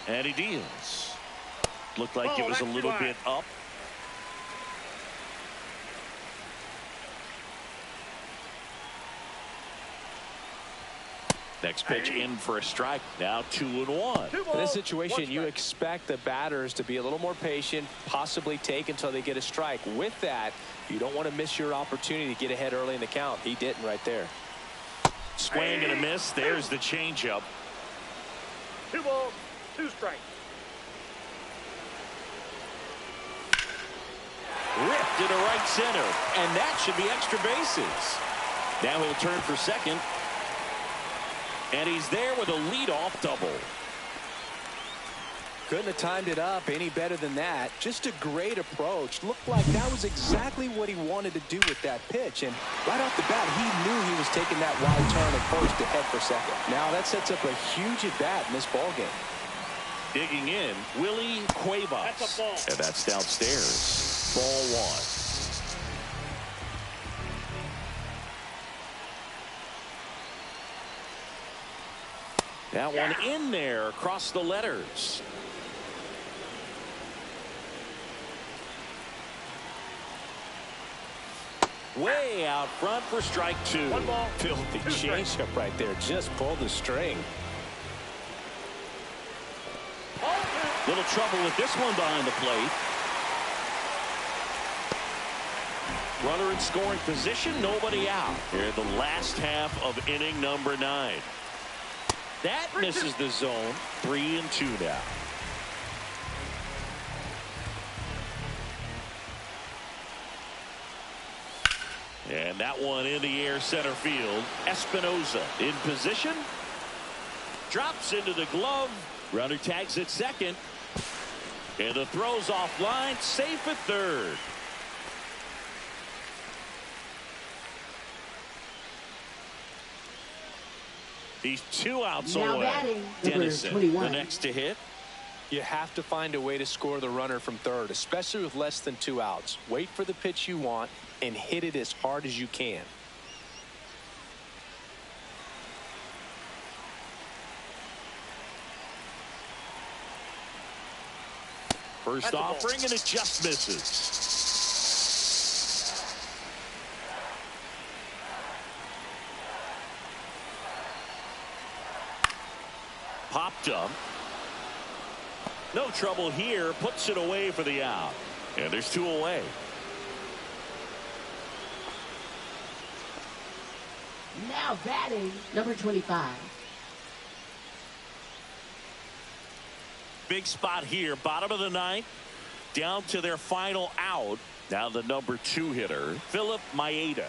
And he deals. Looked like it was a little bit up. Next pitch in for a strike. Now 2-1. In this situation, you expect the batters to be a little more patient, possibly take until they get a strike. With that, you don't want to miss your opportunity to get ahead early in the count. He didn't right there. Swing and a miss. There's the changeup. 2 balls, 2 strikes. Ripped into right center, and that should be extra bases. Now he'll turn for second. And he's there with a leadoff double. Couldn't have timed it up any better than that. Just a great approach. Looked like that was exactly what he wanted to do with that pitch. And right off the bat, he knew he was taking that wide turn at first to head for second. Now that sets up a huge at bat in this ballgame. Digging in, Willie Cuevas. That's a ball. And that's downstairs. Ball one. That one in there across the letters. Way out front for strike two. One ball. Filthy changeup right there. Just pulled the string. Little trouble with this one behind the plate. Runner in scoring position, nobody out. Here in the last half of inning number 9. That misses the zone. 3-2 now. And that one in the air center field. Espinosa in position. Drops into the glove. Runner tags at second. And the throw's offline. Safe at third. He's 2 outs Now away. batting, number Dennison, 21. the next to hit. You have to find a way to score the runner from third, especially with less than 2 outs. Wait for the pitch you want and hit it as hard as you can. First offering, and it just misses. Popped up. No trouble here. Puts it away for the out. And there's 2 away. Now batting, number 25. Big spot here. Bottom of the 9th. Down to their final out. Now the number 2 hitter, Philip Maeda.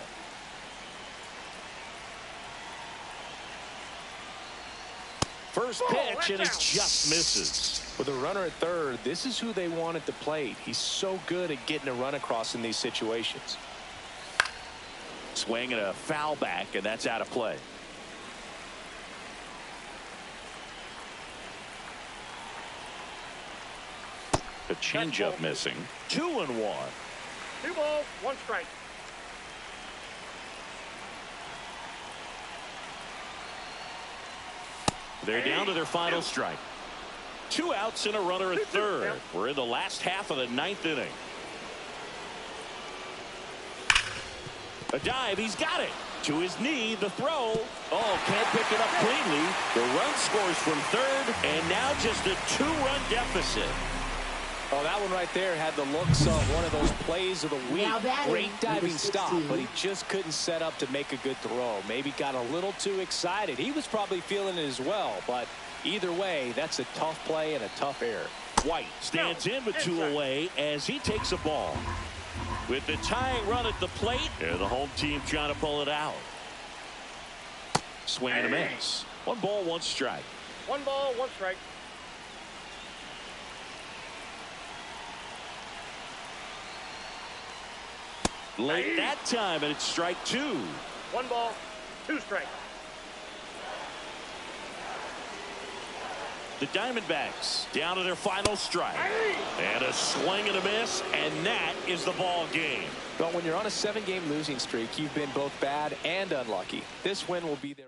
First pitch, and it just misses. With a runner at third, this is who they want at the plate. He's so good at getting a run across in these situations. Swing and a foul back, and that's out of play. The changeup missing. 2-1. 2 balls, 1 strike. They're down to their final strike. 2 outs and a runner at third. We're in the last half of the 9th inning. A dive, he's got it. To his knee, the throw. Oh, can't pick it up cleanly. The run scores from third, and now just a 2-run deficit. Oh, that one right there had the looks of one of those plays of the week. Now batting, Great diving number stop, 16. but he just couldn't set up to make a good throw. Maybe got a little too excited. He was probably feeling it as well, but either way, that's a tough play and a tough error. White stands in with 2 away as he takes a ball. With the tying run at the plate, and the home team trying to pull it out. Swing and a miss. 1 ball, 1 strike. 1 ball, 1 strike. Late that time, and it's strike 2. 1 ball, 2 strikes. The Diamondbacks down to their final strike. And a swing and a miss, and that is the ball game. But when you're on a 7-game losing streak, you've been both bad and unlucky. This win will be their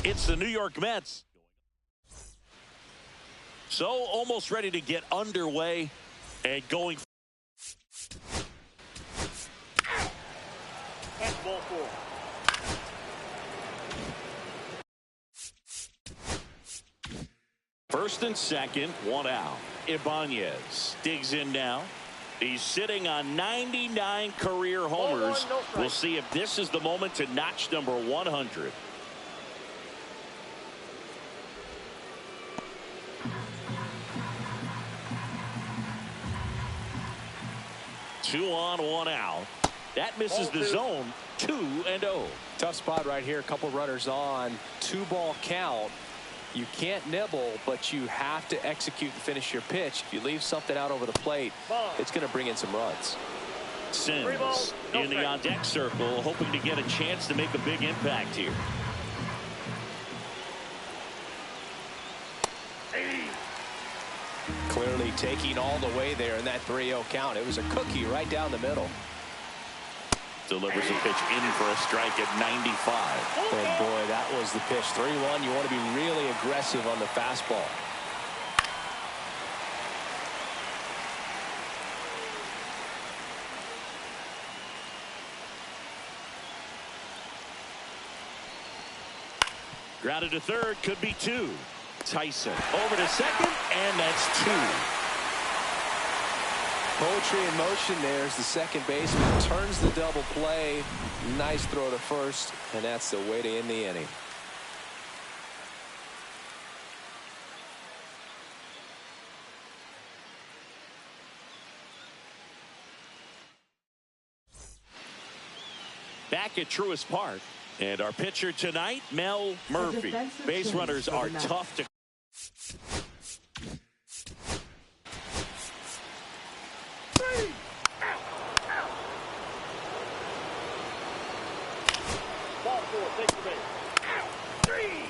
It's the New York Mets. So almost ready to get underway and going. That's ball four. First and second, one out. Ibanez digs in now. He's sitting on 99 career homers. We'll see if this is the moment to notch number 100. Two on, one out. That misses the zone. 2-0. Tough spot right here. A couple runners on. 2-ball count. You can't nibble, but you have to execute and finish your pitch. If you leave something out over the plate, it's going to bring in some runs. Sims in the on-deck circle, hoping to get a chance to make a big impact here. Clearly taking all the way there in that 3-0 count. It was a cookie right down the middle. delivers a pitch in for a strike at 95. And boy, that was the pitch. 3-1. You want to be really aggressive on the fastball. Grounded to third, could be two. Tyson over to second, and that's two. Poetry in motion there as the second baseman turns the double play. Nice throw to first, and that's the way to end the inning. Back at Truist Park. And our pitcher tonight, Mel Murphy. Base runners are tough to. Ball four, take the base. Three.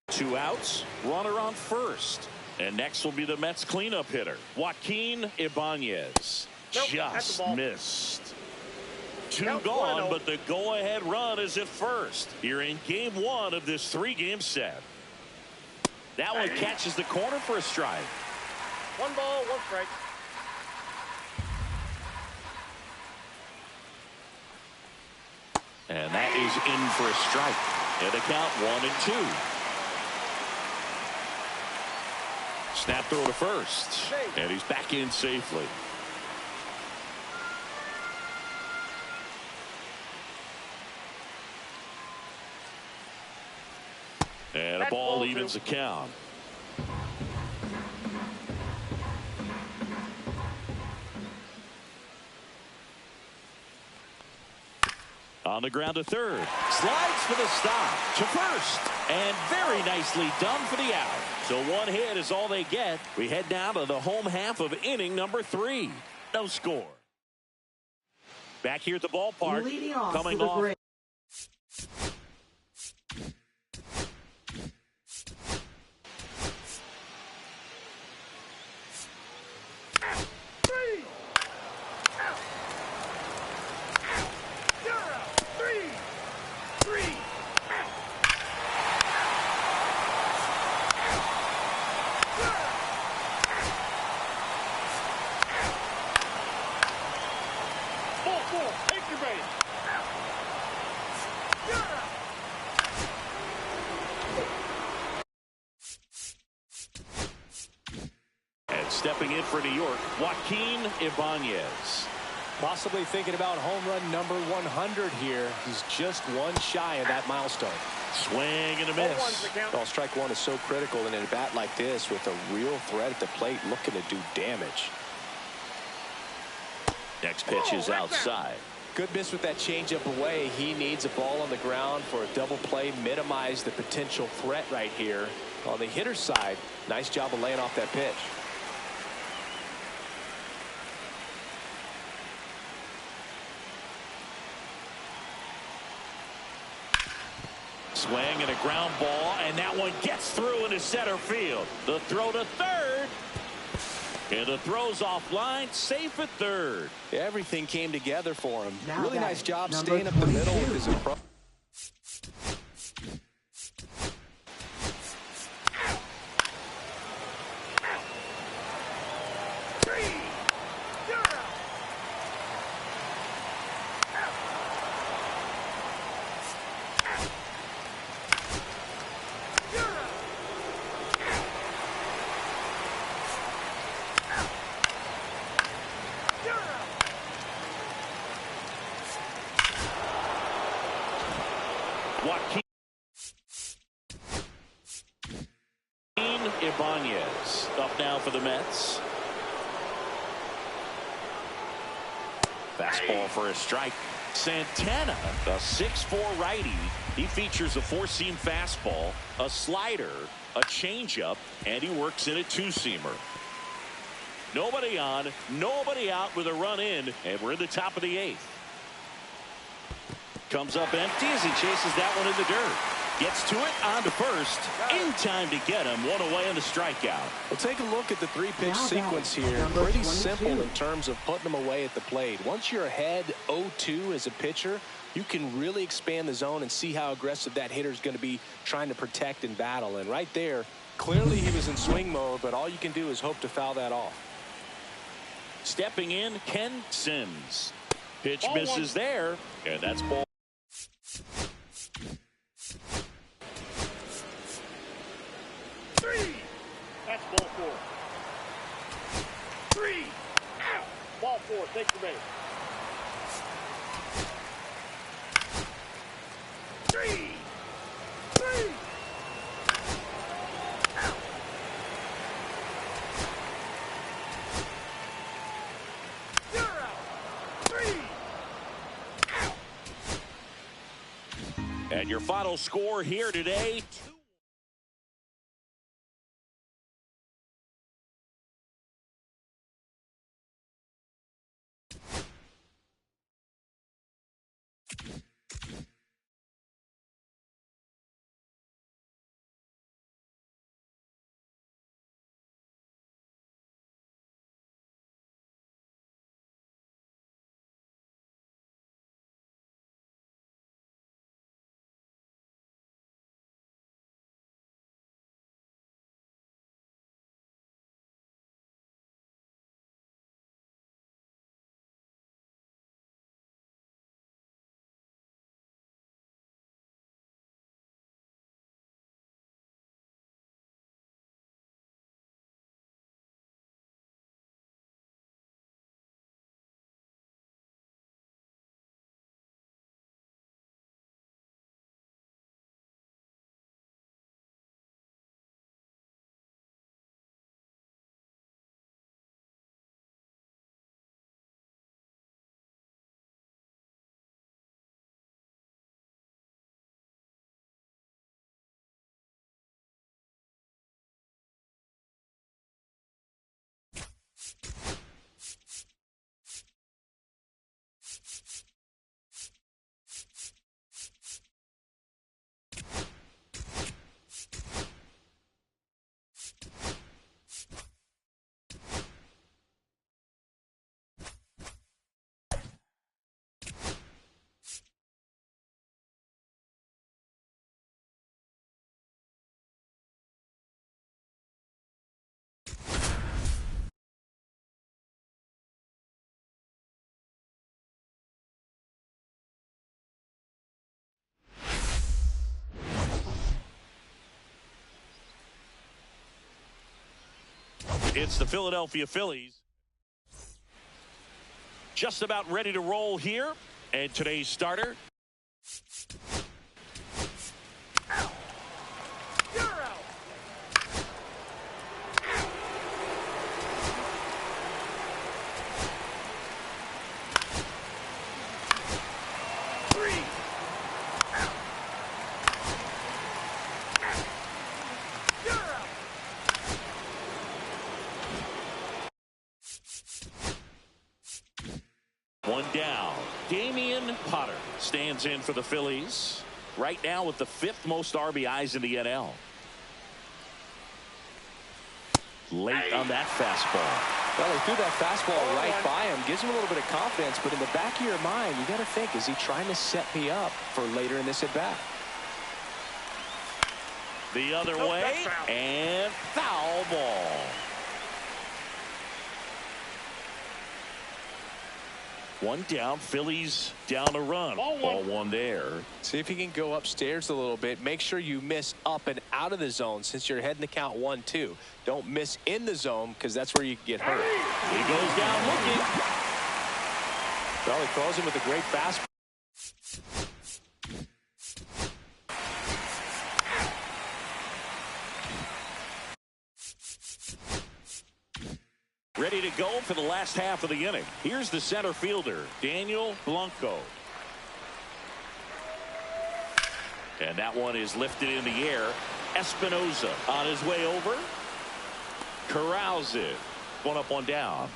Two outs, runner on first. And next will be the Mets cleanup hitter, Joaquin Ibanez. Just missed. Two gone, but the go-ahead run is at first. Here in game one of this three-game set. That one catches the corner for a strike. One ball, one strike. And that is in for a strike. And the count 1-2. Snap throw to first. And he's back in safely. And a ball evens the count. On the ground to third. Slides for the stop to first. And very nicely done for the out. So one hit is all they get. We head down to the home half of inning number 3. No score. Back here at the ballpark. Coming off. Stepping in for New York, Joaquin Ibanez. Possibly thinking about home run number 100 here. He's just one shy of that milestone. Swing and a miss. Well, strike one is so critical in a bat like this with a real threat at the plate looking to do damage. Next pitch is outside. Good miss with that changeup away. He needs a ball on the ground for a double play. Minimize the potential threat right here. On the hitter's side, nice job of laying off that pitch. Swing and a ground ball, and that one gets through into center field. The throw to third. And the throw's offline, safe at third. Everything came together for him. Really nice job staying up the middle with his approach. Joaquin Ibanez up now for the Mets. Fastball for a strike. Santana, a 6'4" righty. He features a 4-seam fastball, a slider, a changeup, and he works in a 2-seamer. Nobody on, nobody out with a run in, and we're in the top of the 8th. Comes up empty as he chases that one in the dirt. Gets to it, on to first. In time to get him. One away on the strikeout. Well, take a look at the 3-pitch sequence here. Pretty simple in terms of putting them away at the plate. Once you're ahead 0-2 as a pitcher, you can really expand the zone and see how aggressive that hitter is going to be trying to protect and battle. And right there, clearly he was in swing mode, but all you can do is hope to foul that off. Stepping in, Ken Sims. Pitch misses there, and that's ball. That's ball 4. 3. Out. Ball 4. Take your base. 3. Out. You're out. 3. Out. And your final score here today. It's the Philadelphia Phillies. Just about ready to roll here. And today's starter. Out. You're out. 3. Out. You're out. One down. Damian Potter stands in for the Phillies. Right now with the 5th most RBIs in the NL. Late on that fastball. Well, he threw that fastball right by him. Gives him a little bit of confidence, but in the back of your mind, you got to think, is he trying to set me up for later in this at-bat? The other way, and foul ball. One down, Phillies down a run. Ball one there. See if you can go upstairs a little bit. Make sure you miss up and out of the zone since you're heading to count 1-2. Don't miss in the zone because that's where you can get hurt. He goes down looking. Well, he throws him with a great fastball. Ready to go for the last half of the inning. Here's the center fielder, Daniel Blanco. And that one is lifted in the air. Espinoza on his way over. Corrals it. One up, one down.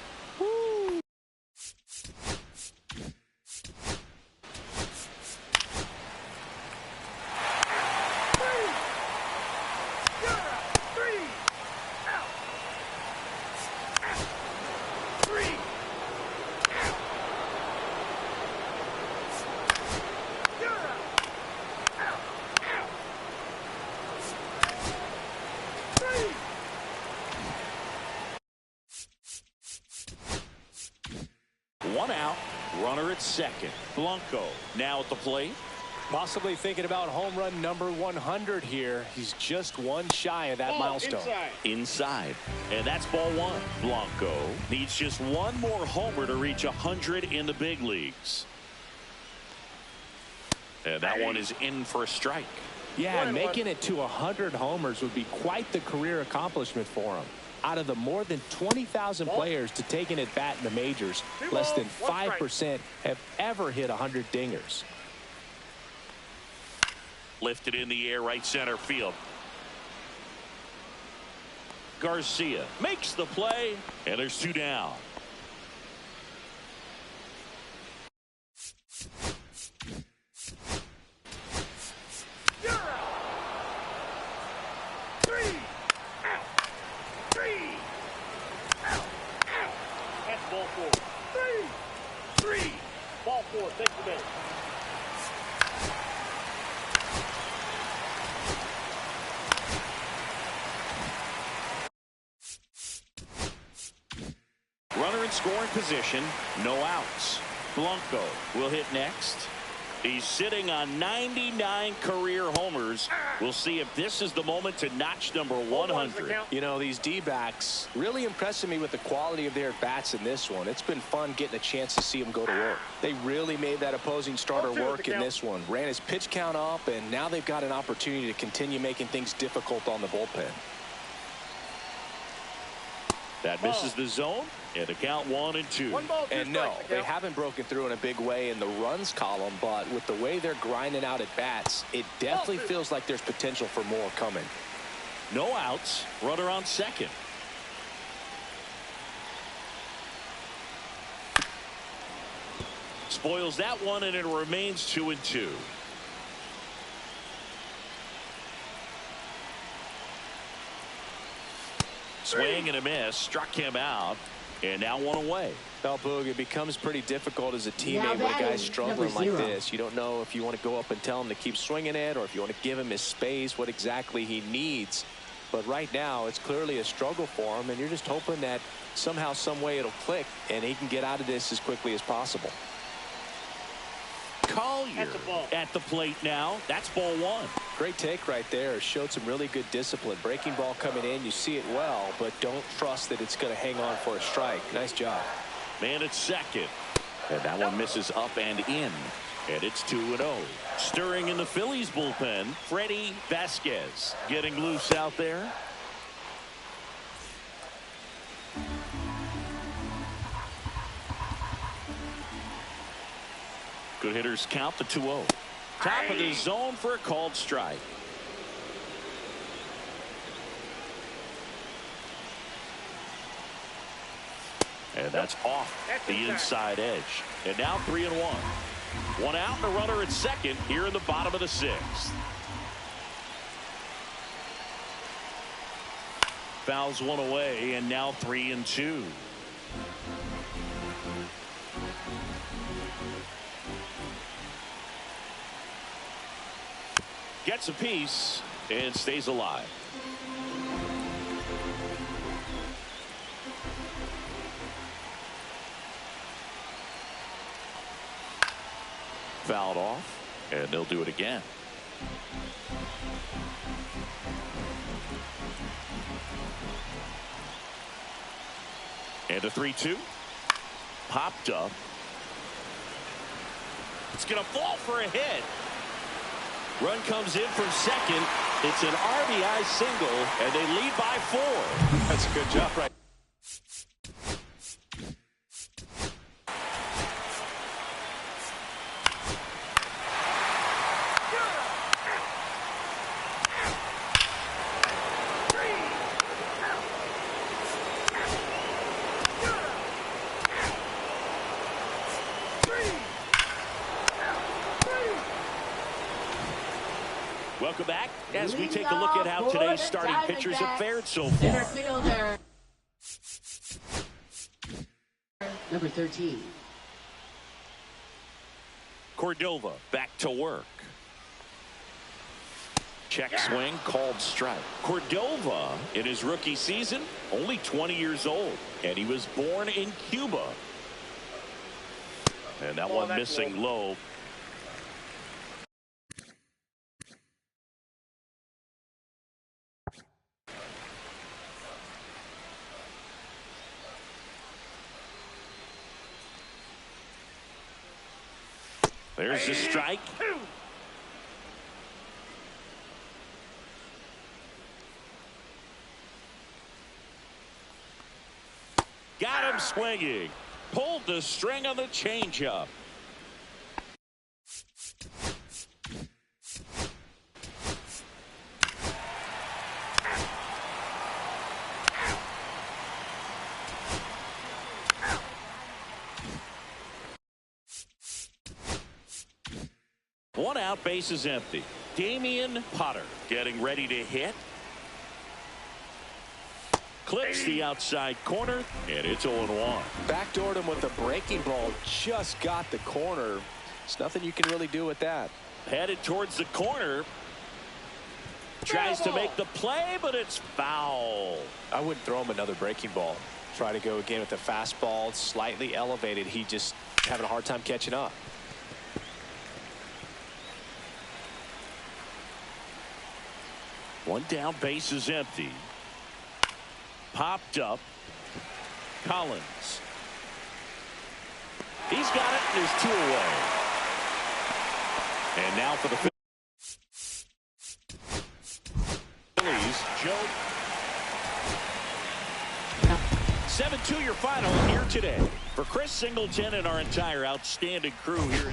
One out, runner at second. Blanco now at the plate. Possibly thinking about home run number 100 here. He's just one shy of that milestone. Inside. And that's ball one. Blanco needs just one more homer to reach 100 in the big leagues. And that one is in for a strike. Yeah, making it to 100 homers would be quite the career accomplishment for him. Out of the more than 20,000 players to take an at-bat in the majors, less than 5% have ever hit 100 dingers. Lifted in the air, right center field. Garcia makes the play, and there's two down. Ball four, take the base. Runner in scoring position, no outs. Blanco will hit next. He's sitting on 99 career homers. We'll see if this is the moment to notch number 100. You know, these D-backs really impressing me with the quality of their bats in this one. It's been fun getting a chance to see them go to work. They really made that opposing starter work in this one. Ran his pitch count up, and now they've got an opportunity to continue making things difficult on the bullpen. That misses the zone, and a count 1-2. And no, they haven't broken through in a big way in the runs column, but with the way they're grinding out at bats, it definitely feels like there's potential for more coming. No outs, runner on second. Spoils that one, and it remains 2-2. Swing and a miss, struck him out, and now one away. Well, Boog, it becomes pretty difficult as a teammate when a guy's struggling like this. You don't know if you want to go up and tell him to keep swinging it, or if you want to give him his space, what exactly he needs. But right now, it's clearly a struggle for him, and you're just hoping that somehow, some way it'll click, and he can get out of this as quickly as possible. Collier at the plate now. That's ball one. Great take right there. Showed some really good discipline. Breaking ball coming in. You see it well, but don't trust that it's going to hang on for a strike. Nice job. Man at second. And that one misses up and in. And it's 2-0. Stirring in the Phillies bullpen, Freddie Vasquez getting loose out there. Good hitters count the 2-0. Top of the zone for a called strike. And that's off the inside edge. And now 3-1. One out and a runner at second here in the bottom of the sixth. Fouls one away, and now 3-2. Gets a piece and stays alive. Fouled off, and they'll do it again. And a 3-2. Popped up. It's going to fall for a hit. Run comes in from second. It's an RBI single, and they lead by 4. That's a good job right. Welcome back as we take a look at how today's starting pitchers have fared so far. Center fielder, number 13. Cordova back to work. Check swing, called strike. Cordova, in his rookie season, only 20 years old, and he was born in Cuba. And that one missing low. There's the strike. Got him swinging. Pulled the string on the changeup. One out, base is empty. Damian Potter getting ready to hit. Clips the outside corner, and it's 0-1. Backdoored him with a breaking ball. Just got the corner. There's nothing you can really do with that. Headed towards the corner. Tries to make the play, but it's foul. I wouldn't throw him another breaking ball. Try to go again with the fastball, slightly elevated. He just having a hard time catching up. One down, base is empty. Popped up. Collins. He's got it, and there's two away. And now for the Phillies, Joe. 7-2 your final here today. For Chris Singleton and our entire outstanding crew here.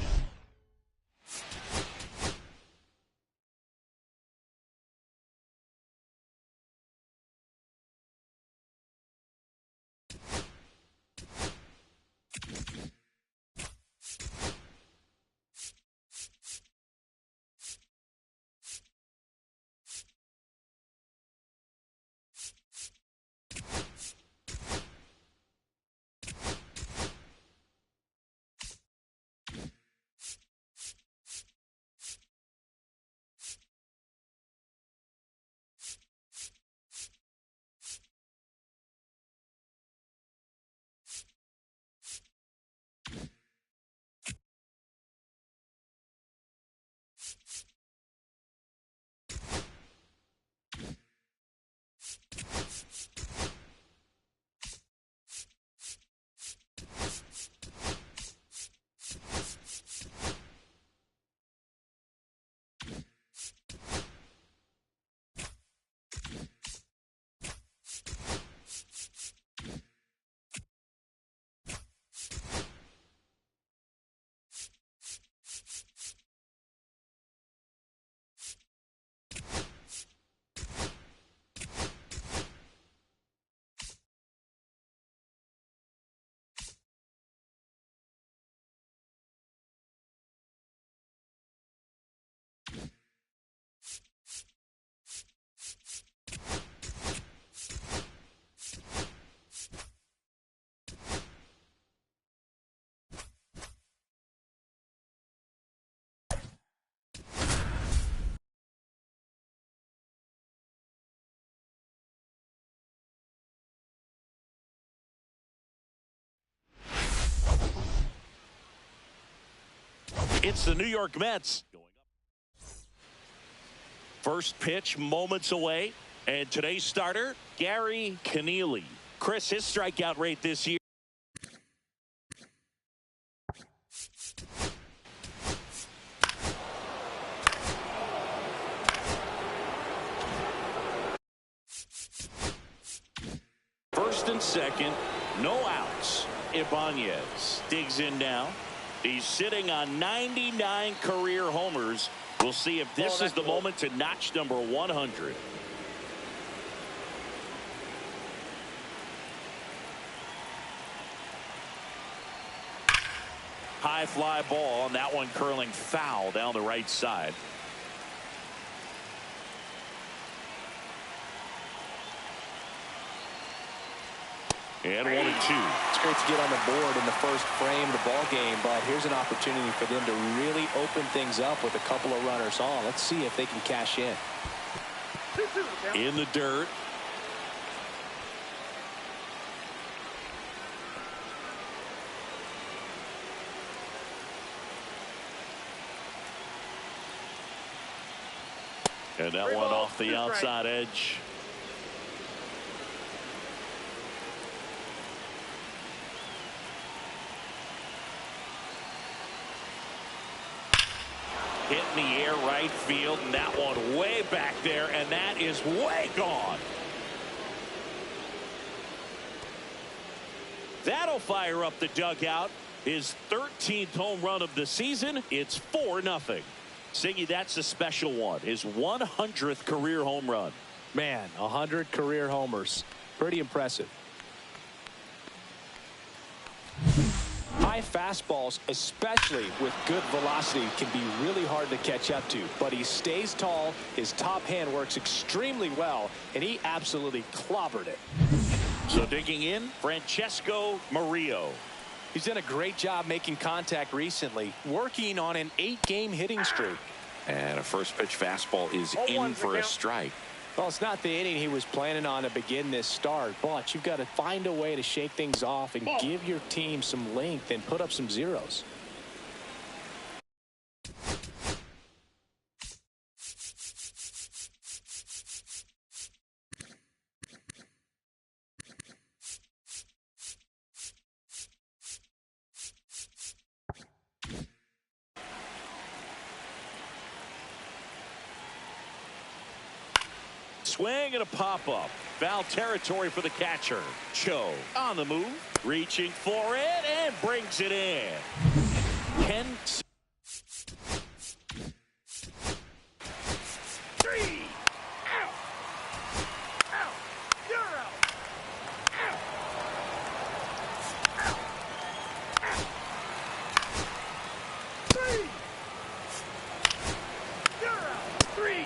It's the New York Mets. First pitch moments away. And today's starter, Gary Connealy. Chris, his strikeout rate this year. First and second, no outs. Ibanez digs in now. He's sitting on 99 career homers. We'll see if this is the moment to notch number 100. High fly ball, and that one curling foul down the right side. And 1-2. It's great to get on the board in the first frame of the ball game, but here's an opportunity for them to really open things up with a couple of runners on. Let's see if they can cash in. In the dirt. And that one off the outside edge. Hit in the air right field, and that one way back there, and that is way gone. That'll fire up the dugout. His 13th home run of the season. It's 4-0. Siggy, that's a special one. His 100th career home run. Man, 100 career homers. Pretty impressive. High fastballs, especially with good velocity, can be really hard to catch up to. But he stays tall, his top hand works extremely well, and he absolutely clobbered it. So digging in, Francesco Murillo. He's done a great job making contact recently, working on an 8-game hitting streak. And a first pitch fastball is in for a strike. Well, it's not the inning he was planning on to begin this start, but you've got to find a way to shake things off and give your team some length and put up some zeros. Swing and a pop-up. Foul territory for the catcher. Cho on the move, reaching for it, and brings it in. Kent. 3 out. Out. You're out. Out. Out. Out. 3. You're out. 3.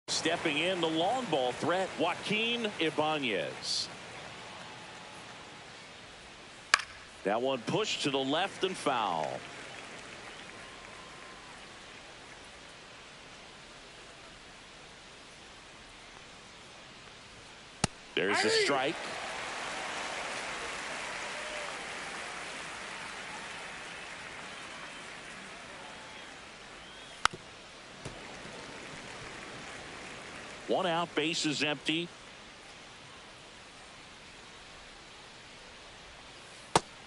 Stepping in the long ball threat, Joaquin Ibanez. That one pushed to the left and foul. There's a strike. One out, base is empty.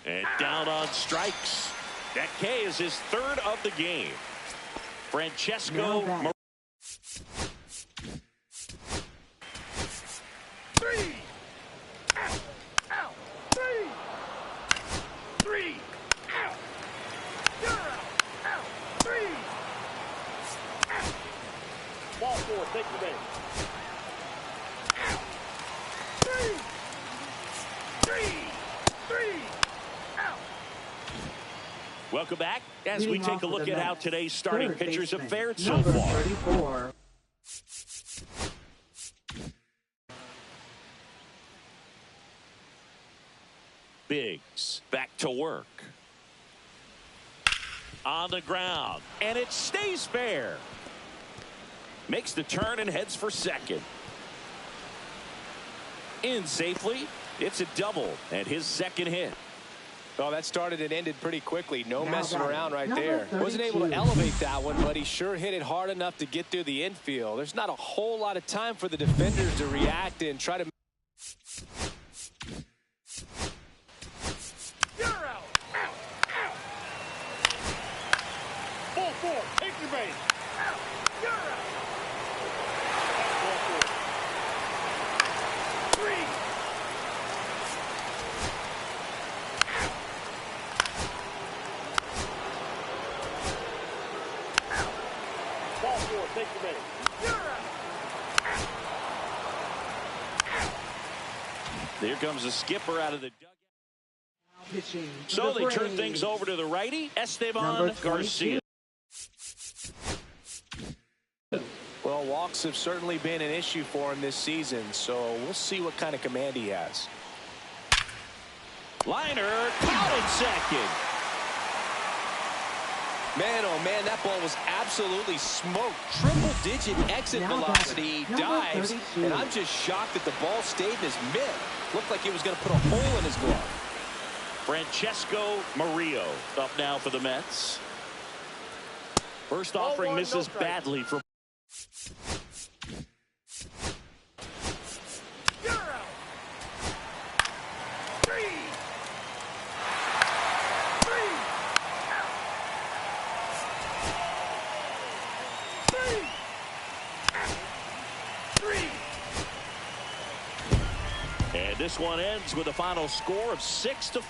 And down on strikes. That K is his third of the game. Francesco. 3. Out. Out. 3. 3. Out. You're out. Out. 3. Out. Ball 4. Take the base. 3. Out. Welcome back as we take a look at how today's starting pitchers have fared so number far. 34. Biggs back to work. On the ground, and it stays fair. Makes the turn and heads for second. In safely. It's a double and his second hit. Well, that started and ended pretty quickly. No Now messing batting, around right number there. Wasn't able to 32. elevate that one, but he sure hit it hard enough to get through the infield. There's not a whole lot of time for the defenders to react and try to. You're out. Out. Out. Ball 4. Take your base. Out. You're out. Ball 4. 3. Ball 4. Take your base. You're out. There comes the skipper out of the dugout. Pitching. So they the turn Braves. things over to the righty, Number Esteban 22. Garcia. Well, Well, walks have certainly been an issue for him this season, so we'll see what kind of command he has. Liner, caught in second. Man, oh man, that ball was absolutely smoked. Triple-digit exit velocity, dives, and I'm just shocked that the ball stayed in his mitt. Looked like he was going to put a hole in his glove. Francesco Murillo up now for the Mets. First offering misses badly for. And this one ends with a final score of 6-4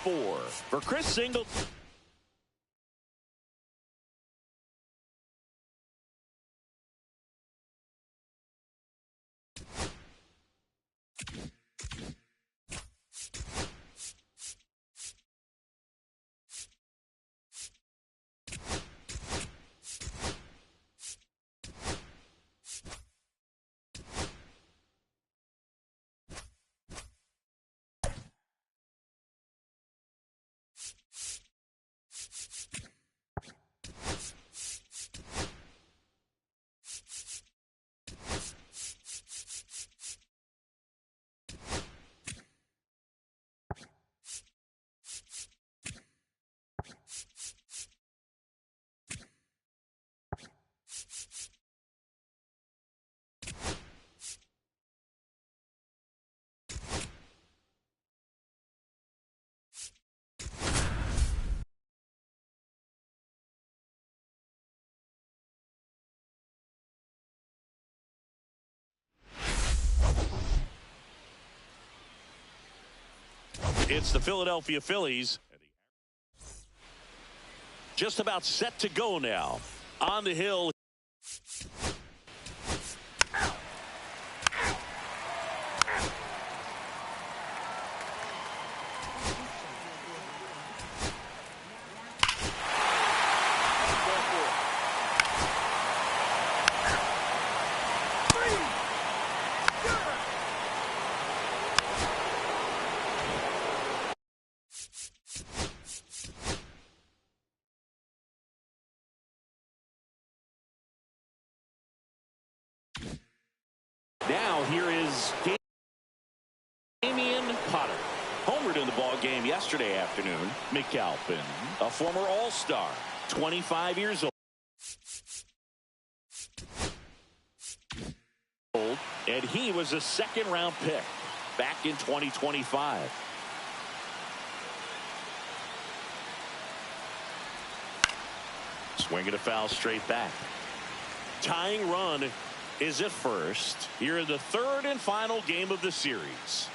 for Chris Singleton. It's the Philadelphia Phillies. Just about set to go now. On the hill. Now here is Damian Potter. Homered in the ball game yesterday afternoon. McAlpin, a former All-Star, 25 years old. And he was a second-round pick back in 2025. Swinging a foul straight back. Tying run is at first here in the third and final game of the series.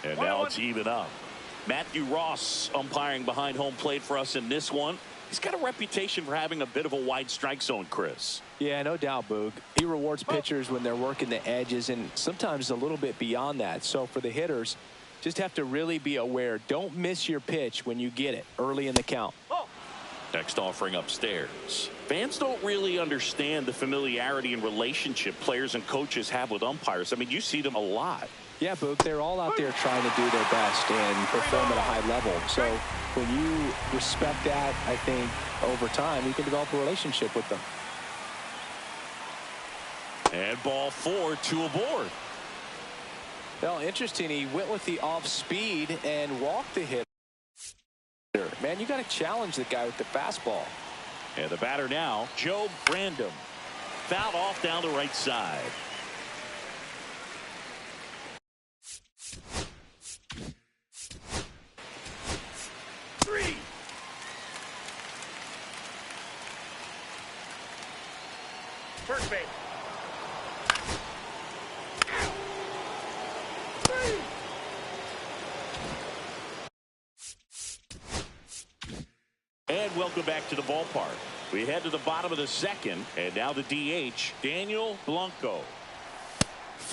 And now it's even up. Matthew Ross umpiring behind home plate for us in this one. He's got a reputation for having a bit of a wide strike zone, Chris. Yeah, no doubt, Boog. He rewards pitchers when they're working the edges and sometimes a little bit beyond that. So for the hitters, just have to really be aware. Don't miss your pitch when you get it early in the count. Next offering upstairs. Fans don't really understand the familiarity and relationship players and coaches have with umpires. I mean, you see them a lot. Yeah, Boog, they're all out there trying to do their best and perform at a high level. So when you respect that, I think over time you can develop a relationship with them. And ball 4, 2 aboard. Well, interesting. He went with the off speed and walked the hitter. Man, you got to challenge the guy with the fastball. And the batter now, Joe Brandom. Fouled off down the right side. First base. And welcome back to the ballpark. We head to the bottom of the second, and now the DH, Daniel Blanco.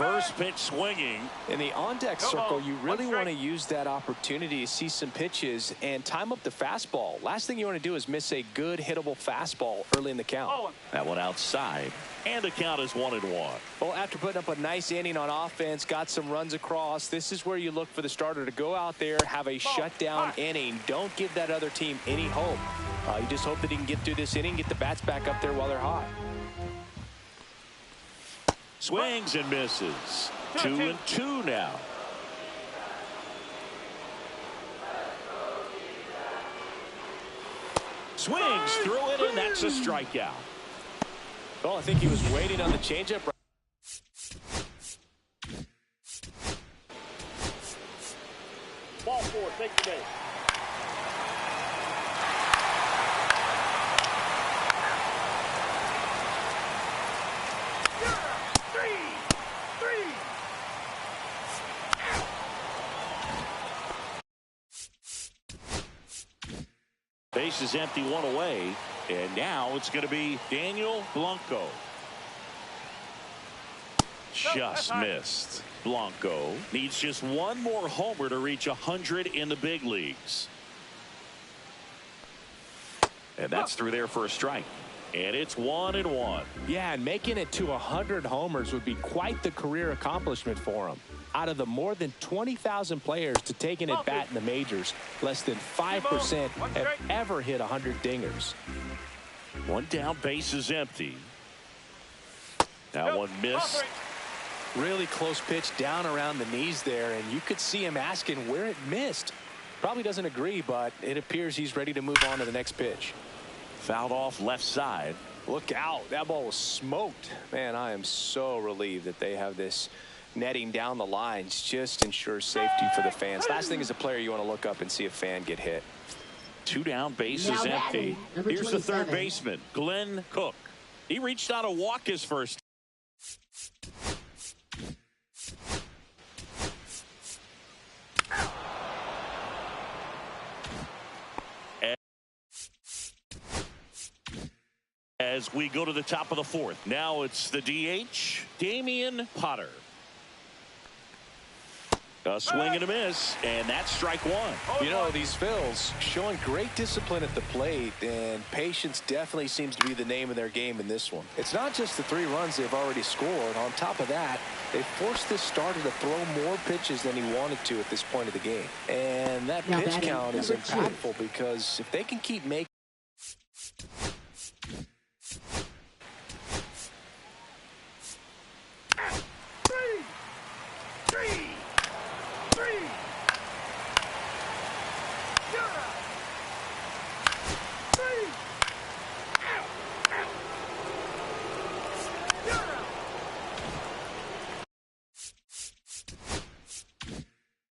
First pitch swinging. In the on-deck circle, you really want to use that opportunity to see some pitches and time up the fastball. Last thing you want to do is miss a good hittable fastball early in the count. That one outside, and the count is 1-1. Well, after putting up a nice inning on offense, got some runs across, this is where you look for the starter to go out there, have a shutdown inning. Don't give that other team any hope. You just hope that he can get through this inning, get the bats back up there while they're hot. Swings and misses. 2-2 now. Swings through it, and that's a strikeout. Well, I think he was waiting on the changeup. Ball four, take the base. Base is empty, one away, and now it's going to be Daniel Blanco. Just missed. Blanco needs just one more homer to reach 100 in the big leagues. And that's through there for a strike. And it's 1-1. Yeah, and making it to 100 homers would be quite the career accomplishment for him. Out of the more than 20,000 players to take an at-bat in the majors, less than 5% have ever hit 100 dingers. One down, base is empty. That one missed. Really close pitch down around the knees there, and you could see him asking where it missed. Probably doesn't agree, but it appears he's ready to move on to the next pitch. Fouled off left side. Look out. That ball was smoked. Man, I am so relieved that they have this netting down the lines. Just ensures safety for the fans. Last thing as a player, you want to look up and see a fan get hit. Two down, base is empty. Here's the third baseman, Glenn Cook. He reached out a walk his first. As we go to the top of the fourth. Now it's the DH, Damian Potter. A swing and a miss, and that's strike one. You know, these Phils showing great discipline at the plate, and patience definitely seems to be the name of their game in this one. It's not just the 3 runs they've already scored. On top of that, they forced this starter to throw more pitches than he wanted to at this point of the game. And that pitch count is impactful because if they can keep making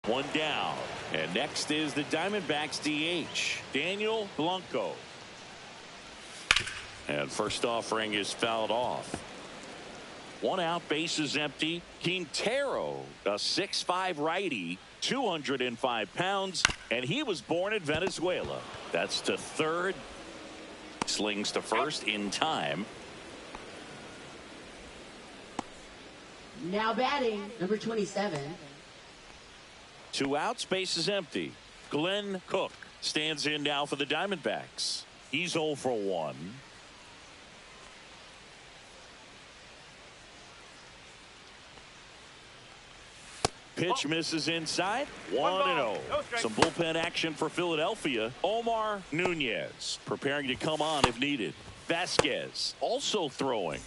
one down, and next is the Diamondbacks DH, Daniel Blanco. And first offering is fouled off. One out, base is empty. Quintero, a 6'5" righty, 205 pounds, and he was born in Venezuela. That's to third. Slings to first in time. Now batting, number 27. 2 outs, base is empty. Glenn Cook stands in now for the Diamondbacks. He's 0 for 1. Pitch misses inside. 1-0. Some bullpen action for Philadelphia. Omar Nunez preparing to come on if needed. Vasquez also throwing.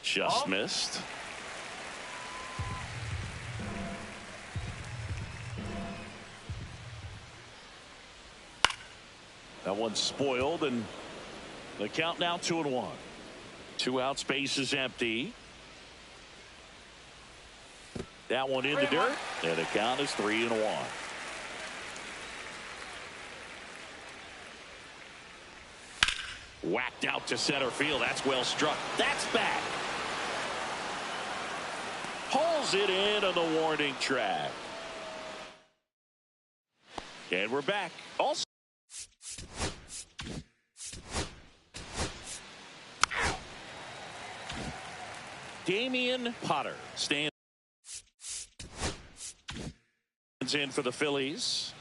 Just missed. That one's spoiled, and the count now 2-1. 2 outs, base is empty. That one in the dirt, and the count is 3-1. Whacked out to center field. That's well struck. That's back. Pulls it in on the warning track. And we're back. Also, Damian Potter stands in for the Phillies.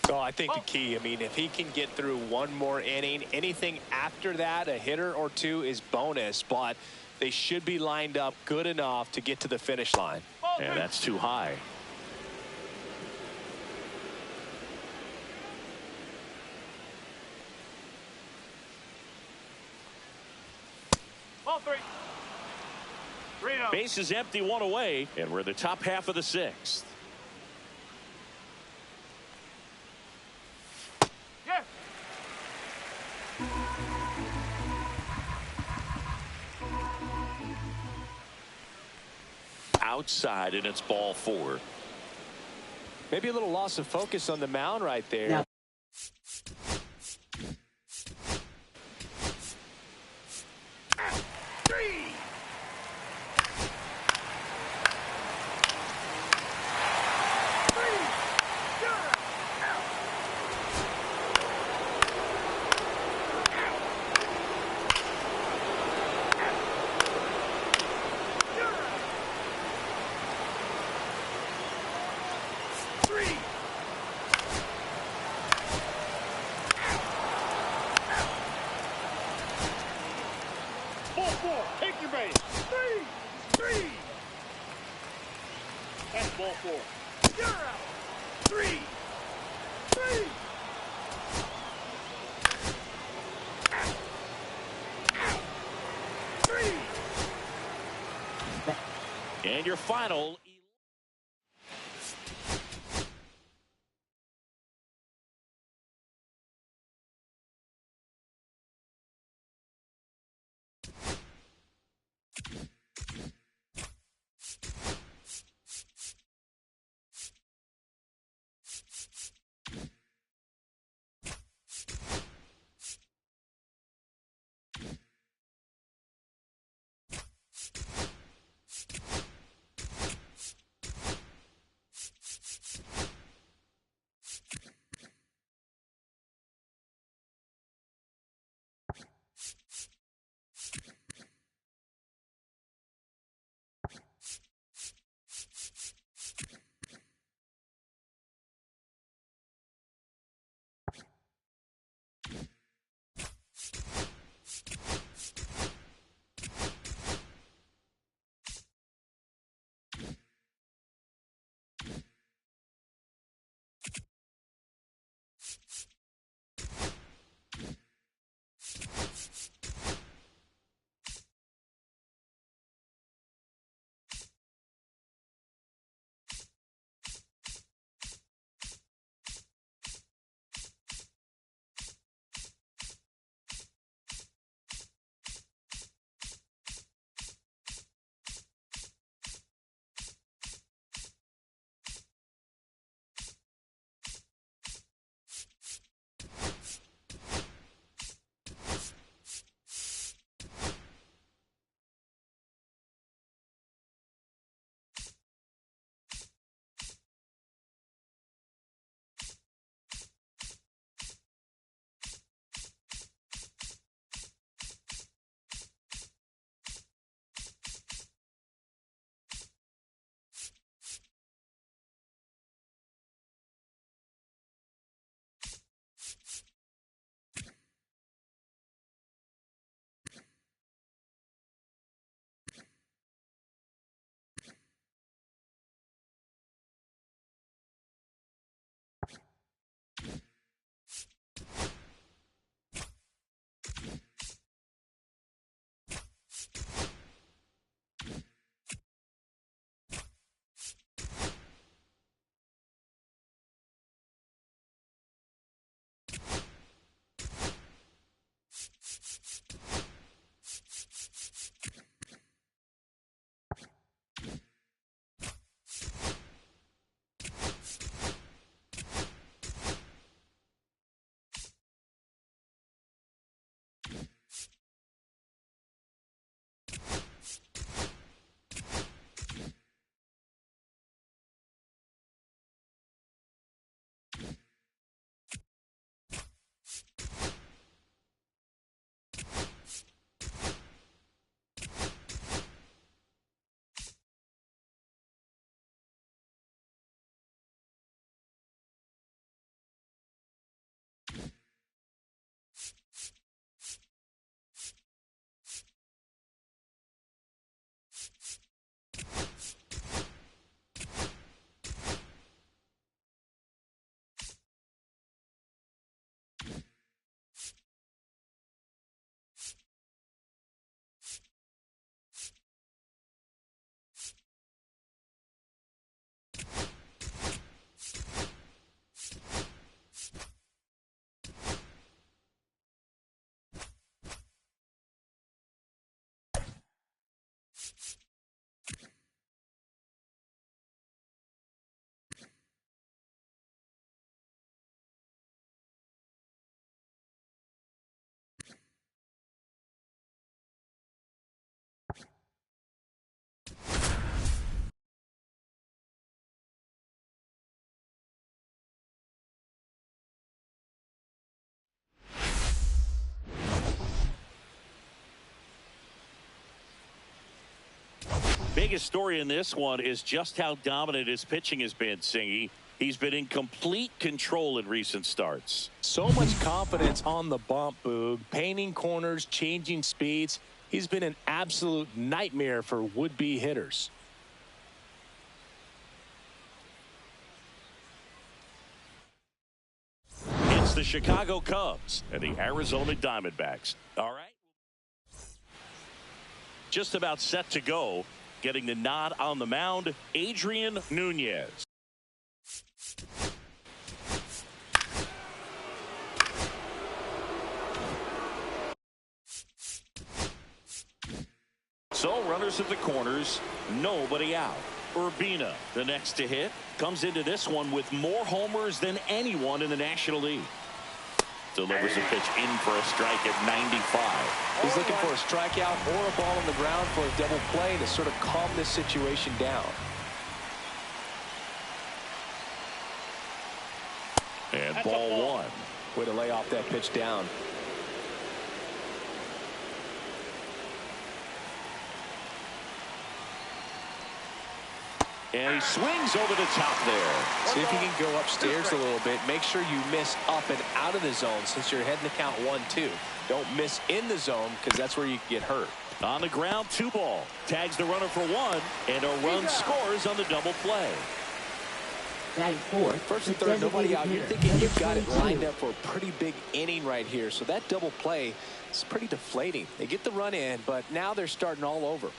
Well, I think the key, I mean, if he can get through one more inning, anything after that, a hitter or two is bonus, but they should be lined up good enough to get to the finish line. Yeah, that's too high. Ball 3. 3-0. Base is empty, one away, and we're in the top half of the sixth. Yes. Outside, and it's ball 4. Maybe a little loss of focus on the mound right there. Now, Ball 4. Take your base. 3. That's ball 4. You're out. 3. 3. And your final. Biggest story in this one is just how dominant his pitching has been, Singy. He's been in complete control in recent starts. So much confidence on the bump, Boog. Painting corners, changing speeds. He's been an absolute nightmare for would-be hitters. It's the Chicago Cubs and the Arizona Diamondbacks. All right. Just about set to go. Getting the nod on the mound, Adrian Nunez. So runners at the corners, nobody out. Urbina, the next to hit, comes into this one with more homers than anyone in the National League. Delivers a pitch in for a strike at 95. He's looking for a strikeout or a ball on the ground for a double play to sort of calm this situation down. And ball one. Way to lay off that pitch down. And he swings over the top there. See if you can go upstairs a little bit. Make sure you miss up and out of the zone since you're heading to count 1-2. Don't miss in the zone because that's where you can get hurt. On the ground, 2 ball. Tags the runner for 1, and a run scores on the double play. Batting fourth. First and third, nobody out. You're thinking you've got it lined up for a pretty big inning right here. So that double play is pretty deflating. They get the run in, but now they're starting all over.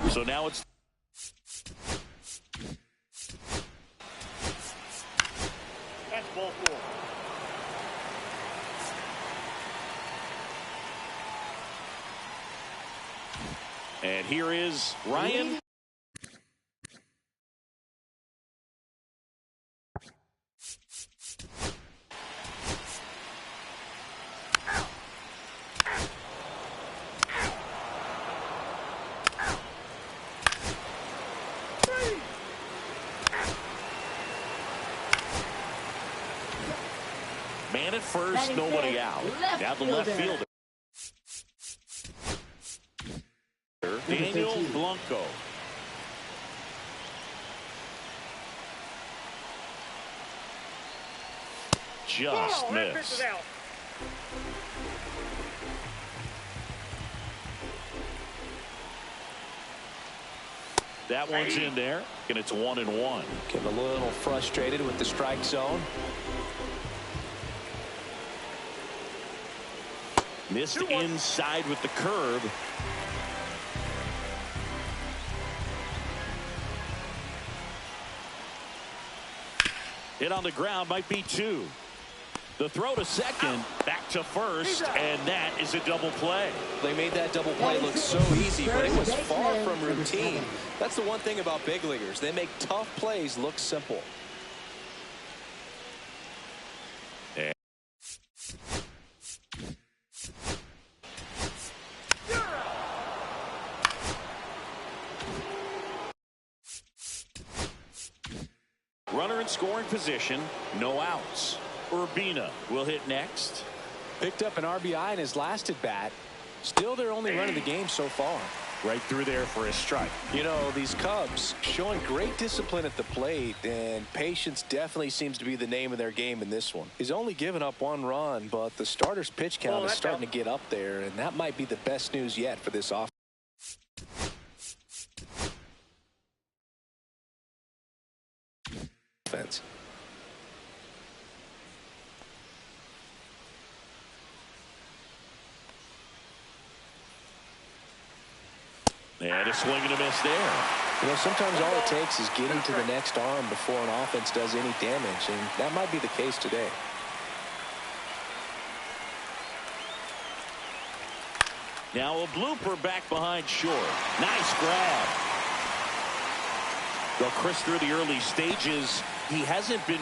So now it's That's ball 4. and here is Ryan. Man at first, nobody out. Now the left fielder. Daniel Blanco. Just missed. That one's in there, and it's 1-1. Getting a little frustrated with the strike zone. Missed inside with the curve. Hit on the ground, might be 2. The throw to second, back to first, and that is a double play. They made that double play look so easy, but it was far from routine. That's the one thing about big leaguers. They make tough plays look simple. Runner in scoring position, no outs. Urbina will hit next. Picked up an RBI in his last at bat. Still their only run of the game so far. Right through there for a strike. You know, these Cubs showing great discipline at the plate, and patience definitely seems to be the name of their game in this one. He's only given up 1 run, but the starter's pitch count is starting to get up there, and that might be the best news yet for this offense. And a swing and a miss there. You know, sometimes all it takes is getting to the next arm before an offense does any damage, and that might be the case today. Now a blooper back behind short. Nice grab. Well, Chris, through the early stages, he hasn't been.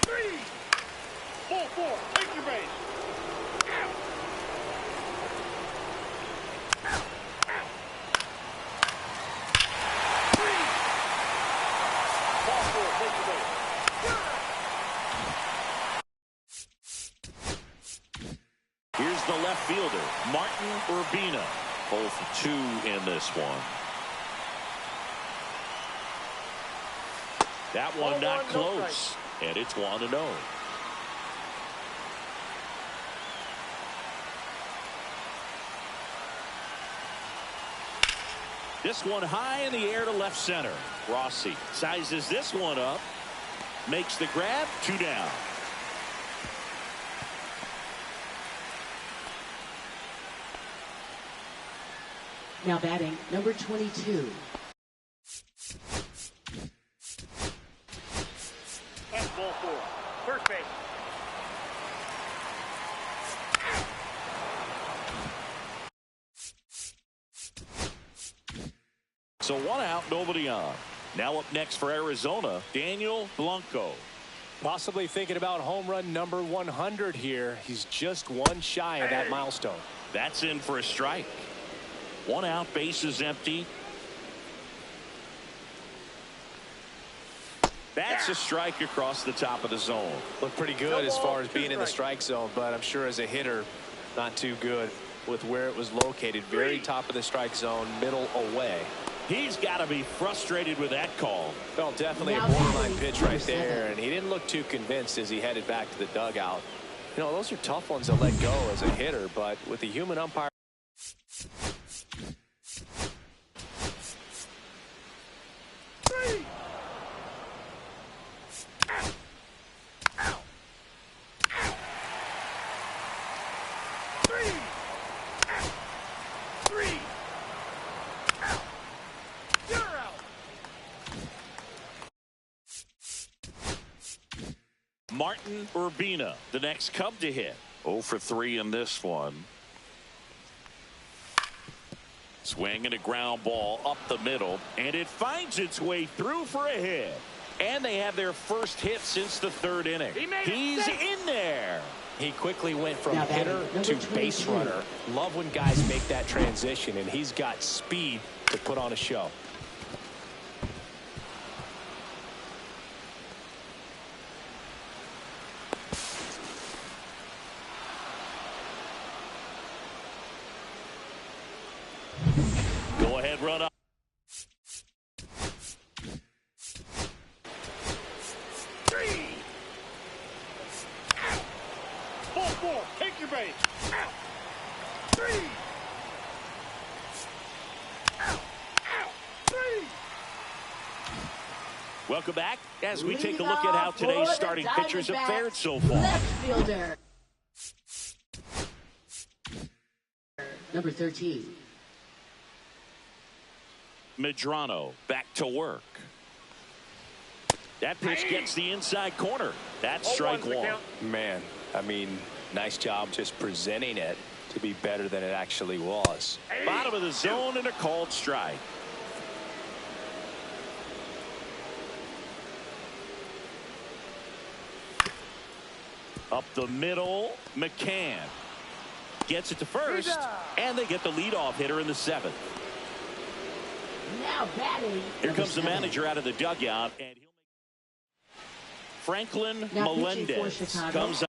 Three. Ball four. Take your base. Three. Ball four. Take your base. Here's the left fielder, Martin Urbina. 0 for 2 in this one. That one not close, and it's 1-0. This one high in the air to left center. Rossi sizes this one up, makes the grab, 2 down. Now batting, number 22. And ball four. First base. So 1 out, nobody on. Now up next for Arizona, Daniel Blanco. Possibly thinking about home run number 100 here. He's just 1 shy of that milestone. That's in for a strike. 1 out, bases empty. That's a strike across the top of the zone. Looked pretty good as far as being in the strike zone, but I'm sure as a hitter, not too good with where it was located. Very top of the strike zone, middle away. He's got to be frustrated with that call. Well, definitely a borderline pitch right there, and he didn't look too convinced as he headed back to the dugout. You know, those are tough ones to let go as a hitter, but with the human umpire. Three. Three. Three. You're out. Martin Urbina, the next Cub to hit. 0 for 3 in this one. Swing and a ground ball up the middle, and it finds its way through for a hit. And they have their first hit since the 3rd inning. He's in there. He quickly went from Now hitter batting, to number base 22. runner. Love when guys make that transition, and he's got speed to put on a show. Go ahead, run up. Three. Ball four. Take your base. Out. Three. Out. Out. Three. Welcome back as we take a Leading look at how off today's for the starting pitchers have Diamondbacks, fared so far. Left fielder, number 13. Medrano back to work. That pitch gets the inside corner. That's strike 1. Man, I mean, nice job just presenting it to be better than it actually was. Bottom of the zone and a called strike. Up the middle, McCann gets it to first, and they get the leadoff hitter in the 7th. Now batting, Here number comes the 7. manager out of the dugout, and he'll make Franklin Now pitching for Melendez Chicago. comes up.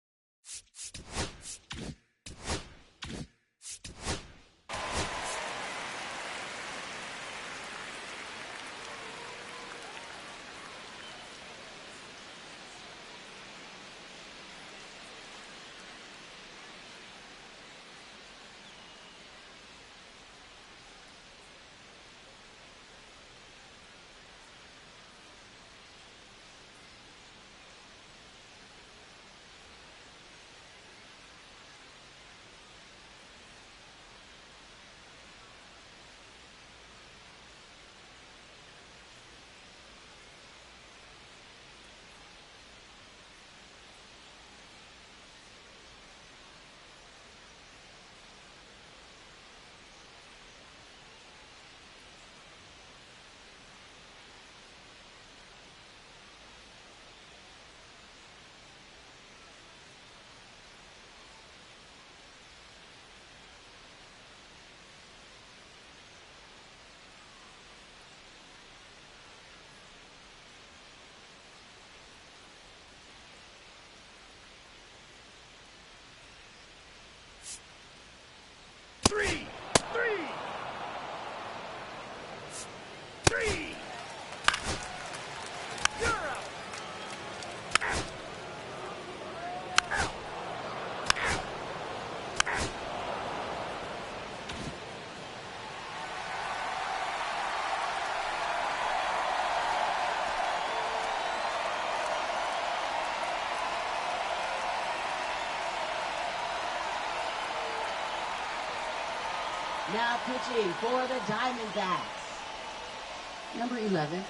Now pitching for the Diamondbacks. Number 11.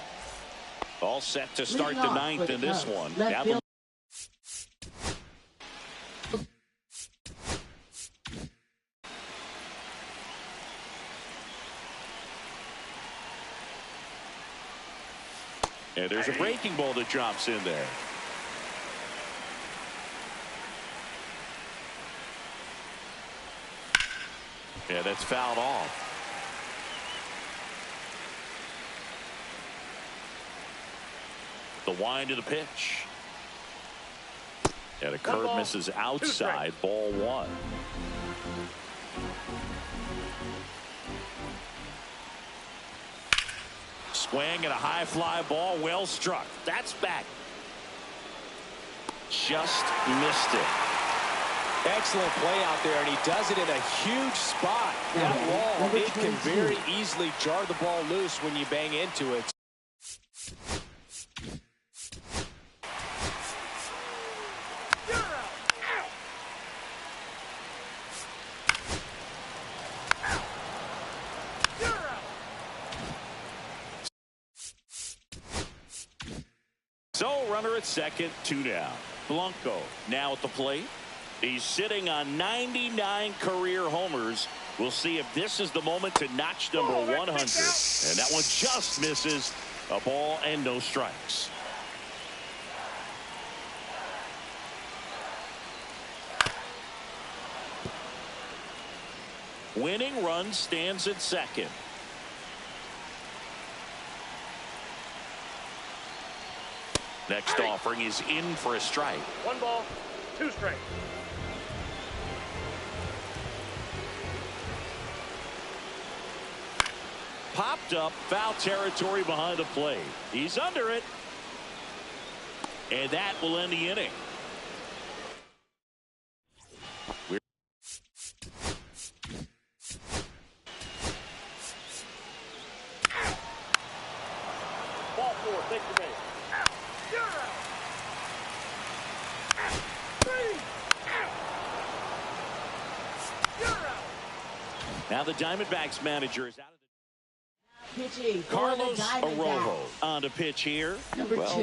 All set to start Leading the off ninth for in the this Cubs, one. left Now field. And there's a breaking ball that drops in there. Yeah, that's fouled off. The wind of the pitch. And a curve misses outside. Ball one. Swing and a high fly ball. Well struck. That's back. Just missed it. Excellent play out there, and he does it in a huge spot. That wall, it can very easily jar the ball loose when you bang into it. So runner at second, 2 down. Blanco now at the plate. He's sitting on 99 career homers. We'll see if this is the moment to notch number 100. And that one just misses. A ball and no strikes. Winning run stands at second. Next offering is in for a strike. 1 ball, 2 strikes. Popped up, foul territory behind the plate. He's under it. And that will end the inning. Ball 4, take the base. Out. You're out. 3. Out. You're out. Now the Diamondbacks manager is out of the Pitching for Carlos the Diamondbacks. Arroyo on to pitch here. Number 2.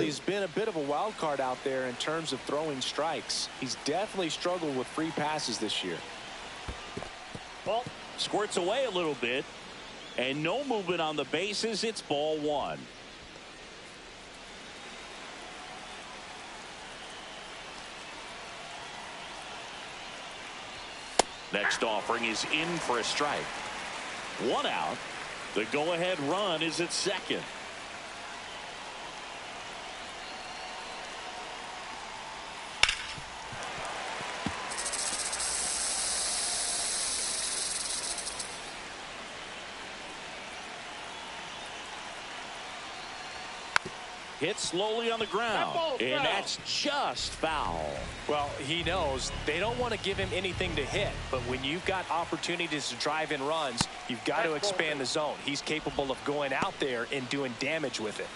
He's been a bit of a wild card out there in terms of throwing strikes. He's definitely struggled with free passes this year. Ball. Squirts away a little bit. And no movement on the bases. It's ball 1. Next offering is in for a strike. 1 out. The go-ahead run is at second. Hit slowly on the ground. And that's just foul. Well, he knows they don't want to give him anything to hit, but when you've got opportunities to drive in runs, you've got to expand the zone. He's capable of going out there and doing damage with it.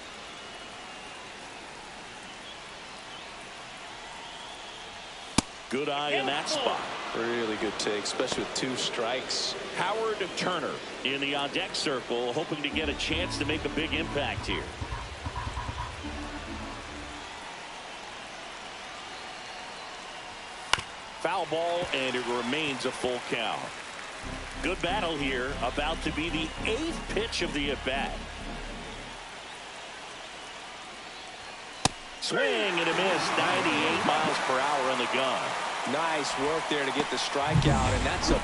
Good eye in that spot. Really good take, especially with 2 strikes. Howard Turner in the on-deck circle, hoping to get a chance to make a big impact here. Foul ball, and it remains a full count. Good battle here, about to be the 8th pitch of the at-bat. Swing and a miss, 98 miles per hour on the gun. Nice work there to get the strikeout, and that's a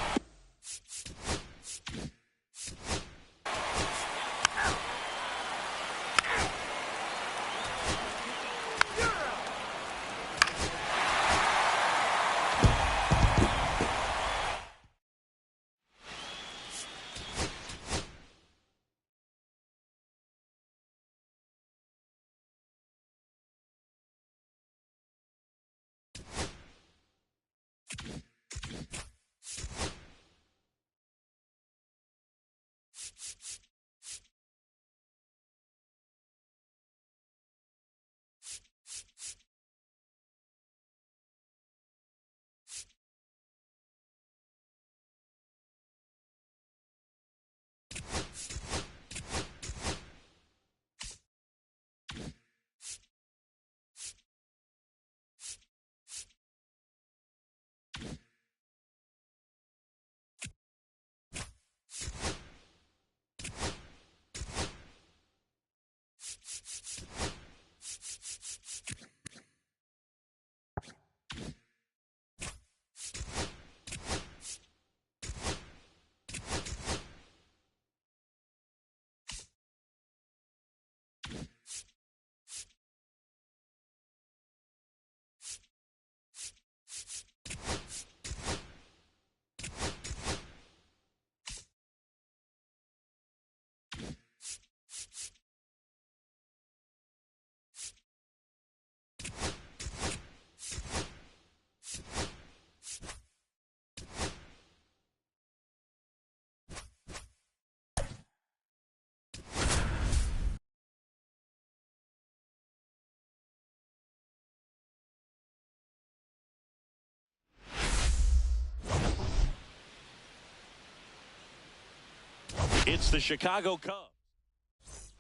It's the Chicago Cubs.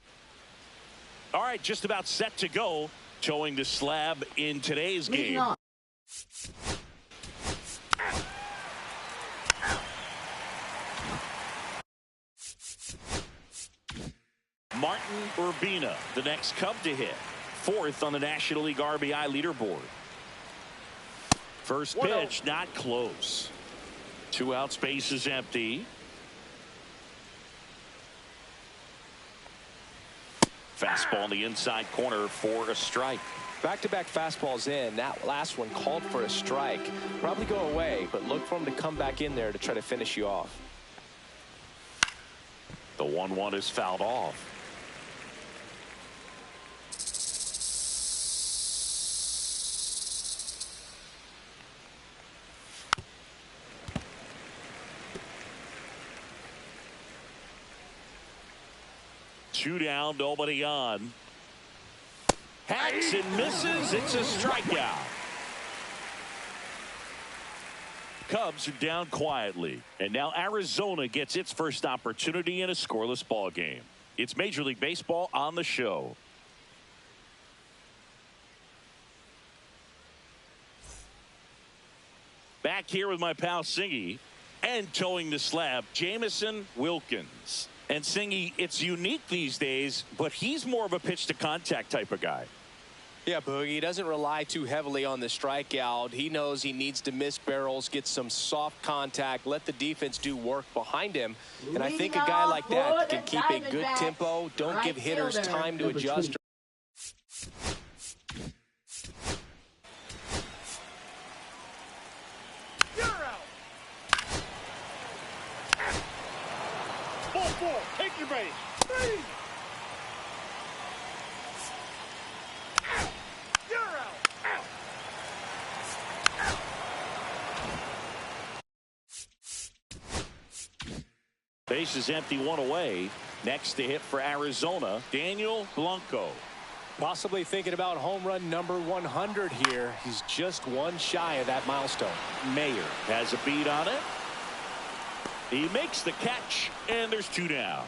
All right, just about set to go. Towing the slab in today's game. Martin Urbina, the next Cub to hit. 4th on the National League RBI leaderboard. First pitch, not close. 2 outs, base is empty. Fastball in the inside corner for a strike. Back-to-back fastballs in. That last one called for a strike. Probably go away, but look for him to come back in there to try to finish you off. The 1-1 is fouled off. Two down, nobody on. Hacks and misses. It's a strikeout. Cubs are down quietly. And now Arizona gets its first opportunity in a scoreless ball game. It's Major League Baseball on the show. Back here with my pal Singy. And towing the slab, Jamison Wilkins. And Singy, it's unique these days, but he's more of a pitch to contact type of guy. Yeah, Boogie, he doesn't rely too heavily on the strikeout. He knows he needs to miss barrels, get some soft contact, let the defense do work behind him. And I think a guy like that can keep a good tempo, don't give hitters time to adjust. Take your base. 3. You're out. Base is empty, 1 away. Next to hit for Arizona, Daniel Blanco. Possibly thinking about home run number 100 here. He's just 1 shy of that milestone. Mayer has a beat on it. He makes the catch, and there's 2 down.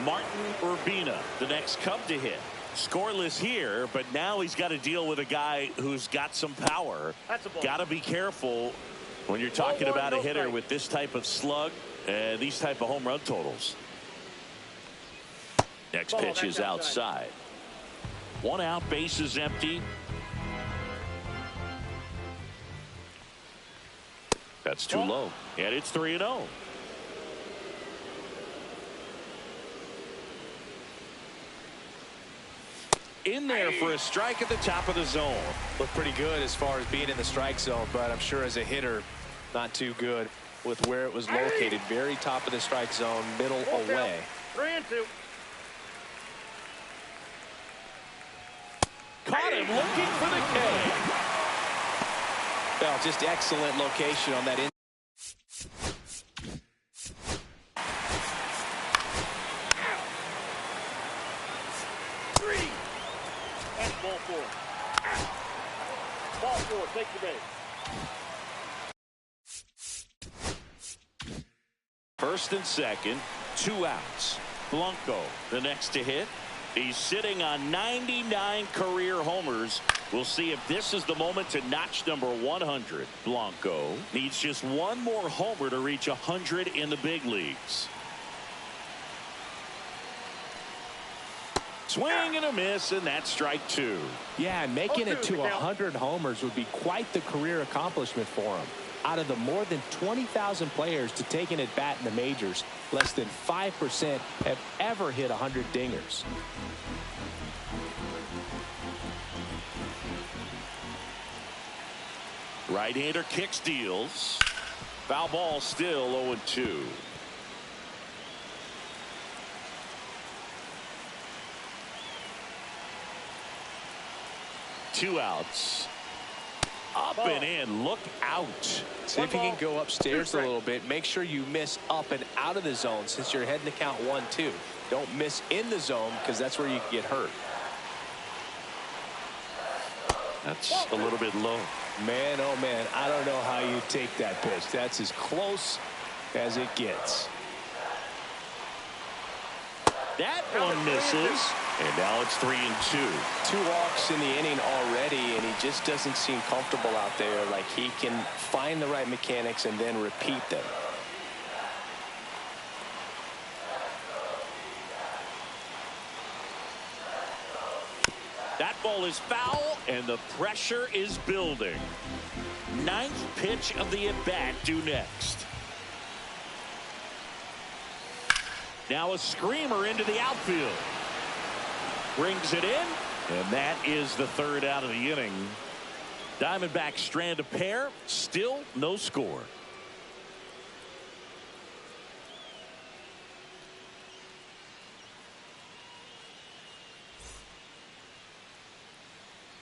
Martin Urbina, the next Cub to hit. Scoreless here, but now he's got to deal with a guy who's got some power. Got to be careful when you're talking about a hitter with this type of slug and these type of home run totals. Next pitch is outside. 1 out, base is empty. That's too low, and it's 3-0. In there for a strike at the top of the zone. Looked pretty good as far as being in the strike zone, but I'm sure as a hitter, not too good with where it was located. Very top of the strike zone, middle away. 3-2. Caught him looking for the K. Well, just excellent location on that. Ball 4. Ball 4. Take your base. First and second, 2 outs. Blanco, the next to hit. He's sitting on 99 career homers. We'll see if this is the moment to notch number 100. Blanco needs just 1 more homer to reach 100 in the big leagues. Swing and a miss, and that's strike two. Yeah, and making it to 100 homers would be quite the career accomplishment for him. Out of the more than 20,000 players to take an at-bat in the majors, less than 5% have ever hit 100 dingers. Right-hander kicks, deals. Foul ball, still 0-2. Two outs. Up and in. Look out. See if you can go upstairs a little bit. Make sure you miss up and out of the zone since you're heading to count 1-2. Don't miss in the zone because that's where you can get hurt. That's a little bit low. Man, oh man, I don't know how you take that pitch. That's as close as it gets. That one misses. And now it's 3-2. 2 walks in the inning already, and he just doesn't seem comfortable out there. Like he can find the right mechanics and then repeat them. That ball is foul, and the pressure is building. 9th pitch of the at-bat due next. Now a screamer into the outfield. Brings it in, and that is the 3rd out of the inning. Diamondbacks strand a pair, still no score.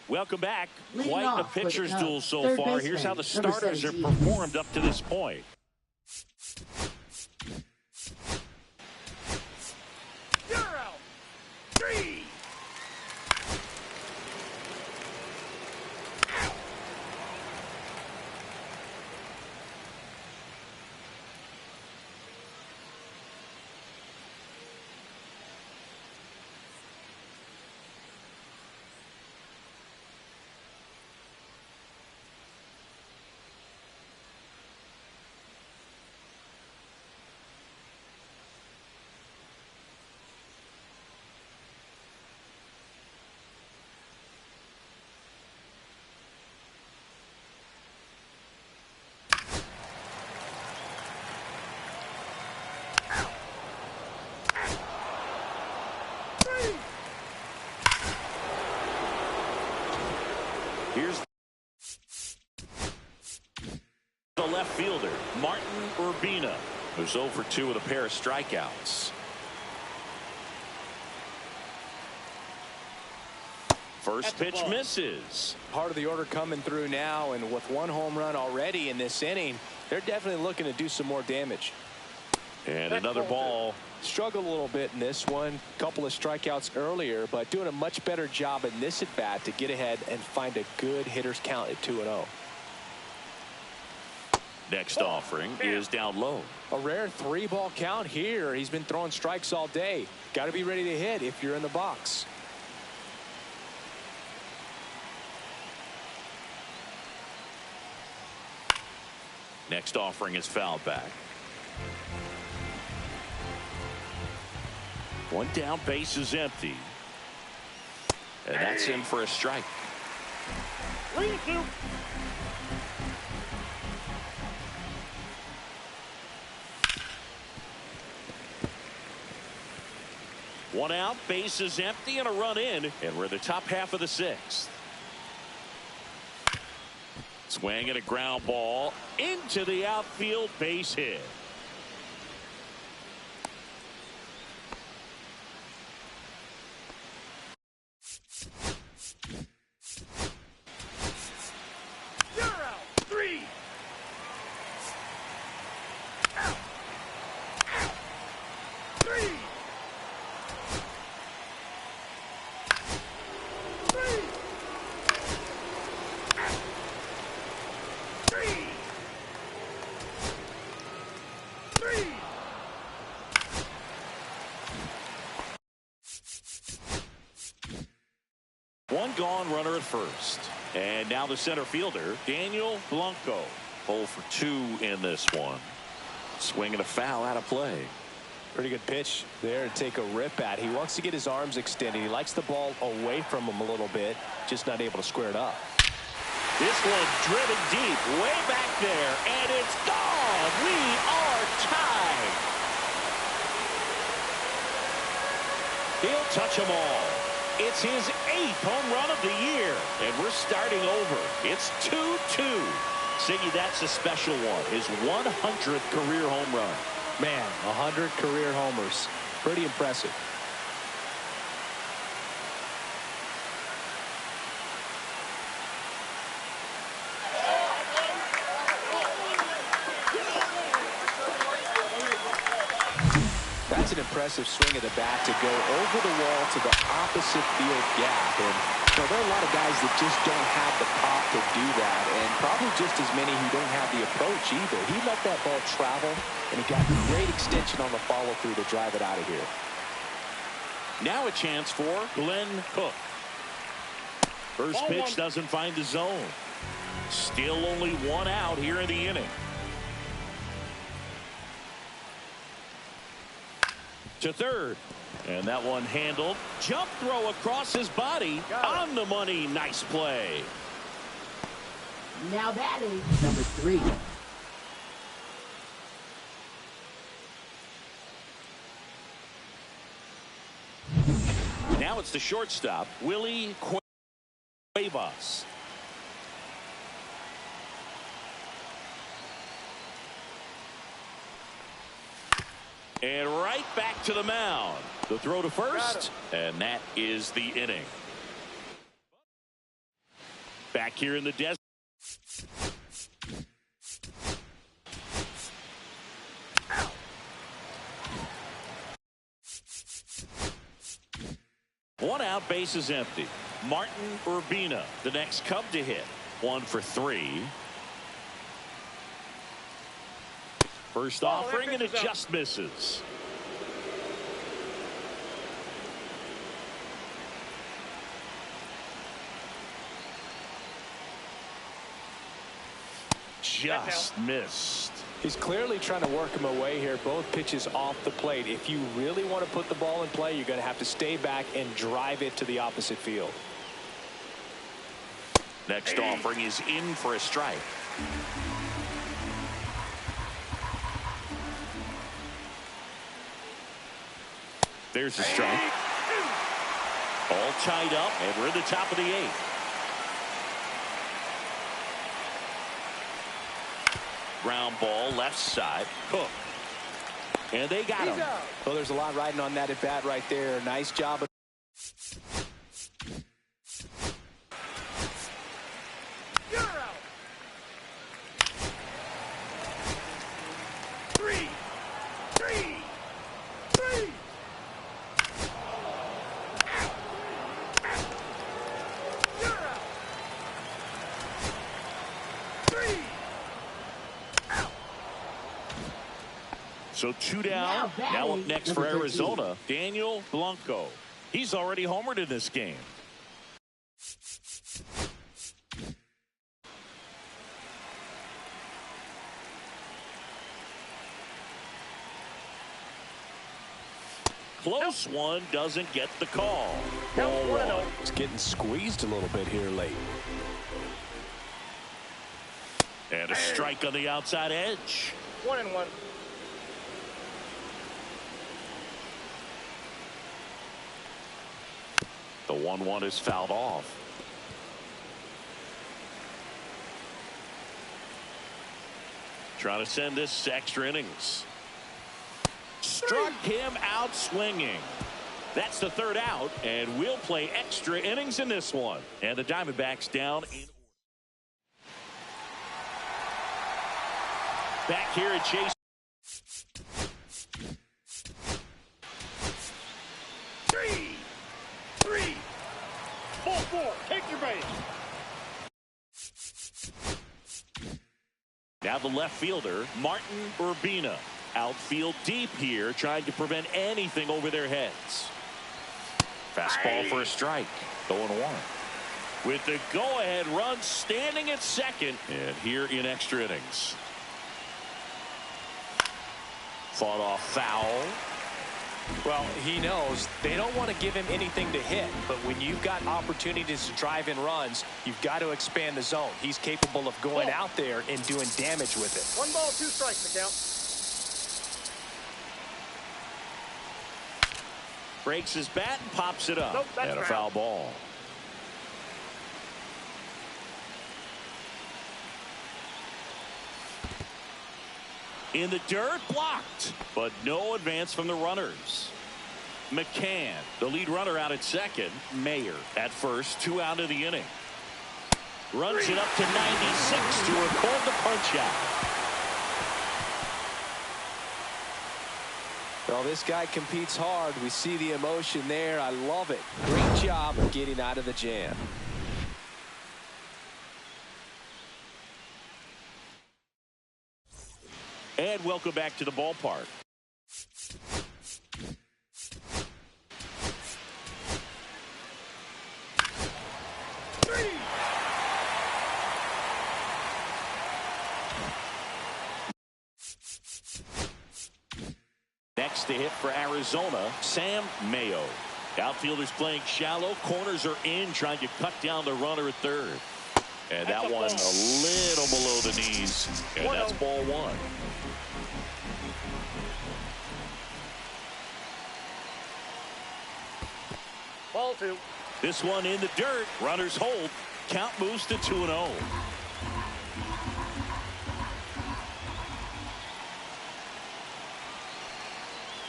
Welcome back. Quite a pitcher's duel so far. Here's how the starters have performed up to this point. You're out. 3. Here's the left fielder, Martin Urbina, who's 0 for 2 with a pair of strikeouts. First pitch misses. Part of the order coming through now, and with 1 home run already in this inning, they're definitely looking to do some more damage. And another ball. Struggled a little bit in this one. Couple of strikeouts earlier, but doing a much better job in this at bat to get ahead and find a good hitter's count at 2-0. Next offering is down low. A rare 3-ball count here. He's been throwing strikes all day. Got to be ready to hit if you're in the box. Next offering is fouled back. 1 down, base is empty. And that's in for a strike. 3-2. One out, base is empty, and a run in, and we're in the top half of the 6th. Swing and a ground ball into the outfield, base hit. You're out. 3. Out. Out. 3. 3. Out. 3. 3. One gone, runner at first. And now the center fielder, Daniel Blanco. 0 for 2 in this one. Swing and a foul out of play. Pretty good pitch there to take a rip at. He wants to get his arms extended. He likes the ball away from him a little bit, just not able to square it up. This one driven deep, way back there, and it's gone. We are tied. He'll touch them all. It's his 8th home run of the year, and we're starting over. It's 2-2. Siggy, that's a special one. His 100th career home run. Man, 100 career homers. Pretty impressive. That's an impressive swing of the bat to go over the wall to the opposite field gap. And there are a lot of guys that just don't have the pop to do that, and probably just as many who don't have the approach either. He let that ball travel, and he got great extension on the follow-through to drive it out of here. Now a chance for Glenn Cook. First pitch doesn't find the zone. Still only 1 out here in the inning. To third, and that one handled. Jump throw across his body. On the money. Nice play. Now batting, number 3. Now it's the shortstop, Willie Cuevas. And right back to the mound. The throw to first, and that is the inning. Back here in the desert. One out, base is empty. Martin Urbina, the next Cub to hit. 1 for 3. First offering, and it just misses. Just missed. He's clearly trying to work him away here. Both pitches off the plate. If you really want to put the ball in play, you're going to have to stay back and drive it to the opposite field. Next offering is in for a strike. There's a strike. All tied up, and we're in the top of the 8th. Ground ball left side. Cook. And they got him. Well, there's a lot riding on that at bat right there. Nice job. You're out. 3. So 2 down. Now up next for Arizona, Daniel Blanco. He's already homered in this game. Close one, doesn't get the call. Ball 1. It's getting squeezed a little bit here late. And a strike on the outside edge. 1-1. The 1-1 is fouled off. Trying to send this to extra innings. Struck him out swinging. That's the 3rd out, and we'll play extra innings in this one. And the Diamondbacks down in. Back here at Chase. 3. Ball 4. Take your base. Now the left fielder, Martin Urbina. Outfield deep here, trying to prevent anything over their heads. Fastball for a strike. 0-1. With the go-ahead run standing at second, and here in extra innings. Fought off foul. Well, he knows they don't want to give him anything to hit, but when you've got opportunities to drive in runs, you've got to expand the zone. He's capable of going out there and doing damage with it. 1 ball, 2 strikes to count. Breaks his bat and pops it up. Nope, that's and a foul. foul ball. In the dirt, blocked, but no advance from the runners. McCann, the lead runner, out at second. Mayer at first, 2 out of the inning. Runs it up to 96 to record the punch out. Well, this guy competes hard. We see the emotion there. I love it. Great job of getting out of the jam. And welcome back to the ballpark. Next to hit for Arizona, Sam Mayo. Outfielders playing shallow. Corners are in, trying to cut down the runner at third. And that one a little below the knees. And that's ball 1. Ball 2. This one in the dirt. Runners hold. Count moves to 2-0.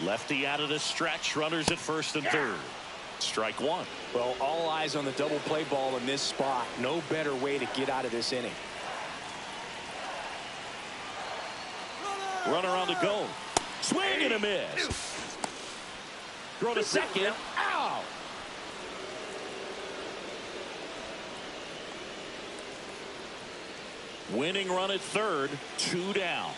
Lefty out of the stretch. Runners at first and third. Strike 1. Well, all eyes on the double play ball in this spot. No better way to get out of this inning. Runner on the go. Swing and a miss. Throw to second. Ow! Winning run at third. 2 down.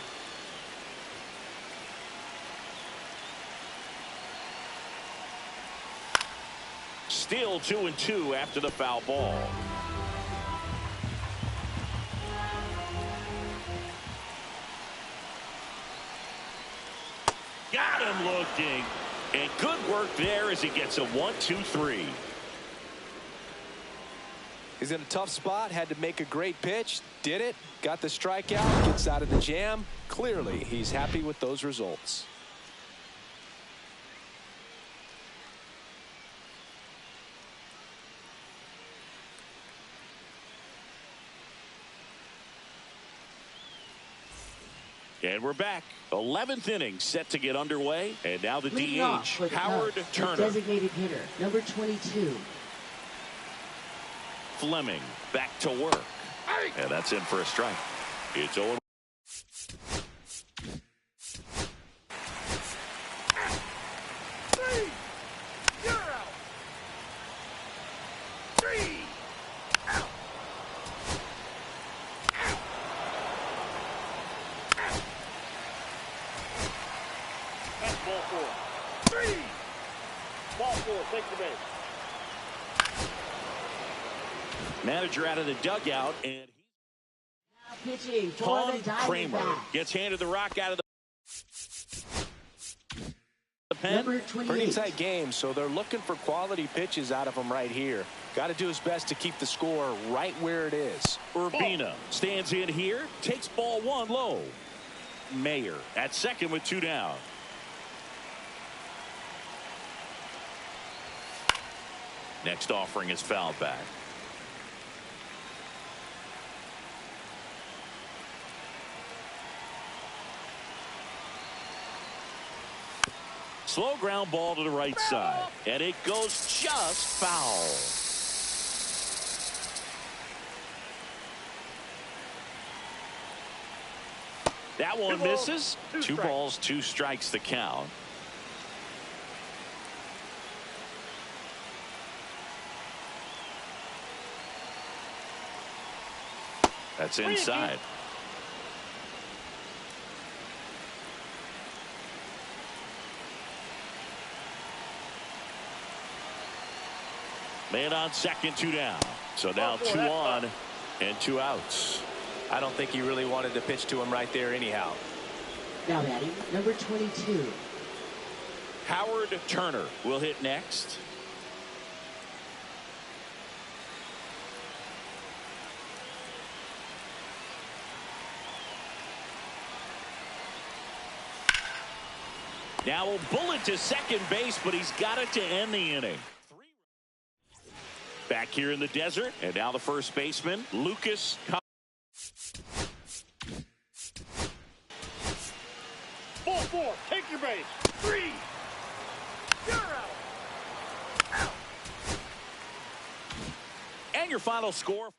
Still 2-2 after the foul ball. Got him looking. And good work there as he gets a 1-2-3. He's in a tough spot. Had to make a great pitch. Did it. Got the strikeout. Gets out of the jam. Clearly, he's happy with those results. And we're back. 11th inning set to get underway. And now the Leading off for DH, the Howard Cubs, the Turner. designated hitter, number 22. Fleming back to work. And that's in for a strike. It's 0. You're out. 3 out. That's ball 4. 3. Ball 4. Take the base. Manager out of the dugout, and Now pitching for Tom the Kramer Diamondbacks, gets handed the rock out of the pen. number Pretty 28. tight game, so they're looking for quality pitches out of him right here. Got to do his best to keep the score right where it is. Urbina stands in here, takes ball 1 low. Mayer at second with 2 down. Next offering is fouled back. Slow ground ball to the right side, and it goes just foul. That one misses. 2 balls, 2 strikes the count. That's inside. Man on second, 2 down. So now 2 on and 2 outs. I don't think he really wanted to pitch to him right there anyhow. Now batting, number 22. Howard Turner will hit next. Now a bullet to second base, but he's got it to end the inning. Back here in the desert, and now the first baseman, Lucas. Ball 4, take your base. 3. You're out. Out. And your final score.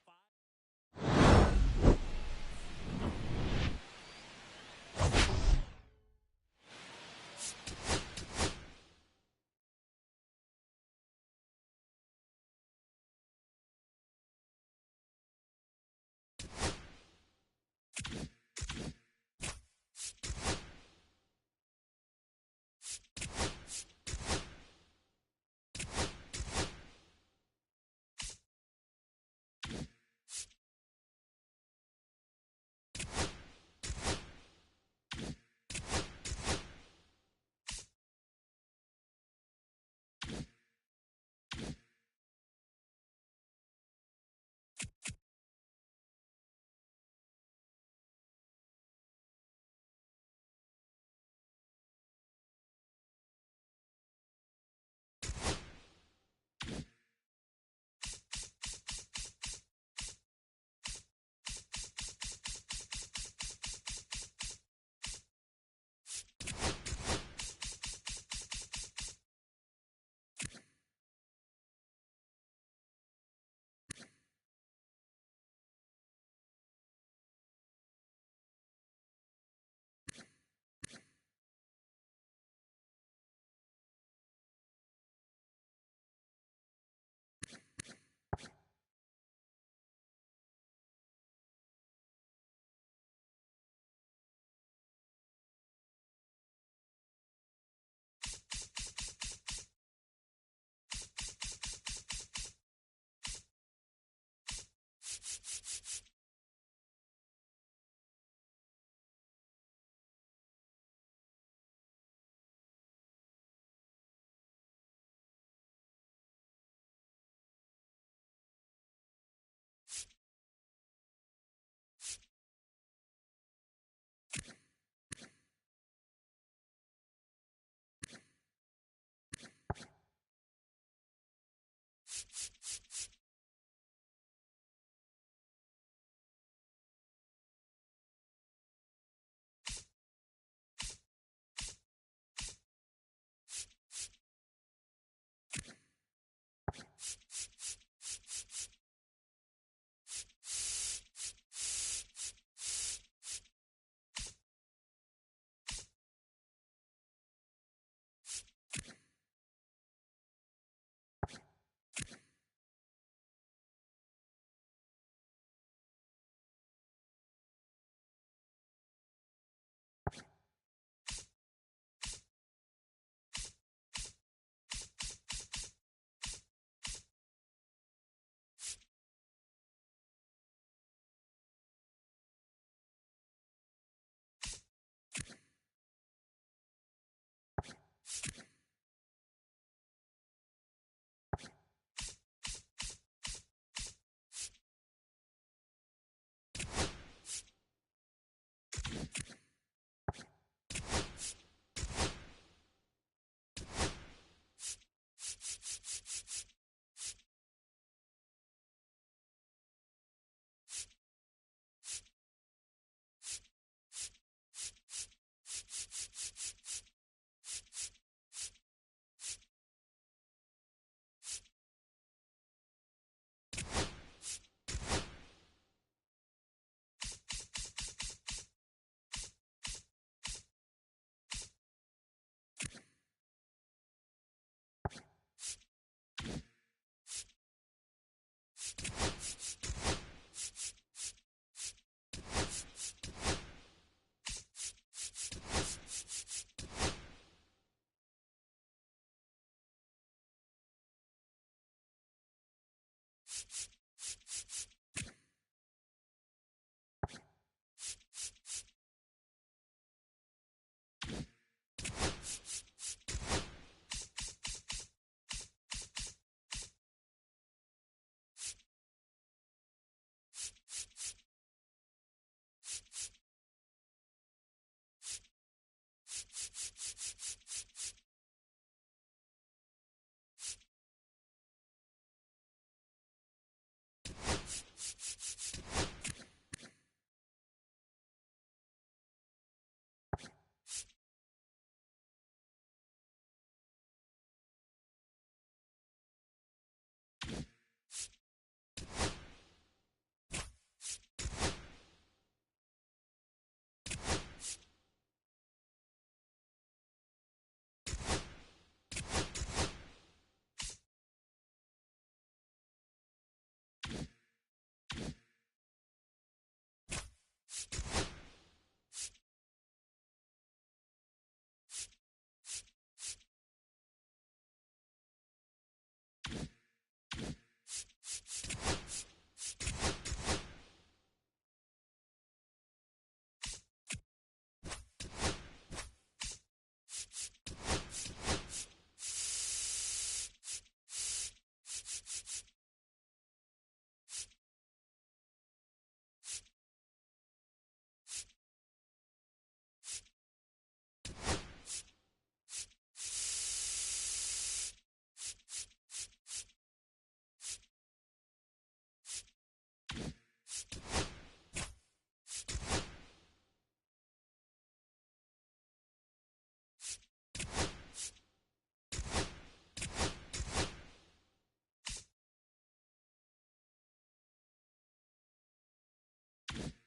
you